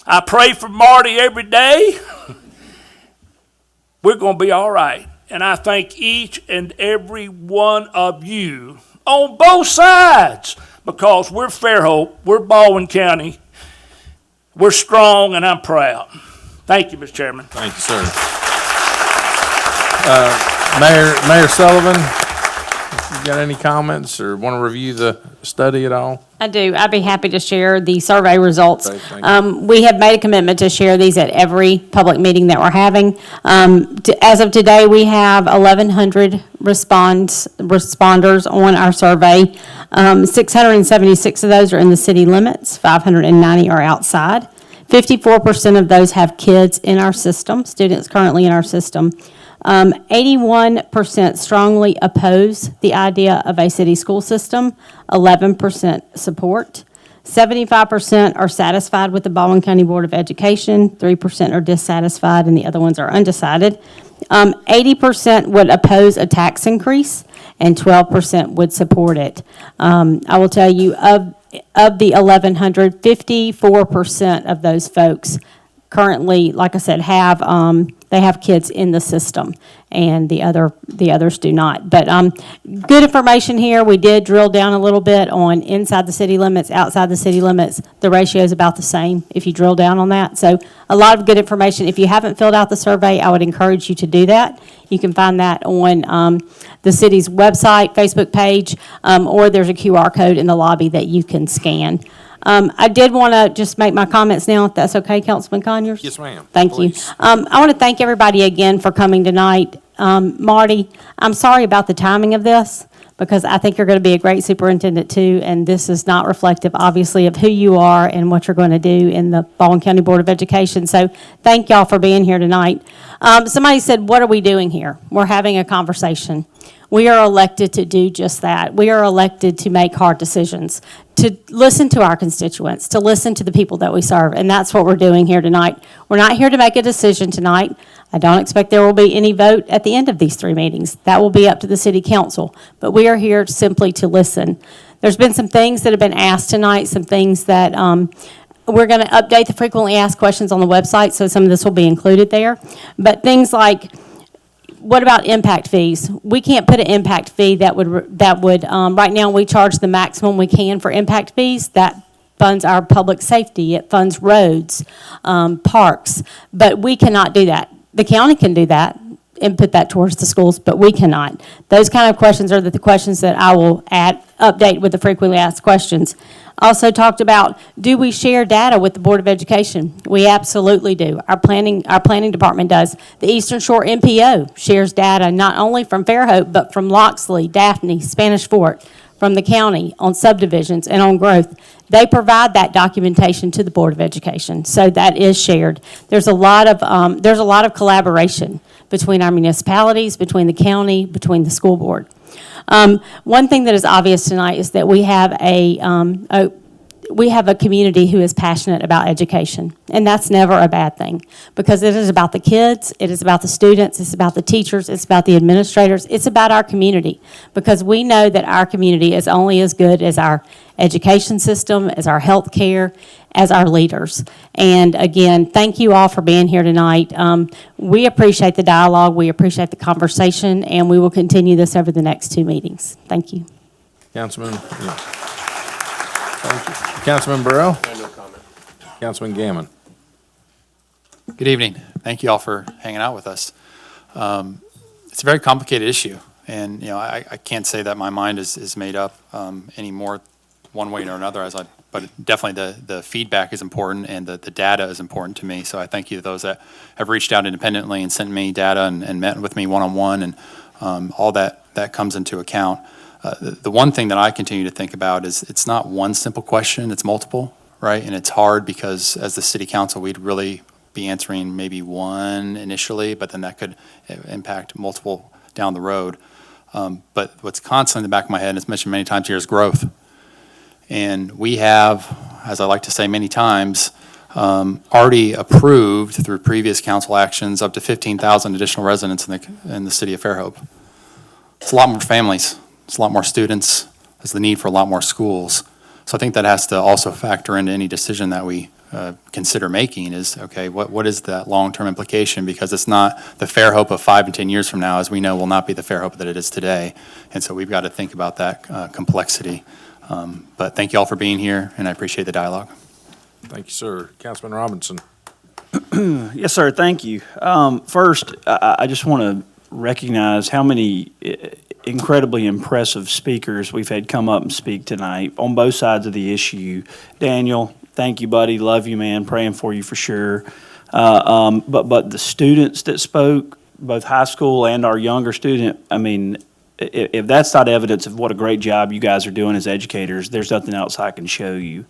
I pray for Marty every day. We're going to be all right. And I thank each and every one of you on both sides, because we're Fairhope, we're Baldwin County, we're strong, and I'm proud. Thank you, Mr. Chairman. Thank you, sir. Mayor Sullivan, you got any comments or want to review the study at all? I do. I'd be happy to share the survey results. Okay, thank We have made a commitment to share these at every public meeting that we're having. As of today, we have 1,100 responders on our survey. 676 of those are in the city limits, 590 are outside. 54% of those have kids in our system, students currently in our system. 81% strongly oppose the idea of a city school system, 11% support. 75% are satisfied with the Baldwin County Board of Education, 3% are dissatisfied, and the other ones are undecided. 80% would oppose a tax increase, and 12% would support it. I will tell you, of the 1,100, 54% of those folks currently, like I said, they have kids in the system, and the others do not. But good information here. We did drill down a little bit on inside the city limits, outside the city limits. The ratio is about the same if you drill down on that. So a lot of good information. If you haven't filled out the survey, I would encourage you to do that. You can find that on the city's website, Facebook page, or there's a QR code in the lobby that you can scan. I did want to just make my comments now, if that's okay, Councilman Conyers? Yes, ma'am. Thank you. I want to thank everybody again for coming tonight. Marty, I'm sorry about the timing of this, because I think you're going to be a great superintendent too, and this is not reflective, obviously, of who you are and what you're going to do in the Baldwin County Board of Education. So thank y'all for being here tonight. Somebody said, what are we doing here? We're having a conversation. We are elected to do just that. We are elected to make hard decisions, to listen to our constituents, to listen to the people that we serve, and that's what we're doing here tonight. We're not here to make a decision tonight. I don't expect there will be any vote at the end of these 3 meetings. That will be up to the city council, but we are here simply to listen. There's been some things that have been asked tonight, some things that we're going to update the frequently asked questions on the website, so some of this will be included there. But things like, what about impact fees? We can't put an impact fee that would, right now we charge the maximum we can for impact fees. That funds our public safety, it funds roads, parks, but we cannot do that. The county can do that and put that towards the schools, but we cannot. Those kind of questions are the questions that I will update with the frequently asked questions. Also talked about, do we share data with the Board of Education? We absolutely do. Our planning department does. The Eastern Shore MPO shares data not only from Fairhope, but from Loxley, Daphne, Spanish Fort, from the county on subdivisions and on growth. They provide that documentation to the Board of Education, so that is shared. There's a lot of collaboration between our municipalities, between the county, between the school board. One thing that is obvious tonight is that we have a community who is passionate about education, and that's never a bad thing, because it is about the kids, it is about the students, it's about the teachers, it's about the administrators, it's about our community, because we know that our community is only as good as our education system, as our health care, as our leaders. And again, thank you all for being here tonight. We appreciate the dialogue, we appreciate the conversation, and we will continue this over the next 2 meetings. Thank you. Councilman, yeah. Thank you. Councilman Burrell? No comment. Councilman Gammon? Good evening. Thank you all for hanging out with us. It's a very complicated issue, and I can't say that my mind is made up any more one way or another, but definitely the feedback is important, and the data is important to me. So I thank you to those that have reached out independently and sent me data and met with me one-on-one, and all that comes into account. The one thing that I continue to think about is it's not one simple question, it's multiple, right? And it's hard because as the city council, we'd really be answering maybe one initially, but then that could impact multiple down the road. But what's constant in the back of my head, and it's mentioned many times here, is growth. And we have, as I like to say many times, already approved through previous council actions up to 15,000 additional residents in the city of Fairhope. It's a lot more families. It's a lot more students. There's the need for a lot more schools. So I think that has to also factor into any decision that we consider making is, okay, what is that long-term implication? Because it's not the Fairhope of 5 and 10 years from now, as we know, will not be the Fairhope that it is today. And so we've got to think about that complexity. But thank you all for being here, and I appreciate the dialogue. Thank you, sir. Councilman Robinson. Yes, sir. Thank you. First, I just want to recognize how many incredibly impressive speakers we've had come up and speak tonight on both sides of the issue. Daniel, thank you, buddy. Love you, man. Praying for you for sure. But the students that spoke, both high school and our younger student, I mean, if that's not evidence of what a great job you guys are doing as educators, there's nothing else I can show you.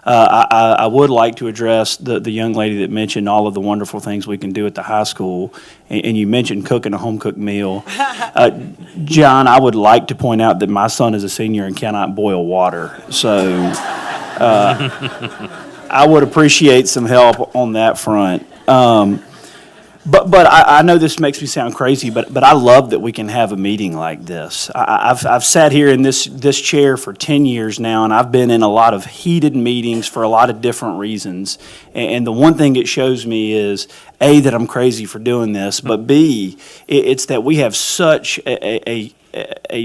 I would like to address the young lady that mentioned all of the wonderful things we can do at the high school, and you mentioned cooking a home-cooked meal. John, I would like to point out that my son is a senior and cannot boil water, so I would appreciate some help on that front. But I know this makes me sound crazy, but I love that we can have a meeting like this. I've sat here in this chair for 10 years now, and I've been in a lot of heated meetings for a lot of different reasons. And the one thing it shows me is, A, that I'm crazy for doing this, but B, it's that we have such a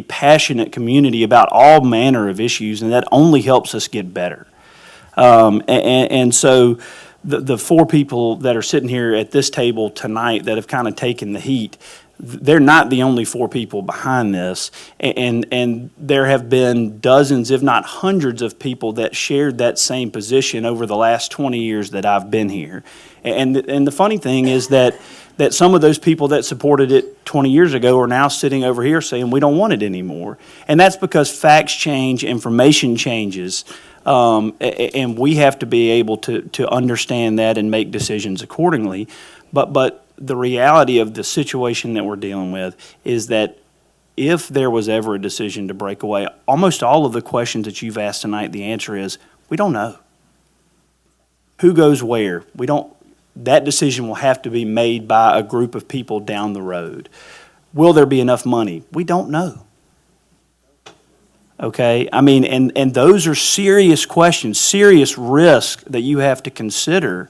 passionate community about all manner of issues, and that only helps us get better. And so the four people that are sitting here at this table tonight that have kind of taken the heat, they're not the only four people behind this. And there have been dozens, if not hundreds, of people that shared that same position over the last 20 years that I've been here. And the funny thing is that some of those people that supported it 20 years ago are now sitting over here saying we don't want it anymore. And that's because facts change, information changes. And we have to be able to understand that and make decisions accordingly. But the reality of the situation that we're dealing with is that if there was ever a decision to break away, almost all of the questions that you've asked tonight, the answer is, we don't know. Who goes where? We don't. That decision will have to be made by a group of people down the road. Will there be enough money? We don't know. Okay, I mean, and those are serious questions, serious risk that you have to consider.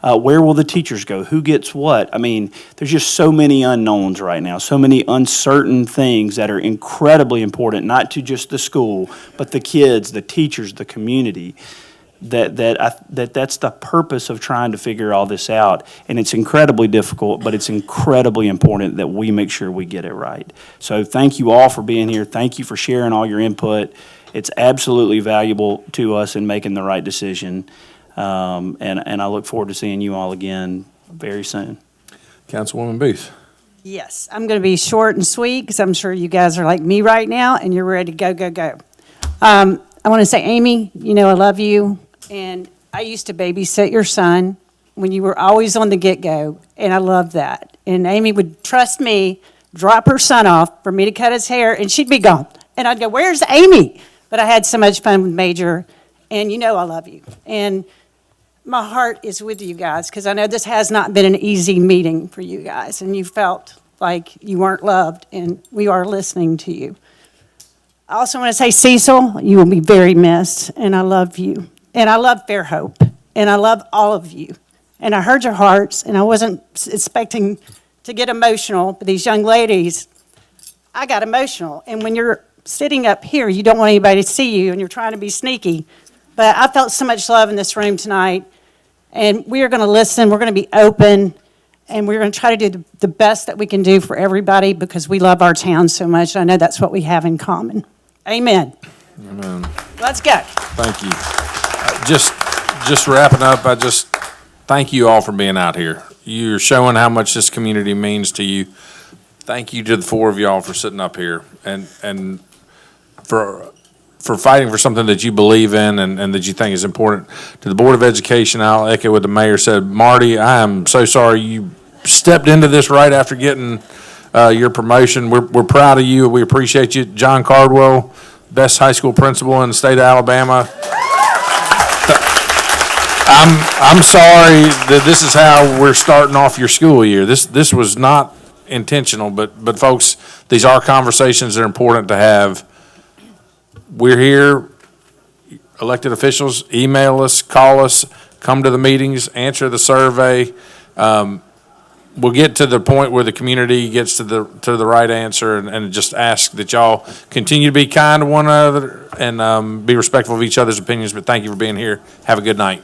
Where will the teachers go? Who gets what? I mean, there's just so many unknowns right now, so many uncertain things that are incredibly important, not to just the school, but the kids, the teachers, the community. That's the purpose of trying to figure all this out. And it's incredibly difficult, but it's incredibly important that we make sure we get it right. So thank you all for being here. Thank you for sharing all your input. It's absolutely valuable to us in making the right decision. And I look forward to seeing you all again very soon. Councilwoman Booth. Yes, I'm going to be short and sweet because I'm sure you guys are like me right now and you're ready to go. I want to say, Amy, you know I love you. And I used to babysit your son when you were always on the get-go, and I love that. And Amy would trust me, drop her son off for me to cut his hair, and she'd be gone. And I'd go, where's Amy? But I had so much fun with Major, and you know I love you. And my heart is with you guys, because I know this has not been an easy meeting for you guys, and you felt like you weren't loved, and we are listening to you. I also want to say, Cecil, you will be very missed, and I love you. And I love Fairhope, and I love all of you. And I heard your hearts, and I wasn't expecting to get emotional, but these young ladies, I got emotional. And when you're sitting up here, you don't want anybody to see you, and you're trying to be sneaky. But I felt so much love in this room tonight, and we are going to listen, we're going to be open, and we're going to try to do the best that we can do for everybody because we love our town so much. I know that's what we have in common. Amen. Amen. Let's go. Thank you. Just wrapping up, I just thank you all for being out here. You're showing how much this community means to you. Thank you to the four of y'all for sitting up here and for fighting for something that you believe in and that you think is important. To the Board of Education, I'll echo what the mayor said. Marty, I am so sorry you stepped into this right after getting your promotion. We're proud of you. We appreciate you. John Cardwell, best high school principal in the state of Alabama. I'm sorry that this is how we're starting off your school year. This was not intentional, but folks, these are conversations that are important to have. We're here, elected officials, email us, call us, come to the meetings, answer the survey. We'll get to the point where the community gets to the right answer, and just ask that y'all continue to be kind to one another and be respectful of each other's opinions. But thank you for being here. Have a good night.